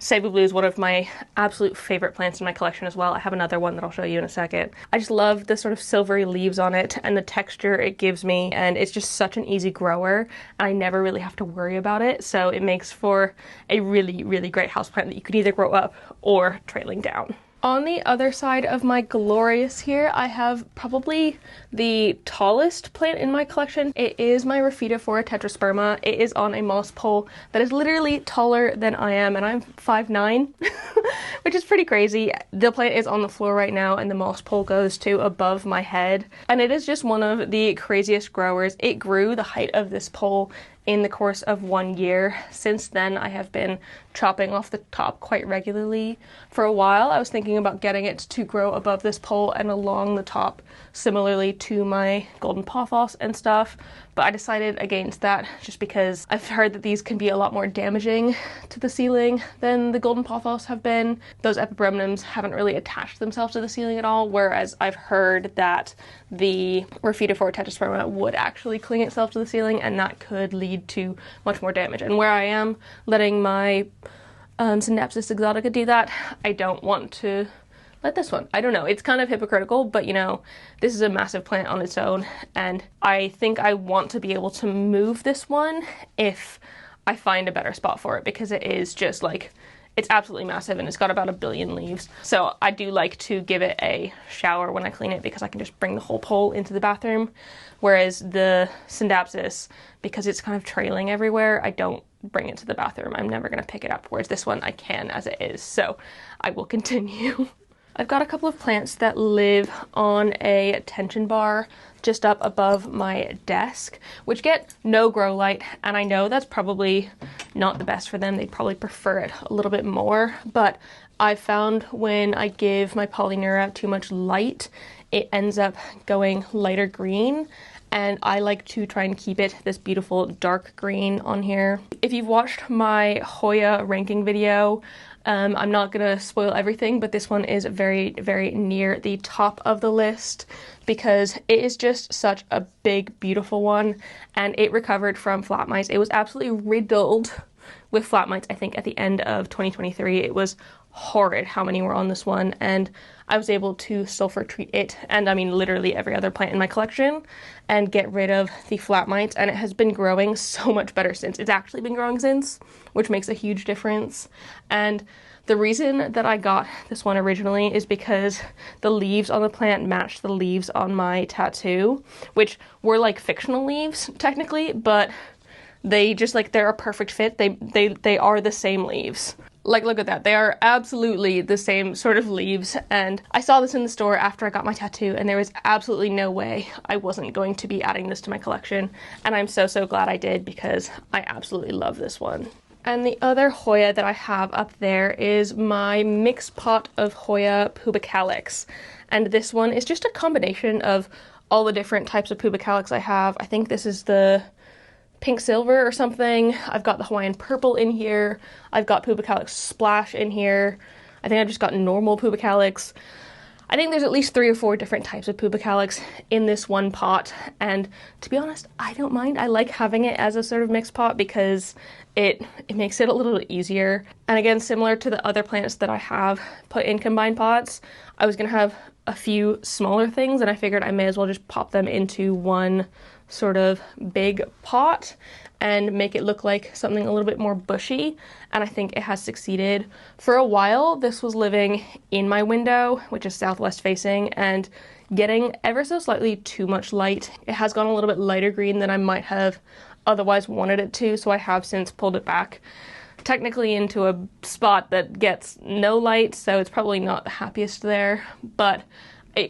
Cebu Blue is one of my absolute favorite plants in my collection as well. I have another one that I'll show you in a second. I just love the sort of silvery leaves on it and the texture it gives me, and it's just such an easy grower, and I never really have to worry about it, so it makes for a really, really great houseplant that you could either grow up or trailing down. On the other side of my glorious here, I have probably the tallest plant in my collection. It is my Rhaphidophora tetrasperma. It is on a moss pole that is literally taller than I am, and I'm 5'9", which is pretty crazy. The plant is on the floor right now, and the moss pole goes to above my head, and it is just one of the craziest growers. It grew the height of this pole in the course of 1 year. Since then, I have been chopping off the top quite regularly. For a while, I was thinking about getting it to grow above this pole and along the top, similarly to my golden pothos and stuff, but I decided against that just because I've heard that these can be a lot more damaging to the ceiling than the golden pothos have been. Those epibremnums haven't really attached themselves to the ceiling at all, whereas I've heard that the Rhaphidophora tetrasperma would actually cling itself to the ceiling, and that could lead to much more damage. And where I am letting my Synapsis exotica do that, I don't want to let this one. I don't know, it's kind of hypocritical, but you know, this is a massive plant on its own, and I think I want to be able to move this one if I find a better spot for it, because it is just like, it's absolutely massive and it's got about 1 billion leaves. So I do like to give it a shower when I clean it, because I can just bring the whole pole into the bathroom. Whereas the Syndapsis, because it's kind of trailing everywhere, I don't bring it to the bathroom. I'm never going to pick it up, whereas this one I can as it is. So I will continue. I've got a couple of plants that live on a tension bar just up above my desk, which get no grow light, and I know that's probably not the best for them. They'd probably prefer it a little bit more, but I found when I give my Polyneura too much light, it ends up going lighter green, and I like to try and keep it this beautiful dark green on here. If you've watched my Hoya ranking video, I'm not gonna spoil everything, but this one is very, very near the top of the list because it is just such a big, beautiful one, and it recovered from flat mites. It was absolutely riddled with flat mites, I think, at the end of 2023. It was horrid how many were on this one, and I was able to sulfur treat it, and I mean literally every other plant in my collection, and get rid of the flat mites, and it has been growing so much better since. It's actually been growing since, which makes a huge difference. And the reason that I got this one originally is because the leaves on the plant matched the leaves on my tattoo, which were like fictional leaves technically, but they just like, they're a perfect fit. They are the same leaves. Like, look at that. They are absolutely the same sort of leaves, and I saw this in the store after I got my tattoo, and there was absolutely no way I wasn't going to be adding this to my collection, and I'm so, so glad I did, because I absolutely love this one. And the other Hoya that I have up there is my mixed pot of Hoya pubicalix, and this one is just a combination of all the different types of pubicalix I have. I think this is the pink silver or something. I've got the Hawaiian purple in here. I've got pubicalix splash in here. I think I've just got normal pubicalix. I think there's at least 3 or 4 different types of pubicalix in this one pot, and to be honest, I don't mind. I like having it as a sort of mixed pot because it makes it a little bit easier. And again, similar to the other plants that I have put in combined pots, I was gonna have a few smaller things, and I figured I may as well just pop them into one sort of big pot and make it look like something a little bit more bushy, and I think it has succeeded. For a while, this was living in my window, which is southwest facing, and getting ever so slightly too much light. It has gone a little bit lighter green than I might have otherwise wanted it to, so I have since pulled it back technically into a spot that gets no light, so it's probably not the happiest there, but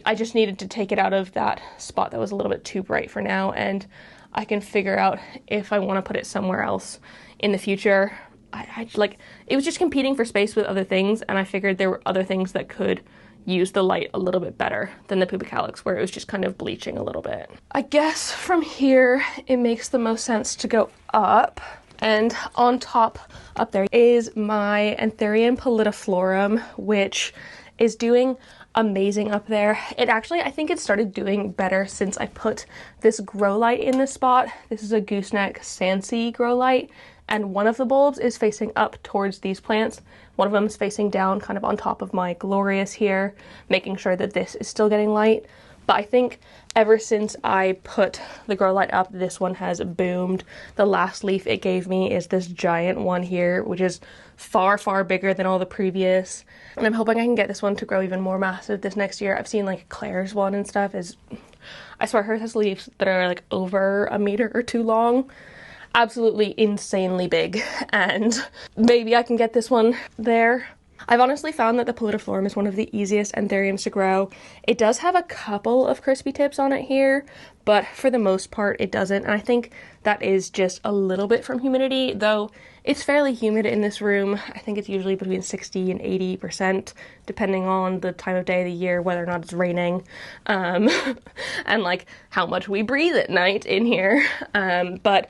I just needed to take it out of that spot that was a little bit too bright for now, and I can figure out if I want to put it somewhere else in the future. I like, it was just competing for space with other things, and I figured there were other things that could use the light a little bit better than the pubicalix, where it was just kind of bleaching a little bit. I guess from here it makes the most sense to go up, and on top up there is my Anthurium pallidiflorum, which is doing amazing up there. It actually, I think it started doing better since I put this grow light in this spot. This is a gooseneck Sansi grow light, and one of the bulbs is facing up towards these plants. One of them is facing down kind of on top of my glorious here, making sure that this is still getting light. But I think ever since I put the grow light up, this one has boomed. The last leaf it gave me is this giant one here, which is far, far bigger than all the previous. And I'm hoping I can get this one to grow even more massive this next year. I've seen like Claire's one and stuff I swear hers has leaves that are like over a meter or two long. Absolutely insanely big, and maybe I can get this one there. I've honestly found that the Pallidiflorum is one of the easiest anthuriums to grow. It does have a couple of crispy tips on it here, but for the most part it doesn't, and I think that is just a little bit from humidity, though it's fairly humid in this room. I think it's usually between 60 and 80%, depending on the time of day of the year, whether or not it's raining, and like how much we breathe at night in here, but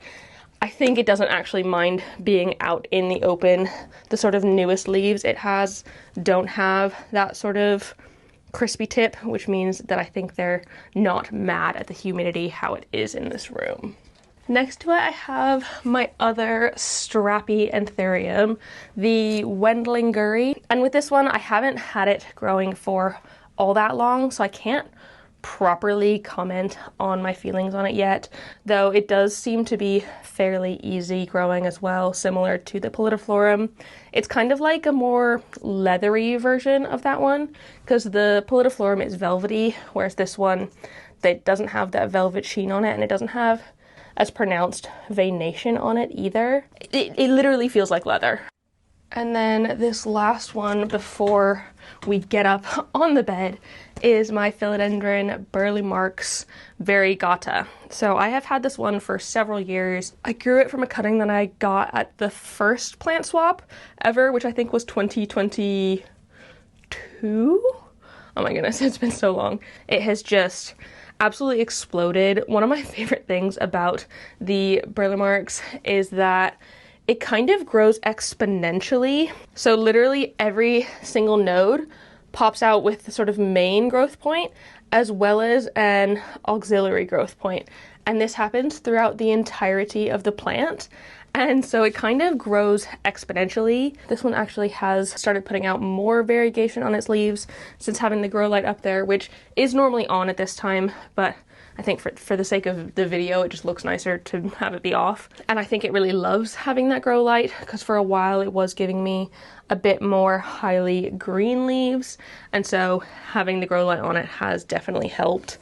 I think it doesn't actually mind being out in the open. The sort of newest leaves it has don't have that sort of crispy tip, which means that I think they're not mad at the humidity how it is in this room. Next to it, I have my other strappy anthurium, the Wendlinguri. And with this one, I haven't had it growing for all that long, so I can't properly comment on my feelings on it yet, though it does seem to be fairly easy growing as well, similar to the Pallidiflorum. It's kind of like a more leathery version of that one, because the Pallidiflorum is velvety, whereas this one, that doesn't have that velvet sheen on it, and it doesn't have as pronounced veination on it either. It literally feels like leather. And then this last one before we get up on the bed is my Philodendron Burle Marx Variegata. So I have had this one for several years. I grew it from a cutting that I got at the first plant swap ever, which I think was 2022? Oh my goodness, it's been so long. It has just absolutely exploded. One of my favorite things about the Burle Marx is that it kind of grows exponentially. So literally every single node pops out with the sort of main growth point as well as an auxiliary growth point. And this happens throughout the entirety of the plant. And so it kind of grows exponentially. This one actually has started putting out more variegation on its leaves since having the grow light up there, which is normally on at this time, but I think for the sake of the video, it just looks nicer to have it be off. And I think it really loves having that grow light, because for a while it was giving me a bit more highly green leaves, and so having the grow light on it has definitely helped.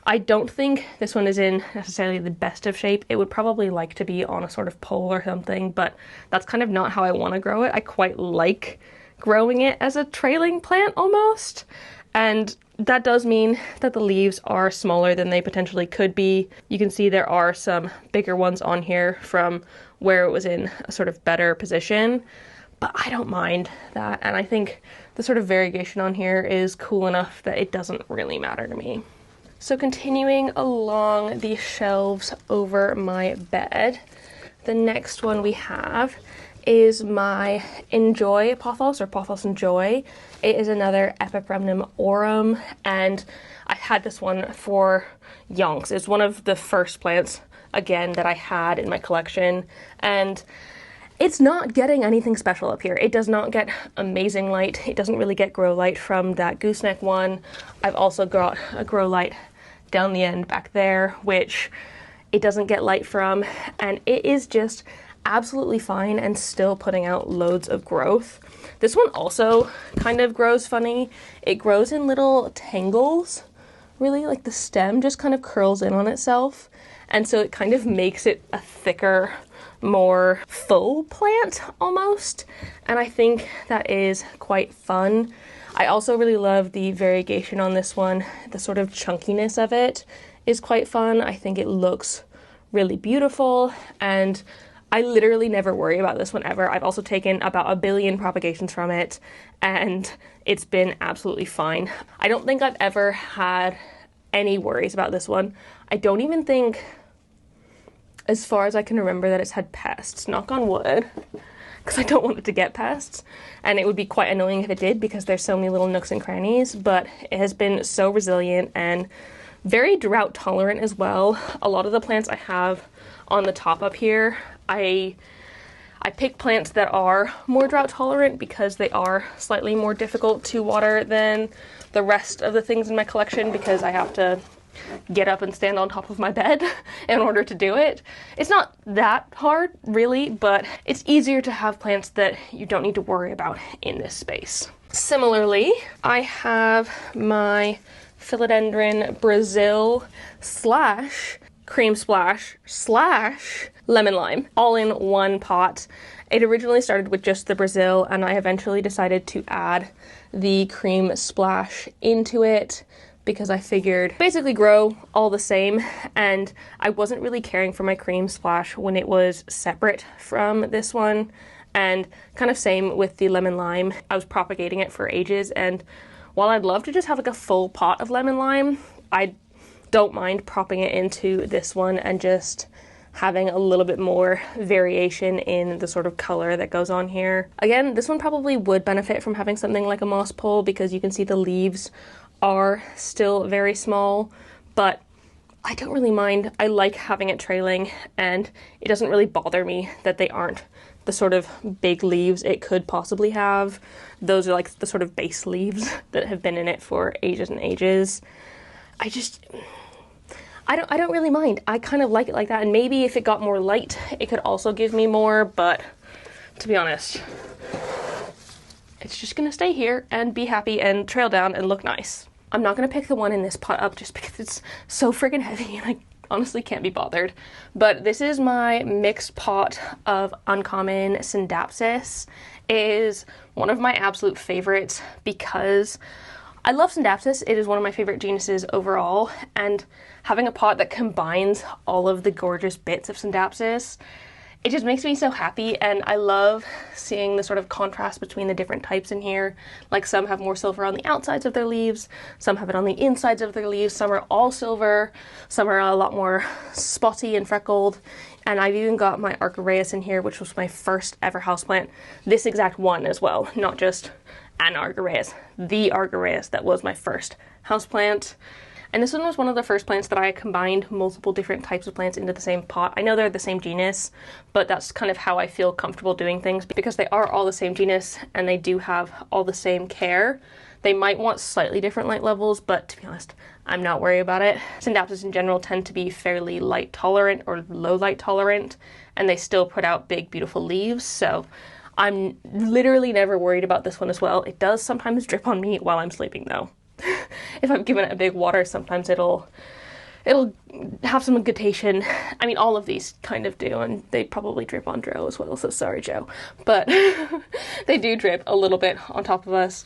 I don't think this one is in necessarily the best of shape. It would probably like to be on a sort of pole or something, but that's kind of not how I want to grow it. I quite like growing it as a trailing plant almost, and that does mean that the leaves are smaller than they potentially could be. You can see there are some bigger ones on here from where it was in a sort of better position, but I don't mind that, and I think the sort of variegation on here is cool enough that it doesn't really matter to me. So continuing along the shelves over my bed, the next one we have is my Enjoy Pothos, or Pothos Enjoy. It is another Epipremnum aurum, and I had this one for yonks. It's one of the first plants, again, that I had in my collection, and it's not getting anything special up here. It does not get amazing light. It doesn't really get grow light from that gooseneck one. I've also got a grow light down the end back there, which it doesn't get light from, and it is just absolutely fine and still putting out loads of growth. This one also kind of grows funny. It grows in little tangles, really, like the stem just kind of curls in on itself, and so it kind of makes it a thicker, more full plant almost, and I think that is quite fun. I also really love the variegation on this one. The sort of chunkiness of it is quite fun. I think it looks really beautiful, and I literally never worry about this one ever. I've also taken about 1 billion propagations from it, and it's been absolutely fine. I don't think I've ever had any worries about this one. I don't even think, as far as I can remember, that it's had pests. Knock on wood, because I don't want it to get pests, and it would be quite annoying if it did, because there's so many little nooks and crannies, but it has been so resilient and very drought tolerant as well. A lot of the plants I have on the top up here, I I pick plants that are more drought tolerant because they are slightly more difficult to water than the rest of the things in my collection, because I have to get up and stand on top of my bed in order to do it. It's not that hard, really, but it's easier to have plants that you don't need to worry about in this space. Similarly, I have my philodendron Brazil slash cream splash slash lemon lime all in one pot. It originally started with just the Brazil, and I eventually decided to add the cream splash into it because I figured basically grow all the same, and I wasn't really caring for my cream splash when it was separate from this one. And kind of same with the lemon lime. I was propagating it for ages, and while I'd love to just have like a full pot of lemon lime, I don't mind propping it into this one and just having a little bit more variation in the sort of color that goes on here. Again, this one probably would benefit from having something like a moss pole because you can see the leaves are still very small, but I don't really mind. I like having it trailing, and it doesn't really bother me that they aren't the sort of big leaves it could possibly have. Those are like the sort of base leaves that have been in it for ages and ages. I don't really mind. I kind of like it like that, and maybe if it got more light, it could also give me more, but to be honest, it's just gonna stay here and be happy and trail down and look nice. I'm not gonna pick the one in this pot up just because it's so friggin' heavy and I honestly can't be bothered. But this is my mixed pot of uncommon Scindapsus. It is one of my absolute favorites because I love Scindapsus. It is one of my favorite genuses overall, and having a pot that combines all of the gorgeous bits of Scindapsus, it just makes me so happy, and I love seeing the sort of contrast between the different types in here. Like, some have more silver on the outsides of their leaves, some have it on the insides of their leaves, some are all silver, some are a lot more spotty and freckled, and I've even got my Argyraeus in here, which was my first ever houseplant. This exact one as well, not just an Argyraeus, the Argyraeus that was my first houseplant. And this one was one of the first plants that I combined multiple different types of plants into the same pot. I know they're the same genus, but that's kind of how I feel comfortable doing things because they are all the same genus and they do have all the same care. They might want slightly different light levels, but to be honest, I'm not worried about it. Scindapsus in general tend to be fairly light tolerant or low light tolerant, and they still put out big, beautiful leaves, so I'm literally never worried about this one as well. It does sometimes drip on me while I'm sleeping though. If I've given it a big water, sometimes it'll have some agitation. I mean, all of these kind of do, and they probably drip on Joe as well, so sorry, Joe. But they do drip a little bit on top of us.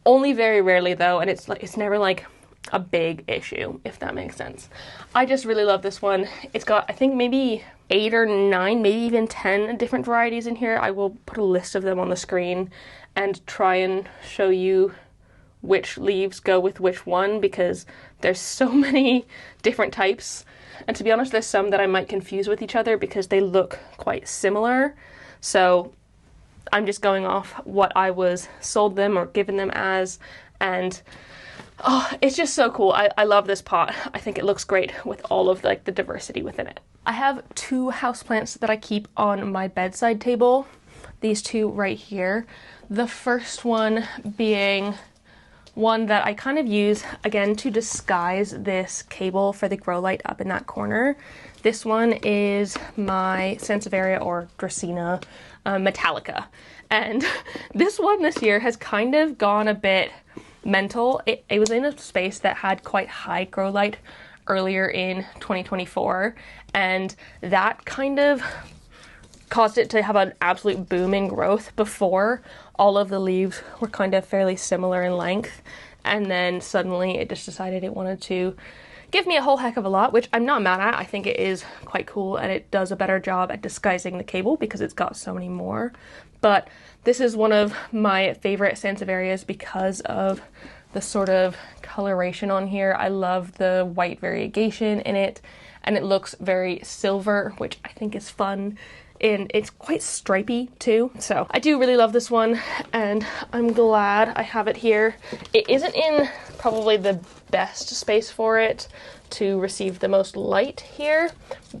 Only very rarely though, and it's never like a big issue, if that makes sense. I just really love this one. It's got, I think, maybe 8 or 9, maybe even 10 different varieties in here. I will put a list of them on the screen and try and show you which leaves go with which one, because there's so many different types, and to be honest, there's some that I might confuse with each other because they look quite similar. So I'm just going off what I was sold them or given them as, and oh, it's just so cool. I love this pot. I think it looks great with all of like the diversity within it. I have 2 houseplants that I keep on my bedside table. These 2 right here. The first one being one that I kind of use, again, to disguise this cable for the grow light up in that corner. This one is my Sansevieria or Dracaena Metallica. And this one this year has kind of gone a bit mental. It was in a space that had quite high grow light earlier in 2024, and that kind of caused it to have an absolute boom in growth before all of the leaves were kind of fairly similar in length, and then suddenly it just decided it wanted to give me a whole heck of a lot, which I'm not mad at. I think it is quite cool, and it does a better job at disguising the cable because it's got so many more. But this is one of my favorite Sansevierias because of the sort of coloration on here. I love the white variegation in it, and it looks very silver, which I think is fun. And it's quite stripy too, so I do really love this one, and I'm glad I have it here. It isn't in probably the best space for it to receive the most light here,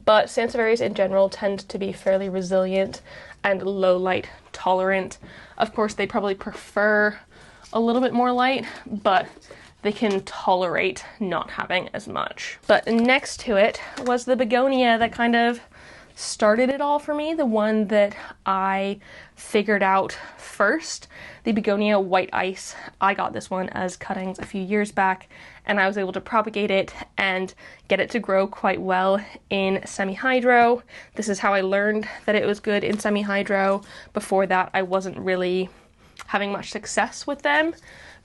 but Sansevierias in general tend to be fairly resilient and low light tolerant. Of course, they probably prefer a little bit more light, but they can tolerate not having as much. But next to it was the begonia that kind of started it all for me, the one that I figured out first, the begonia white ice. I got this one as cuttings a few years back, and I was able to propagate it and get it to grow quite well in semi-hydro. This is how I learned that it was good in semi-hydro. Before that, I wasn't really having much success with them.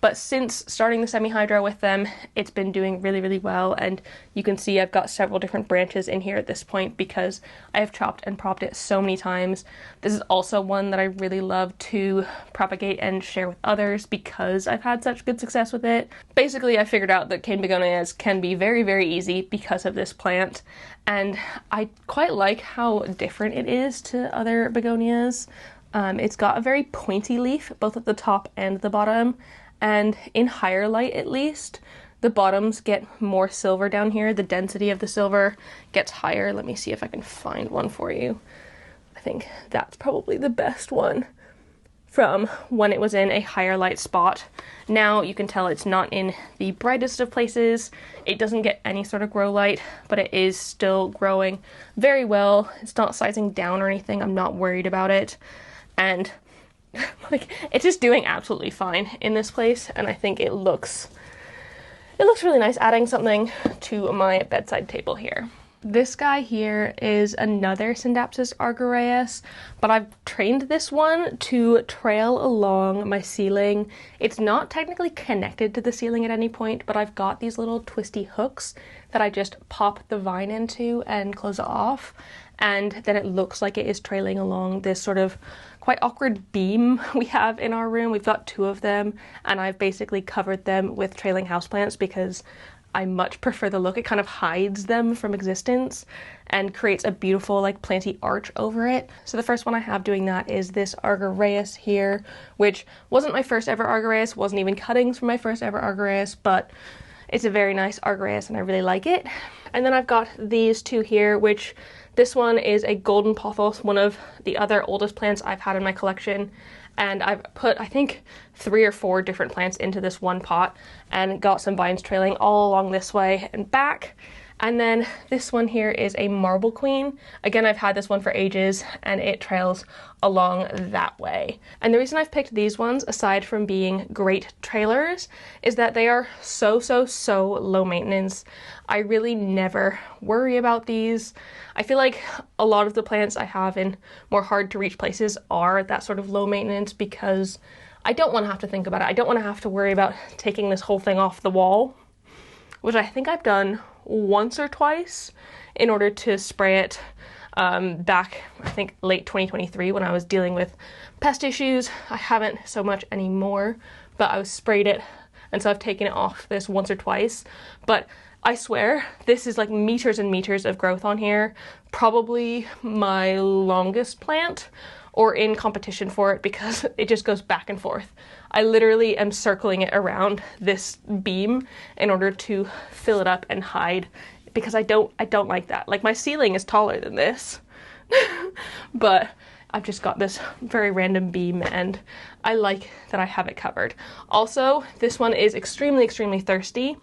But since starting the semi-hydro with them, it's been doing really, really well. And you can see I've got several different branches in here at this point because I have chopped and propped it so many times. This is also one that I really love to propagate and share with others because I've had such good success with it. Basically, I figured out that cane begonias can be very, very easy because of this plant. And I quite like how different it is to other begonias. It's got a very pointy leaf, both at the top and the bottom. And in higher light, at least, the bottoms get more silver down here. The density of the silver gets higher. Let me see if I can find one for you. I think that's probably the best one from when it was in a higher light spot. Now you can tell it's not in the brightest of places. It doesn't get any sort of grow light, but it is still growing very well. It's not sizing down or anything. I'm not worried about it. And like, it's just doing absolutely fine in this place, and I think it looks really nice adding something to my bedside table here. This guy here is another Scindapsus argyraeus, but I've trained this one to trail along my ceiling. It's not technically connected to the ceiling at any point, but I've got these little twisty hooks that I just pop the vine into and close it off, and then it looks like it is trailing along this sort of quite awkward beam we have in our room. We've got two of them, and I've basically covered them with trailing houseplants because I much prefer the look. It kind of hides them from existence and creates a beautiful like planty arch over it. So the first one I have doing that is this argyraeus here, which wasn't my first ever argyraeus, wasn't even cuttings from my first ever argyraeus, but it's a very nice argyraeus and I really like it. And then I've got these two here, which this one is a golden pothos, one of the other oldest plants I've had in my collection. And I've put, I think, 3 or 4 different plants into this one pot and got some vines trailing all along this way and back. And then this one here is a marble queen. Again, I've had this one for ages and it trails along that way. And the reason I've picked these ones, aside from being great trailers, is that they are so low maintenance. I really never worry about these. I feel like a lot of the plants I have in more hard to reach places are that sort of low maintenance because I don't want to have to think about it. I don't want to have to worry about taking this whole thing off the wall, which I think I've done once or twice in order to spray it back, I think, late 2023 when I was dealing with pest issues. I haven't so much anymore, but I sprayed it, and so I've taken it off this once or twice. But I swear, this is like meters and meters of growth on here. Probably my longest plant, or in competition for it, because it just goes back and forth. I literally am circling it around this beam in order to fill it up and hide, because I don't like that. Like, my ceiling is taller than this, but I've just got this very random beam and I like that I have it covered. Also, this one is extremely thirsty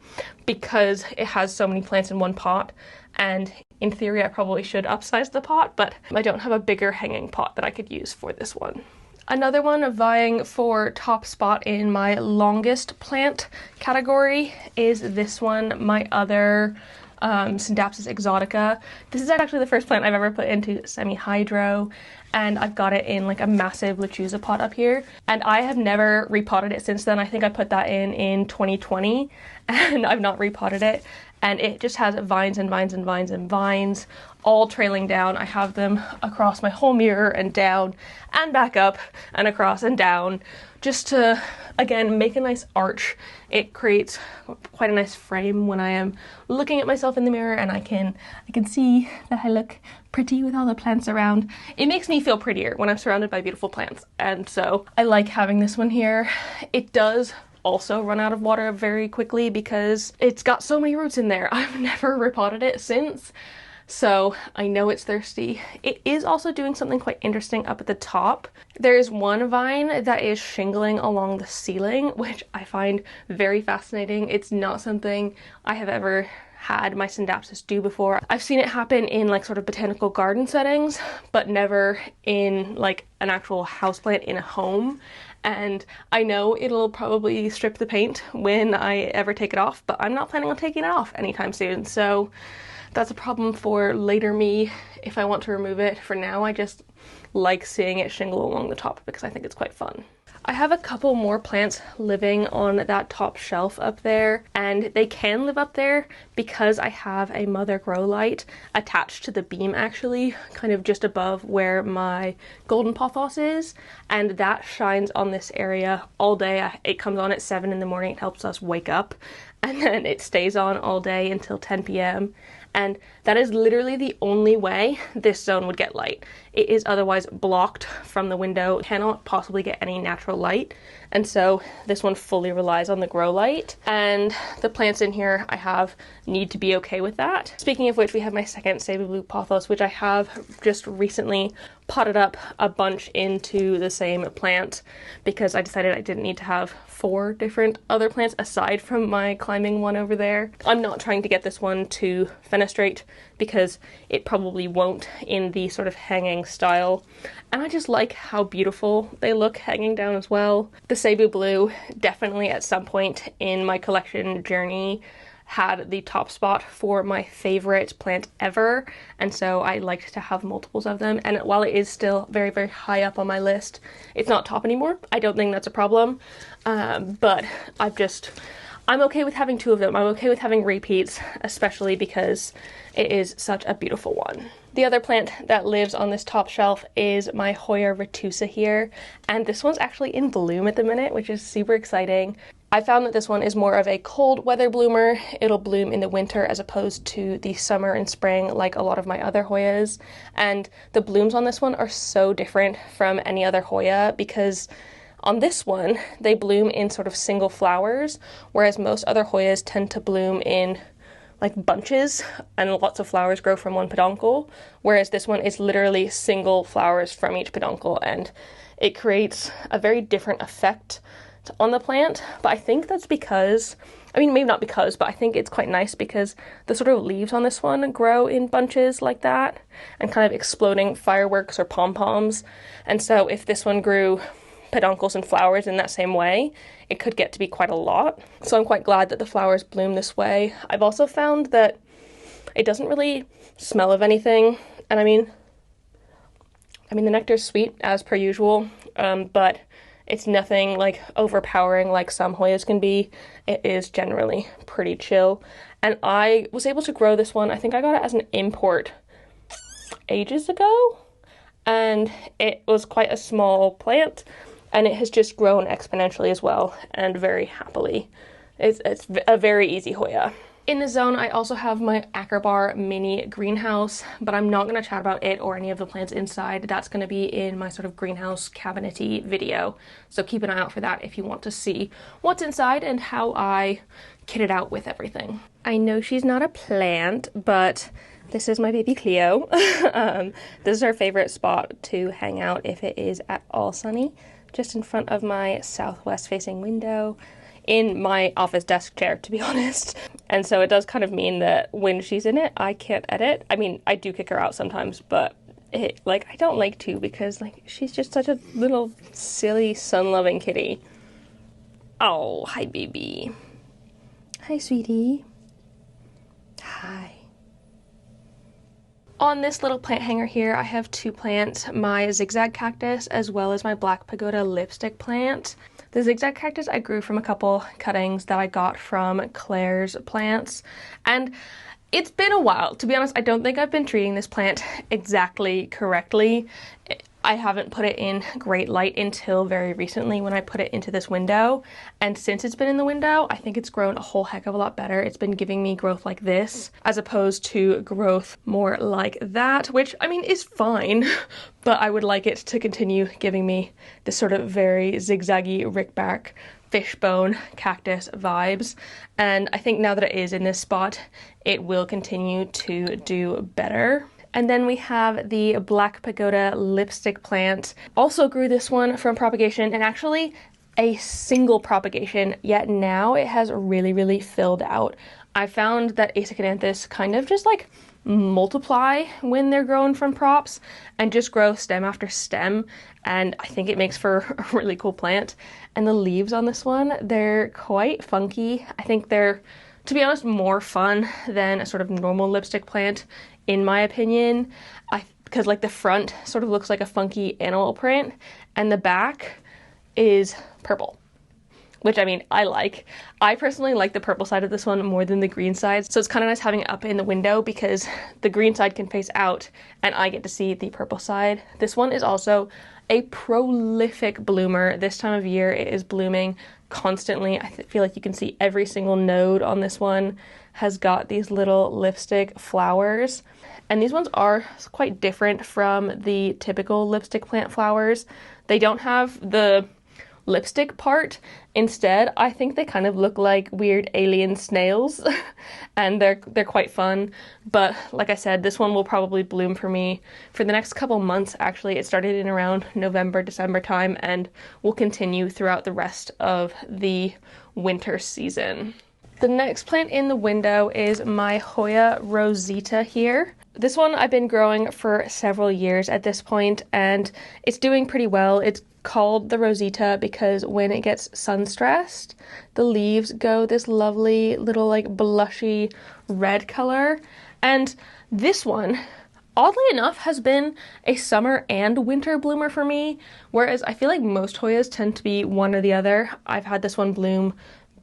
because it has so many plants in one pot, and in theory I probably should upsize the pot, but I don't have a bigger hanging pot that I could use for this one. Another one vying for top spot in my longest plant category is this one, my other Scindapsus exotica. This is actually the first plant I've ever put into semi-hydro, and I've got it in like a massive lechuza pot up here, and I have never repotted it since then. I think I put that in 2020 and I've not repotted it, and it just has vines and vines and vines and vines all trailing down. I have them across my whole mirror and down and back up and across and down, just to, again, make a nice arch. It creates quite a nice frame when I am looking at myself in the mirror, and I can see that I look pretty with all the plants around. It makes me feel prettier when I'm surrounded by beautiful plants, and so I like having this one here. It does also run out of water very quickly because it's got so many roots in there. I've never repotted it since. so I know it's thirsty. It is also doing something quite interesting up at the top. There's one vine that is shingling along the ceiling, which I find very fascinating. It's not something I have ever had my Synapsis do before. I've seen it happen in like sort of botanical garden settings, but never in like an actual houseplant in a home. And I know it'll probably strip the paint when I ever take it off, but I'm not planning on taking it off anytime soon. So that's a problem for later me if I want to remove it. For now, I just like seeing it shingle along the top because I think it's quite fun. I have a couple more plants living on that top shelf up there, and they can live up there because I have a mother grow light attached to the beam, actually, kind of just above where my golden pothos is, and that shines on this area all day. It comes on at 7 in the morning, it helps us wake up, and then it stays on all day until 10 p.m. And that is literally the only way this zone would get light. It is otherwise blocked from the window, cannot possibly get any natural light, and so this one fully relies on the grow light, and the plants in here I have need to be okay with that. Speaking of which, we have my second Sable Blue Pothos, which I have just recently potted up a bunch into the same plant because I decided I didn't need to have 4 different other plants aside from my climbing one over there. I'm not trying to get this one to fenestrate because it probably won't in the sort of hanging style, and I just like how beautiful they look hanging down as well. The Cebu Blue definitely at some point in my collection journey had the top spot for my favorite plant ever, and so I liked to have multiples of them. And while it is still very, very high up on my list, it's not top anymore. I don't think that's a problem, but I'm okay with having 2 of them. I'm okay with having repeats, especially because it is such a beautiful one. The other plant that lives on this top shelf is my Hoya retusa here, and this one's actually in bloom at the minute, which is super exciting. I found that this one is more of a cold weather bloomer. It'll bloom in the winter as opposed to the summer and spring like a lot of my other Hoyas, and the blooms on this one are so different from any other Hoya because on this one, they bloom in sort of single flowers, whereas most other Hoyas tend to bloom in like bunches and lots of flowers grow from one peduncle, whereas this one is literally single flowers from each peduncle, and it creates a very different effect on the plant. But I think that's because, I mean, maybe not because, but I think it's quite nice because the sort of leaves on this one grow in bunches like that and kind of exploding fireworks or pom-poms. And so if this one grew peduncles and flowers in that same way, it could get to be quite a lot. So I'm quite glad that the flowers bloom this way. I've also found that it doesn't really smell of anything, and I mean the nectar's sweet as per usual, but it's nothing like overpowering like some Hoyas can be. It is generally pretty chill, and I was able to grow this one. I think I got it as an import ages ago, and it was quite a small plant, and it has just grown exponentially as well, and very happily. It's a very easy Hoya. In the zone, I also have my Acrobar mini greenhouse, but I'm not going to chat about it or any of the plants inside. That's going to be in my sort of greenhouse cabinet-y video, so keep an eye out for that if you want to see what's inside and how I kit it out with everything. I know she's not a plant, but this is my baby Cleo. This is her favorite spot to hang out if it is at all sunny, just in front of my southwest facing window in my office desk chair, to be honest. And so it does kind of mean that when she's in it, I can't edit. I mean, I do kick her out sometimes, but I don't like to because she's just such a little silly sun-loving kitty. Oh, hi baby. Hi sweetie. Hi. On this little plant hanger here, I have 2 plants, my zigzag cactus as well as my black pagoda lipstick plant. The zigzag cactus I grew from a couple cuttings that I got from Claire's plants, and it's been a while. To be honest, I don't think I've been treating this plant exactly correctly. I haven't put it in great light until very recently when I put it into this window, and since it's been in the window, I think it's grown a whole heck of a lot better. It's been giving me growth like this as opposed to growth more like that, which I mean is fine, but I would like it to continue giving me this sort of very zigzaggy rickback fishbone cactus vibes, and I think now that it is in this spot, it will continue to do better. And then we have the Black Pagoda lipstick plant. Also grew this one from propagation, and actually a single propagation, yet now it has really filled out. I found that Asacanthus kind of just like multiply when they're grown from props and just grow stem after stem, and I think it makes for a really cool plant. And the leaves on this one, they're quite funky. I think they're, to be honest, more fun than a sort of normal lipstick plant, in my opinion, because like the front sort of looks like a funky animal print, and the back is purple, which I mean, I like. I personally like the purple side of this one more than the green side, so it's kind of nice having it up in the window because the green side can face out and I get to see the purple side. This one is also a prolific bloomer. This time of year it is blooming constantly. I feel like you can see every single node on this one has got these little lipstick flowers, and these ones are quite different from the typical lipstick plant flowers. They don't have the lipstick part. Instead, I think they kind of look like weird alien snails and they're quite fun. But like I said, this one will probably bloom for me for the next couple months. Actually, it started in around November, December time and will continue throughout the rest of the winter season. The next plant in the window is my Hoya rosita here. This one I've been growing for several years at this point, and it's doing pretty well. It's called the rosita because when it gets sun stressed, the leaves go this lovely little like blushy red color. And this one, oddly enough, has been a summer and winter bloomer for me, whereas I feel like most Hoyas tend to be one or the other. I've had this one bloom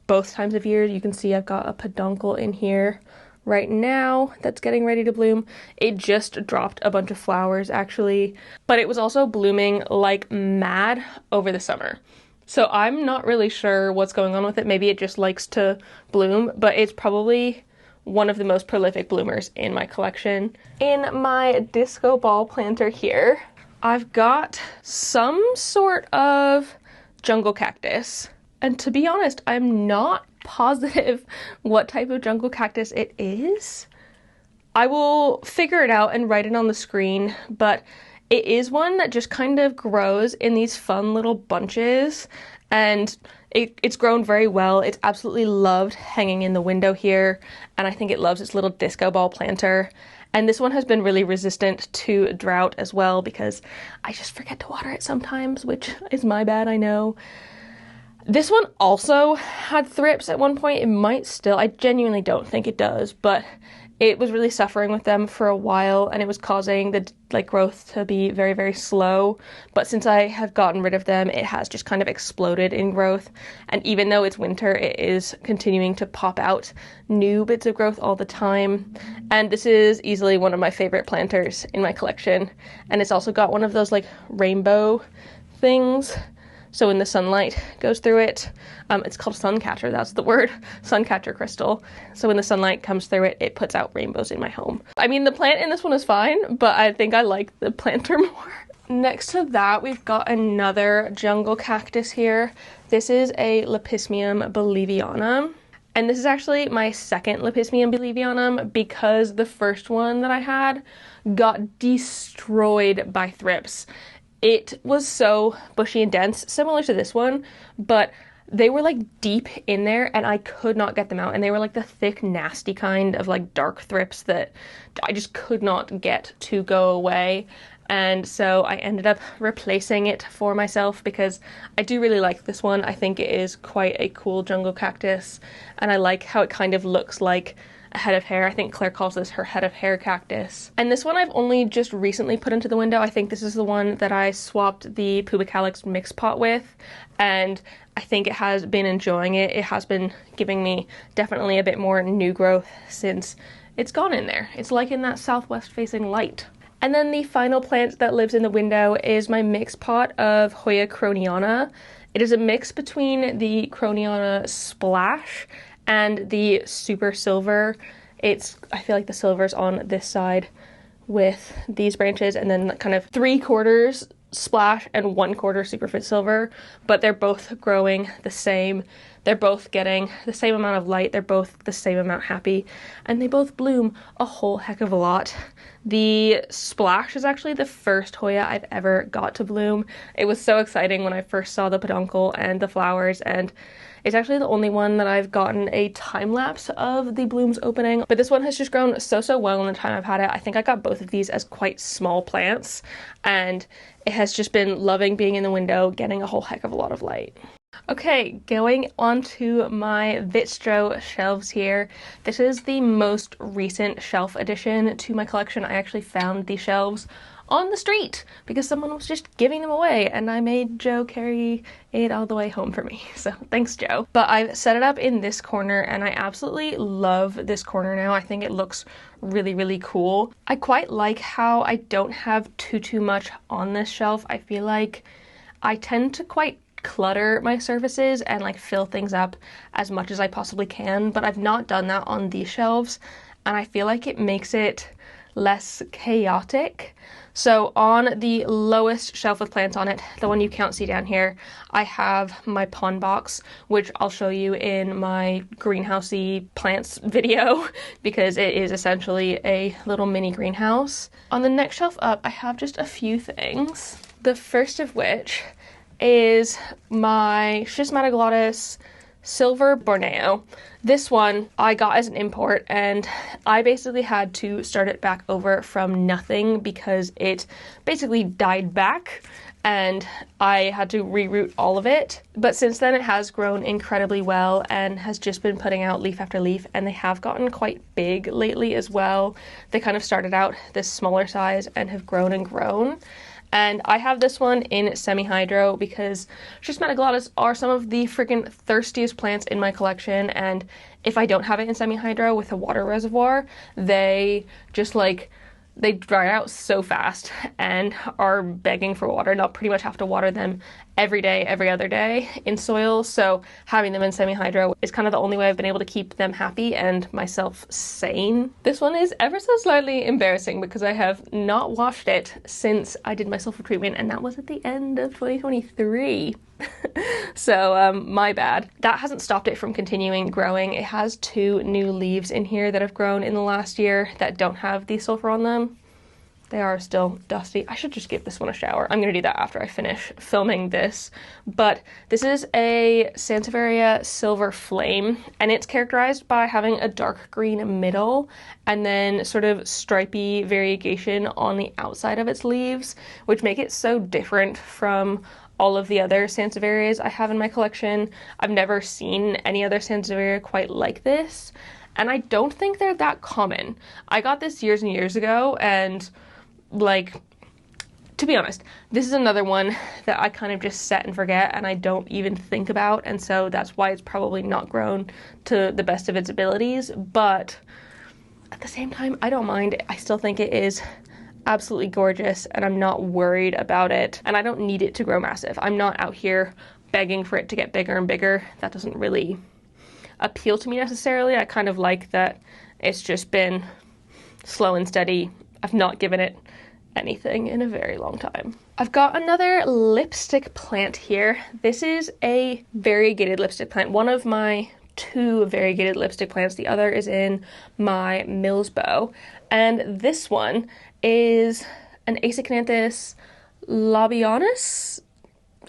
both times of year. You can see I've got a peduncle in here right now that's getting ready to bloom. It just dropped a bunch of flowers actually, but it was also blooming like mad over the summer. So I'm not really sure what's going on with it. Maybe it just likes to bloom, but it's probably one of the most prolific bloomers in my collection. In my disco ball planter here, I've got some sort of jungle cactus. And to be honest, I'm not positive what type of jungle cactus it is. I will figure it out and write it on the screen, but it is one that just kind of grows in these fun little bunches, and it's grown very well. It's absolutely loved hanging in the window here, and I think it loves its little disco ball planter. And this one has been really resistant to drought as well because I just forget to water it sometimes, which is my bad, I know. This one also had thrips at one point. It might still, I genuinely don't think it does, but it was really suffering with them for a while and it was causing the growth to be very slow. But since I have gotten rid of them, it has just kind of exploded in growth. And even though it's winter, it is continuing to pop out new bits of growth all the time. And this is easily one of my favorite planters in my collection. And it's also got one of those like rainbow things. So when the sunlight goes through it, it's called sun catcher, that's the word, sun catcher crystal. So when the sunlight comes through it, it puts out rainbows in my home. I mean, the plant in this one is fine, but I think I like the planter more. Next to that, we've got another jungle cactus here. This is a Lepismium bolivianum. And this is actually my second Lepismium bolivianum because the first one that I had got destroyed by thrips. It was so bushy and dense, similar to this one, but they were like deep in there and I could not get them out. And they were like the thick, nasty kind of like dark thrips that I just could not get to go away. And so I ended up replacing it for myself because I do really like this one. I think it is quite a cool jungle cactus and I like how it kind of looks like a head of hair. I think Claire calls this her head of hair cactus. And this one I've only just recently put into the window. I think this is the one that I swapped the Pubicalix mix pot with, and I think it has been enjoying it. It has been giving me definitely a bit more new growth since it's gone in there. It's like in that southwest facing light. And then the final plant that lives in the window is my mix pot of Hoya croniana. It is a mix between the Croniana Splash and the Super Silver. I feel like the silver's on this side with these branches, and then kind of 3/4 Splash and 1/4 Superfit Silver, but they're both growing the same. They're both getting the same amount of light. They're both the same amount happy, and they both bloom a whole heck of a lot. The Splash is actually the first Hoya I've ever got to bloom. It was so exciting when I first saw the peduncle and the flowers, and it's actually the only one that I've gotten a time lapse of the blooms opening. But this one has just grown so well in the time I've had it. I think I got both of these as quite small plants, and it has just been loving being in the window, getting a whole heck of a lot of light. Okay, going on to my Vitstro shelves here. This is the most recent shelf addition to my collection. I actually found these shelves on the street because someone was just giving them away, and I made Joe carry it all the way home for me. So thanks, Joe. But I've set it up in this corner, and I absolutely love this corner now. I think it looks really cool. I quite like how I don't have too much on this shelf. I feel like I tend to quite clutter my surfaces and like fill things up as much as I possibly can, but I've not done that on these shelves, and I feel like it makes it less chaotic. So on the lowest shelf with plants on it, the one you can't see down here, I have my pond box, which I'll show you in my greenhousey plants video because it is essentially a little mini greenhouse. On the next shelf up, I have just a few things. The first of which is my Schismatoglottis Silver Borneo. This one I got as an import, and I basically had to start it back over from nothing because it basically died back and I had to reroot all of it. But since then it has grown incredibly well and has just been putting out leaf after leaf, and they have gotten quite big lately as well. They kind of started out this smaller size and have grown and grown. And I have this one in semi-hydro because Schismatoglottis are some of the freaking thirstiest plants in my collection, and if I don't have it in semi-hydro with a water reservoir, they just like, they dry out so fast and are begging for water, and I'll pretty much have to water them every day, every other day in soil. So having them in semi-hydro is kind of the only way I've been able to keep them happy and myself sane. This one is ever so slightly embarrassing because I have not washed it since I did my sulfur treatment, and that was at the end of 2023. So my bad. That hasn't stopped it from continuing growing. It has 2 new leaves in here that have grown in the last year that don't have the sulfur on them. They are still dusty. I should just give this one a shower. I'm gonna do that after I finish filming this. But this is a Sansevieria Silver Flame, and it's characterized by having a dark green middle and then sort of stripy variegation on the outside of its leaves, which make it so different from all of the other Sansevierias I have in my collection. I've never seen any other Sansevieria quite like this, and I don't think they're that common. I got this years and years ago, and like, to be honest, this is another one that I kind of just set and forget and I don't even think about, and so that's why it's probably not grown to the best of its abilities. But at the same time, I don't mind. I still think it is absolutely gorgeous, and I'm not worried about it, and I don't need it to grow massive. I'm not out here begging for it to get bigger and bigger. That doesn't really appeal to me necessarily. I kind of like that it's just been slow and steady. I've not given it anything in a very long time. I've got another lipstick plant here. This is a variegated lipstick plant, one of my 2 variegated lipstick plants. The other is in my Millsbow, and this one is an Acecanthanthus labianus,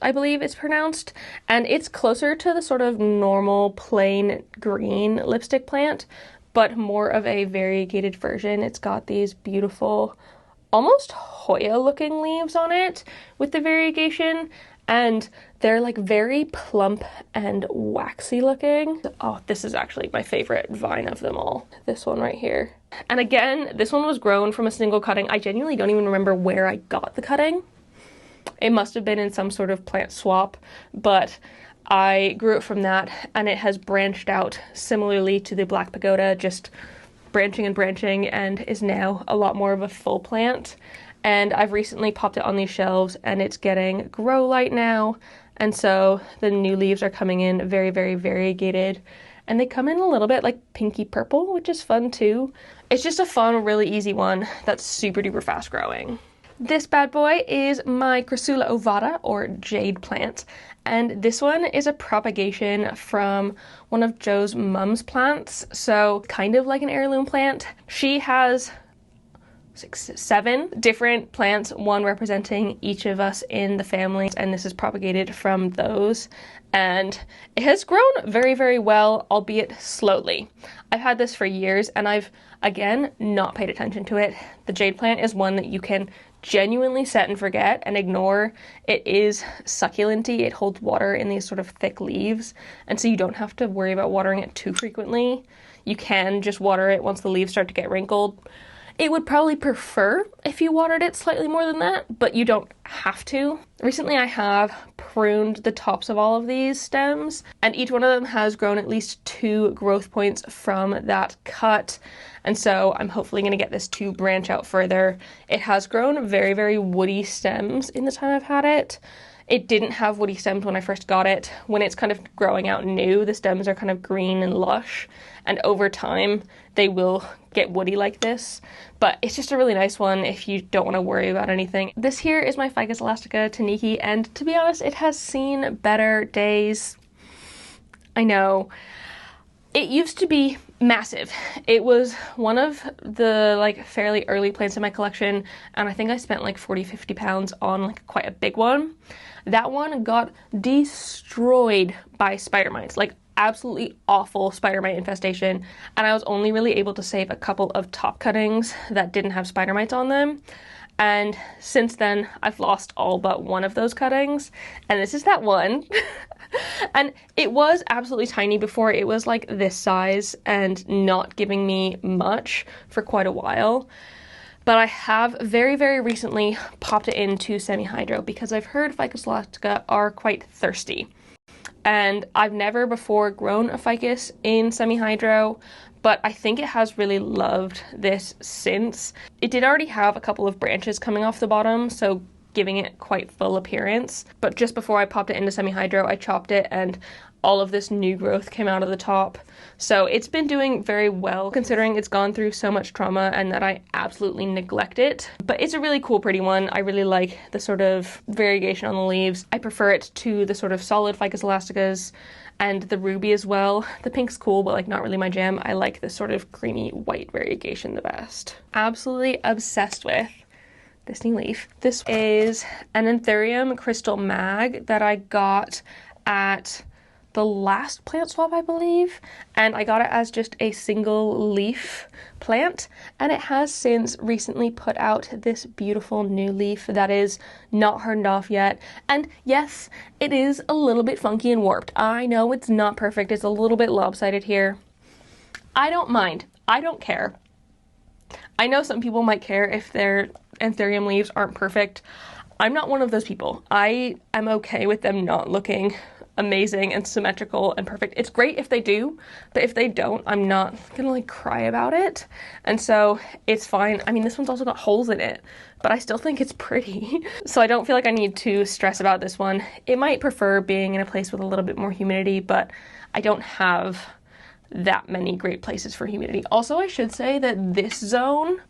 I believe it's pronounced, and it's closer to the sort of normal plain green lipstick plant, but more of a variegated version. It's got these beautiful, almost Hoya looking leaves on it with the variegation, and they're like very plump and waxy looking. Oh, this is actually my favorite vine of them all. This one right here. And again, this one was grown from a single cutting. I genuinely don't even remember where I got the cutting. It must have been in some sort of plant swap, but I grew it from that, and it has branched out similarly to the Black Pagoda, just branching and branching, and is now a lot more of a full plant. And I've recently popped it on these shelves, and it's getting grow light now, and so the new leaves are coming in very variegated, and they come in a little bit like pinky purple, which is fun too. It's just a fun, really easy one that's super duper fast growing. This bad boy is my Crassula ovata, or jade plant, and this one is a propagation from one of Joe's mum's plants, so kind of like an heirloom plant. She has 7 different plants, one representing each of us in the family, and this is propagated from those, and it has grown very, very well, albeit slowly. I've had this for years, and I've, again, not paid attention to it. The jade plant is one that you can genuinely set and forget and ignore. It is succulenty, it holds water in these sort of thick leaves, and so you don't have to worry about watering it too frequently. You can just water it once the leaves start to get wrinkled. It would probably prefer if you watered it slightly more than that, but you don't have to. Recently I have pruned the tops of all of these stems, and each one of them has grown at least 2 growth points from that cut, and so I'm hopefully going to get this to branch out further. It has grown very, very woody stems in the time I've had it. It didn't have woody stems when I first got it. When it's kind of growing out new, the stems are kind of green and lush, and over time they will get woody like this. But it's just a really nice one if you don't want to worry about anything. This here is my Ficus elastica taniki, and to be honest, it has seen better days. I know. It used to be massive. It was one of the like fairly early plants in my collection, and I think I spent like 40-50 pounds on like quite a big one. That one got destroyed by spider mites, like absolutely awful spider mite infestation, and I was only really able to save a couple of top cuttings that didn't have spider mites on them. And since then, I've lost all but one of those cuttings, and this is that one. And it was absolutely tiny before. It was like this size and not giving me much for quite a while. But I have very, very recently popped it into semi-hydro because I've heard Ficus elastica are quite thirsty. And I've never before grown a ficus in semi-hydro, but I think it has really loved this since. It did already have a couple of branches coming off the bottom, so giving it quite full appearance. But just before I popped it into semi-hydro, I chopped it and all of this new growth came out of the top. So it's been doing very well considering it's gone through so much trauma and that I absolutely neglect it. But it's a really cool, pretty one. I really like the sort of variegation on the leaves. I prefer it to the sort of solid Ficus elasticas and the ruby as well. The pink's cool, but like not really my jam. I like the sort of creamy white variegation the best. Absolutely obsessed with this new leaf. This is an Anthurium crystal mag that I got at the last plant swap, I believe, and I got it as just a single leaf plant, and it has since recently put out this beautiful new leaf that is not hardened off yet. And yes, it is a little bit funky and warped. I know it's not perfect. It's a little bit lopsided here. I don't mind. I don't care. I know some people might care if their Anthurium leaves aren't perfect. I'm not one of those people. I am okay with them not looking amazing and symmetrical and perfect. It's great if they do, but if they don't, I'm not gonna like cry about it. And so it's fine. I mean, this one's also got holes in it, but I still think it's pretty. So I don't feel like I need to stress about this one. It might prefer being in a place with a little bit more humidity, but I don't have that many great places for humidity. Also, I should say that this zone,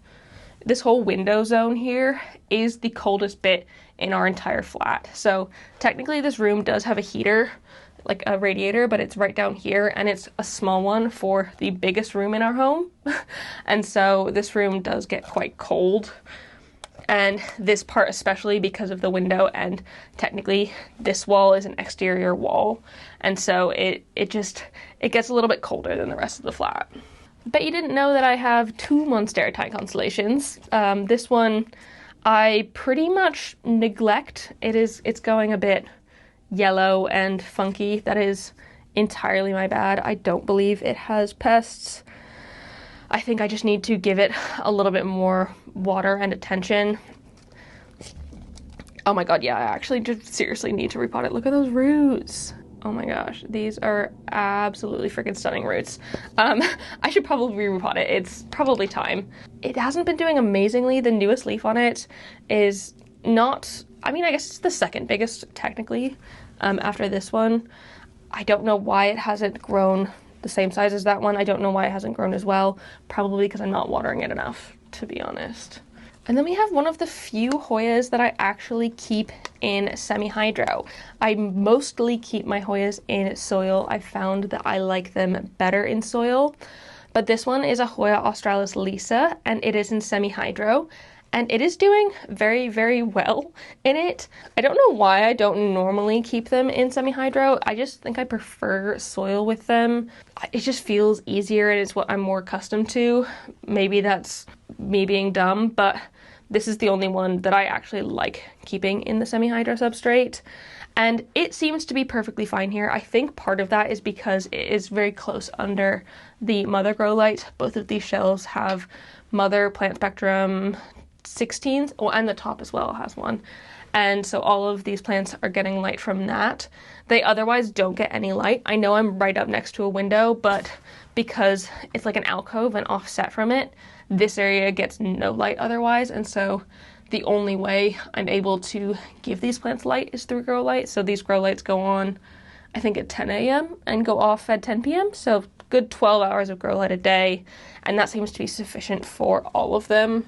this whole window zone here, is the coldest bit in our entire flat. So technically this room does have a heater, like a radiator, but it's right down here, and it's a small one for the biggest room in our home. And so this room does get quite cold, and this part especially because of the window, and technically this wall is an exterior wall, and so it gets a little bit colder than the rest of the flat. Bet you didn't know that I have 2 Monsteratine constellations. This one I pretty much neglect. It's going a bit yellow and funky. That is entirely my bad. I don't believe it has pests. I think I just need to give it a little bit more water and attention. Oh my god, yeah, I actually just seriously need to repot it. Look at those roots. Oh my gosh, these are absolutely freaking stunning roots. I should probably repot it. It's probably time. It hasn't been doing amazingly. The newest leaf on it is not, I mean, I guess it's the second biggest technically after this one. I don't know why it hasn't grown the same size as that one. I don't know why it hasn't grown as well. Probably because I'm not watering it enough, to be honest. And then we have one of the few Hoyas that I actually keep in semi-hydro. I mostly keep my Hoyas in soil. I found that I like them better in soil. But this one is a Hoya australis lisa, and it is in semi-hydro. And it is doing very, very well in it. I don't know why I don't normally keep them in semi-hydro. I just think I prefer soil with them. It just feels easier and it's what I'm more accustomed to. Maybe that's me being dumb, but this is the only one that I actually like keeping in the semi-hydro substrate. And it seems to be perfectly fine here. I think part of that is because it is very close under the mother grow light. Both of these shelves have mother plant spectrum 16s, oh, and the top as well has one. And so all of these plants are getting light from that. They otherwise don't get any light. I know I'm right up next to a window, but because it's like an alcove and offset from it, this area gets no light otherwise. And so the only way I'm able to give these plants light is through grow light. So these grow lights go on, I think, at 10 a.m. and go off at 10 p.m. So good 12 hours of grow light a day. And that seems to be sufficient for all of them.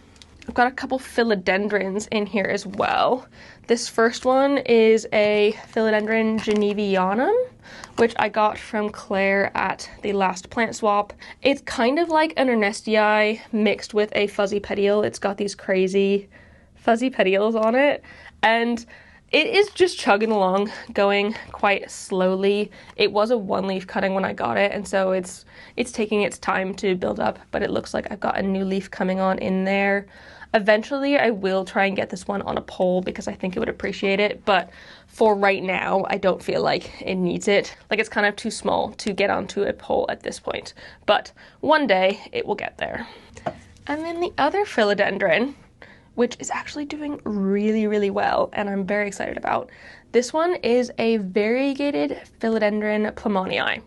I've got a couple philodendrons in here as well. This first one is a philodendron genevianum, which I got from Claire at the last plant swap. It's kind of like an ernestii mixed with a fuzzy petiole. It's got these crazy fuzzy petioles on it, and it is just chugging along, going quite slowly. It was a one-leaf cutting when I got it, and so it's taking its time to build up, but it looks like I've got a new leaf coming on in there. Eventually, I will try and get this one on a pole because I think it would appreciate it, but for right now, I don't feel like it needs it. Like, it's kind of too small to get onto a pole at this point, but one day it will get there. And then the other philodendron, which is actually doing really, really well, and I'm very excited about. This one is a variegated philodendron plammonii.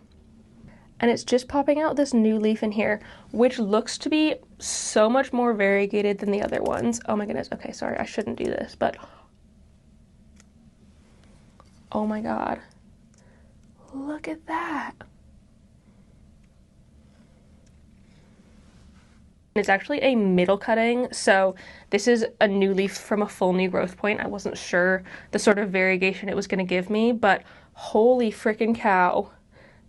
And it's just popping out this new leaf in here, which looks to be so much more variegated than the other ones. Oh my goodness. Okay, sorry, I shouldn't do this, but oh my god. Look at that. It's actually a middle cutting, so this is a new leaf from a full new growth point. I wasn't sure the sort of variegation it was going to give me, but holy freaking cow.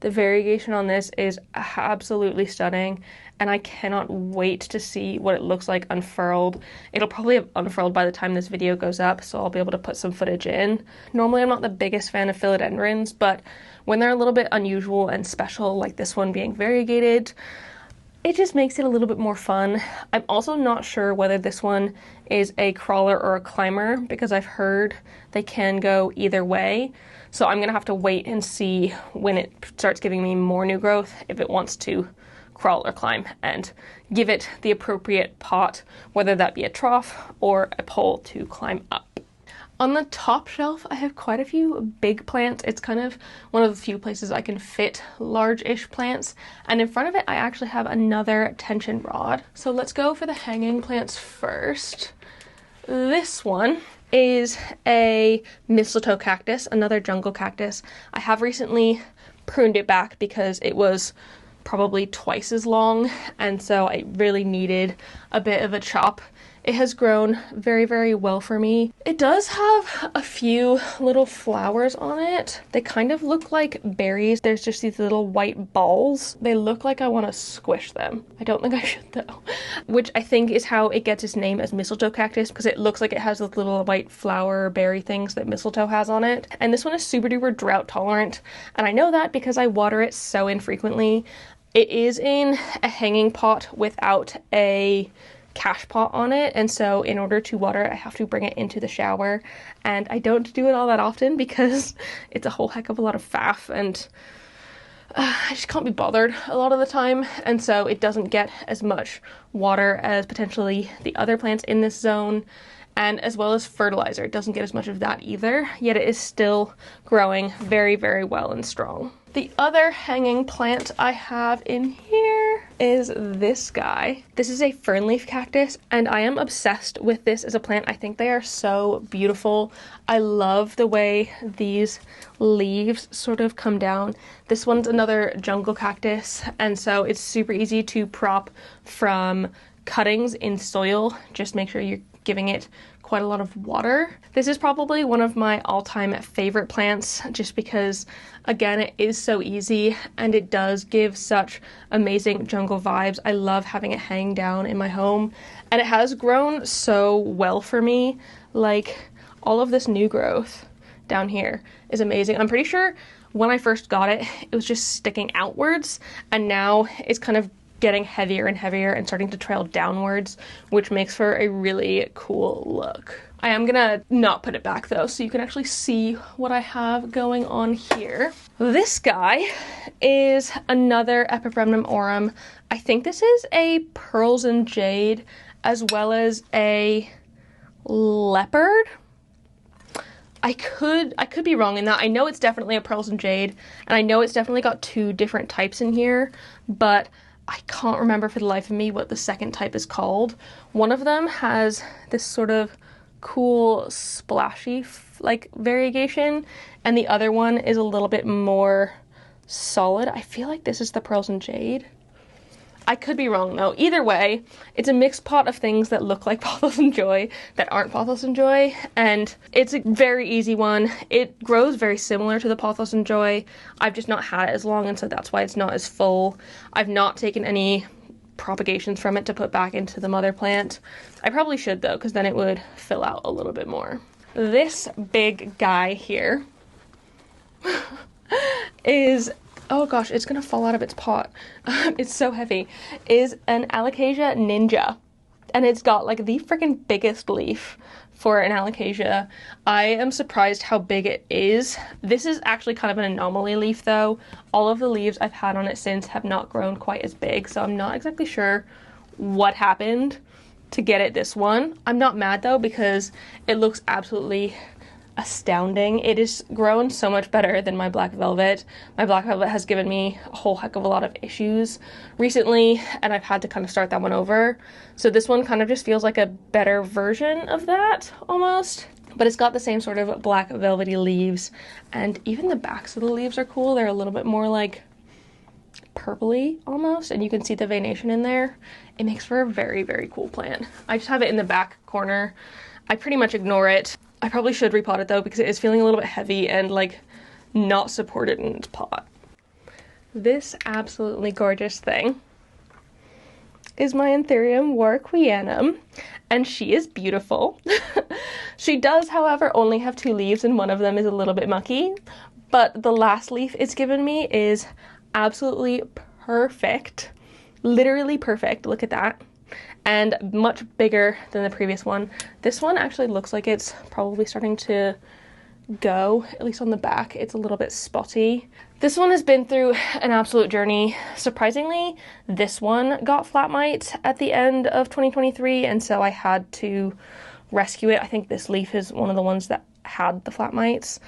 The variegation on this is absolutely stunning, and I cannot wait to see what it looks like unfurled. It'll probably have unfurled by the time this video goes up, so I'll be able to put some footage in. Normally I'm not the biggest fan of philodendrons, but when they're a little bit unusual and special, like this one being variegated, it just makes it a little bit more fun. I'm also not sure whether this one is a crawler or a climber, because I've heard they can go either way. So I'm gonna have to wait and see when it starts giving me more new growth, if it wants to crawl or climb, and give it the appropriate pot, whether that be a trough or a pole to climb up. On the top shelf, I have quite a few big plants. It's kind of one of the few places I can fit large-ish plants. And in front of it, I actually have another tension rod. So let's go for the hanging plants first. This one is a mistletoe cactus, another jungle cactus. I have recently pruned it back because it was probably twice as long, and so I really needed a bit of a chop. It has grown very, very well for me. It does have a few little flowers on it. They kind of look like berries. There's just these little white balls. They look like I want to squish them. I don't think I should though. Which I think is how it gets its name as mistletoe cactus, because it looks like it has those little white flower berry things that mistletoe has on it. And this one is super duper drought tolerant. And I know that because I water it so infrequently. It is in a hanging pot without a cash pot on it, and so in order to water it I have to bring it into the shower, and I don't do it all that often because it's a whole heck of a lot of faff, and I just can't be bothered a lot of the time, and so it doesn't get as much water as potentially the other plants in this zone, and as well as fertilizer. It doesn't get as much of that either, yet it is still growing very, very well and strong. The other hanging plant I have in here is this guy. This is a fernleaf cactus, and I am obsessed with this as a plant. I think they are so beautiful. I love the way these leaves sort of come down. This one's another jungle cactus, and so it's super easy to prop from cuttings in soil. Just make sure you're giving it quite a lot of water. This is probably one of my all-time favorite plants just because, again, it is so easy and it does give such amazing jungle vibes. I love having it hang down in my home, and it has grown so well for me. Like, all of this new growth down here is amazing. I'm pretty sure when I first got it, it was just sticking outwards, and now it's kind of getting heavier and heavier and starting to trail downwards, which makes for a really cool look. I am gonna not put it back though, so you can actually see what I have going on here. This guy is another Epipremnum aurum. I think this is a pearls and jade as well as a leopard. I could be wrong in that. I know it's definitely a pearls and jade, and I know it's definitely got two different types in here, but I can't remember for the life of me what the second type is called. One of them has this sort of cool splashy like variegation, and the other one is a little bit more solid. I feel like this is the pearls and jade. I could be wrong though. Either way, it's a mixed pot of things that look like Pothos and Joy that aren't Pothos and Joy, and it's a very easy one. It grows very similar to the Pothos and Joy. I've just not had it as long, and so that's why it's not as full. I've not taken any propagations from it to put back into the mother plant. I probably should though, because then it would fill out a little bit more. This big guy here is, oh gosh, it's gonna fall out of its pot. It's so heavy. Is an Alocasia ninja. And it's got like the freaking biggest leaf for an Alocasia. I am surprised how big it is. This is actually kind of an anomaly leaf though. All of the leaves I've had on it since have not grown quite as big, so I'm not exactly sure what happened to get it this one. I'm not mad though, because it looks absolutely astounding. It is grown so much better than my black velvet. My black velvet has given me a whole heck of a lot of issues recently, and I've had to kind of start that one over. So this one kind of just feels like a better version of that almost. But it's got the same sort of black velvety leaves, and even the backs of the leaves are cool. They're a little bit more like purpley almost, and you can see the veination in there. It makes for a very, very cool plant. I just have it in the back corner. I pretty much ignore it. I probably should repot it though, because it is feeling a little bit heavy and like not supported in its pot. This absolutely gorgeous thing is my Anthurium warwickwianum, and she is beautiful. She does, however, only have 2 leaves, and one of them is a little bit mucky, but the last leaf it's given me is absolutely perfect. Literally perfect. Look at that. And much bigger than the previous one. This one actually looks like it's probably starting to go, at least on the back. It's a little bit spotty. This one has been through an absolute journey. Surprisingly, this one got flat mite at the end of 2023, and so I had to rescue it. I think this leaf is one of the ones that had the flat mites.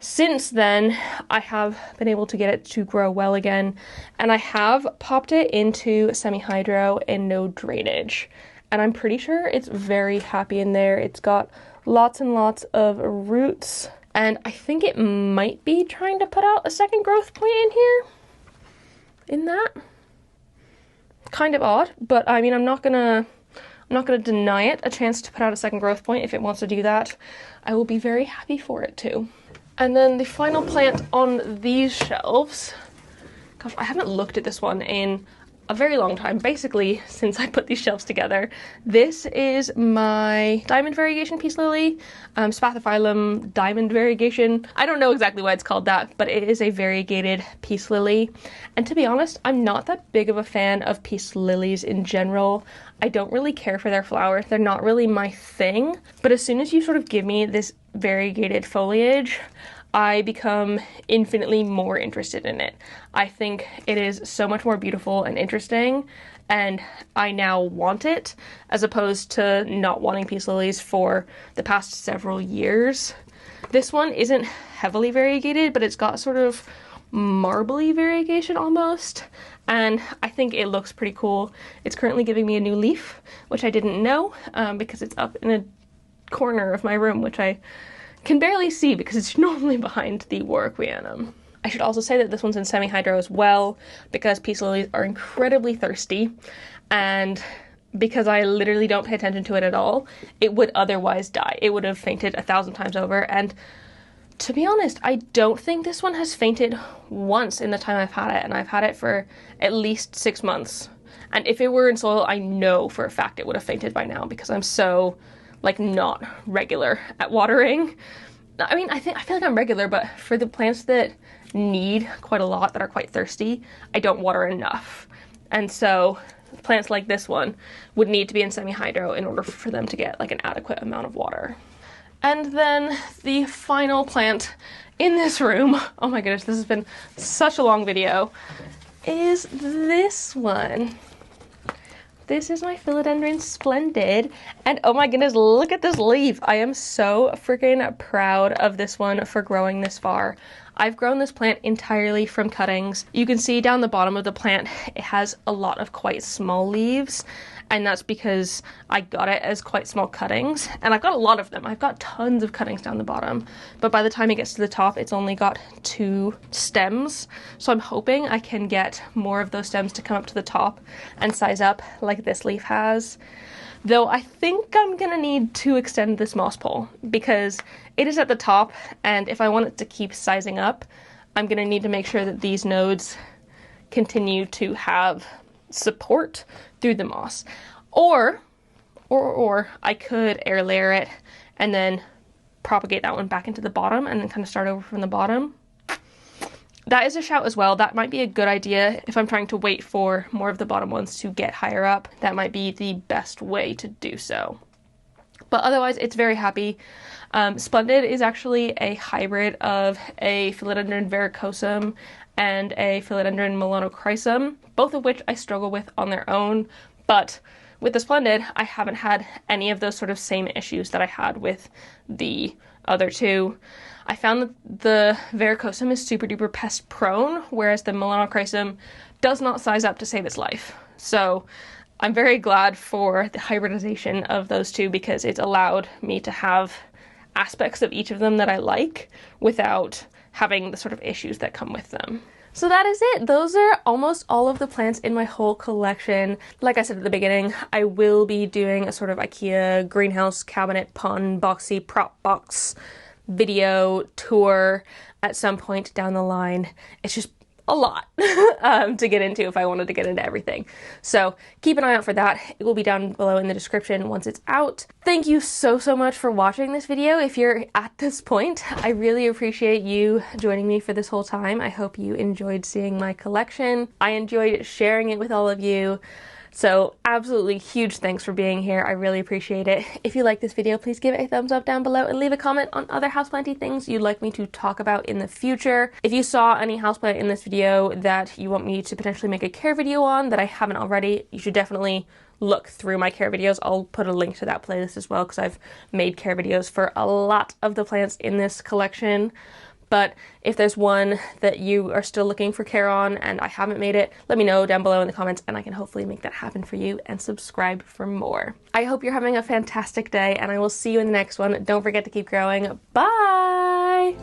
Since then, I have been able to get it to grow well again, and I have popped it into semi-hydro and no drainage, and I'm pretty sure it's very happy in there. It's got lots and lots of roots, and I think it might be trying to put out a second growth point in here. In that? Kind of odd, but I mean, I'm not gonna deny it a chance to put out a second growth point. If it wants to do that, I will be very happy for it to. And then the final plant on these shelves, gosh, I haven't looked at this one in a very long time, basically since I put these shelves together. This is my diamond variegation peace lily, Spathiphyllum diamond variegation. I don't know exactly why it's called that, but it is a variegated peace lily. And to be honest, I'm not that big of a fan of peace lilies in general. I don't really care for their flowers. They're not really my thing. But as soon as you sort of give me this variegated foliage, I become infinitely more interested in it. I think it is so much more beautiful and interesting, and I now want it, as opposed to not wanting peace lilies for the past several years. This one isn't heavily variegated, but it's got sort of marbly variegation almost, and I think it looks pretty cool. It's currently giving me a new leaf, which I didn't know, because it's up in a corner of my room, which I can barely see because it's normally behind the warwickwianum. I should also say that this one's in semi-hydro as well, because peace lilies are incredibly thirsty, and because I literally don't pay attention to it at all, it would otherwise die. It would have fainted 1,000 times over, and to be honest, I don't think this one has fainted once in the time I've had it, and I've had it for at least 6 months. And if it were in soil, I know for a fact it would have fainted by now because I'm so, like, not regular at watering. I mean, I feel like I'm regular, but for the plants that need quite a lot, that are quite thirsty, I don't water enough. And so plants like this one would need to be in semi-hydro in order for them to get like an adequate amount of water. And then the final plant in this room, oh my goodness, this has been such a long video, is this one. This is my Philodendron Splendid, and oh my goodness, look at this leaf. I am so freaking proud of this one for growing this far. I've grown this plant entirely from cuttings. You can see down the bottom of the plant, it has a lot of quite small leaves, and that's because I got it as quite small cuttings, and I've got a lot of them. I've got tons of cuttings down the bottom, but by the time it gets to the top, it's only got 2 stems, so I'm hoping I can get more of those stems to come up to the top and size up like this leaf has. Though I think I'm gonna need to extend this moss pole because it is at the top, and if I want it to keep sizing up, I'm gonna need to make sure that these nodes continue to have support through the moss. Or I could air layer it and then propagate that one back into the bottom and then kind of start over from the bottom. That is a shout as well. That might be a good idea if I'm trying to wait for more of the bottom ones to get higher up. That might be the best way to do so. But otherwise, it's very happy. Splendid is actually a hybrid of a Philodendron verrucosum and a Philodendron melanochrysum, both of which I struggle with on their own. But with the Splendid, I haven't had any of those sort of same issues that I had with the other two. I found that the verrucosum is super duper pest prone, whereas the melanochrysum does not size up to save its life. So I'm very glad for the hybridization of those two because it's allowed me to have aspects of each of them that I like without having the sort of issues that come with them. So that is it. Those are almost all of the plants in my whole collection. Like I said at the beginning, I will be doing a sort of IKEA greenhouse cabinet pun boxy prop box video tour at some point down the line. It's just a lot to get into if I wanted to get into everything. So keep an eye out for that. It will be down below in the description once it's out. Thank you so much for watching this video. If you're at this point, I really appreciate you joining me for this whole time. I hope you enjoyed seeing my collection. I enjoyed sharing it with all of you. So absolutely huge thanks for being here. I really appreciate it. If you like this video, please give it a thumbs up down below and leave a comment on other houseplanty things you'd like me to talk about in the future. If you saw any houseplant in this video that you want me to potentially make a care video on that I haven't already, you should definitely look through my care videos. I'll put a link to that playlist as well because I've made care videos for a lot of the plants in this collection. But if there's one that you are still looking for care on and I haven't made it, let me know down below in the comments and I can hopefully make that happen for you and subscribe for more. I hope you're having a fantastic day and I will see you in the next one. Don't forget to keep growing. Bye!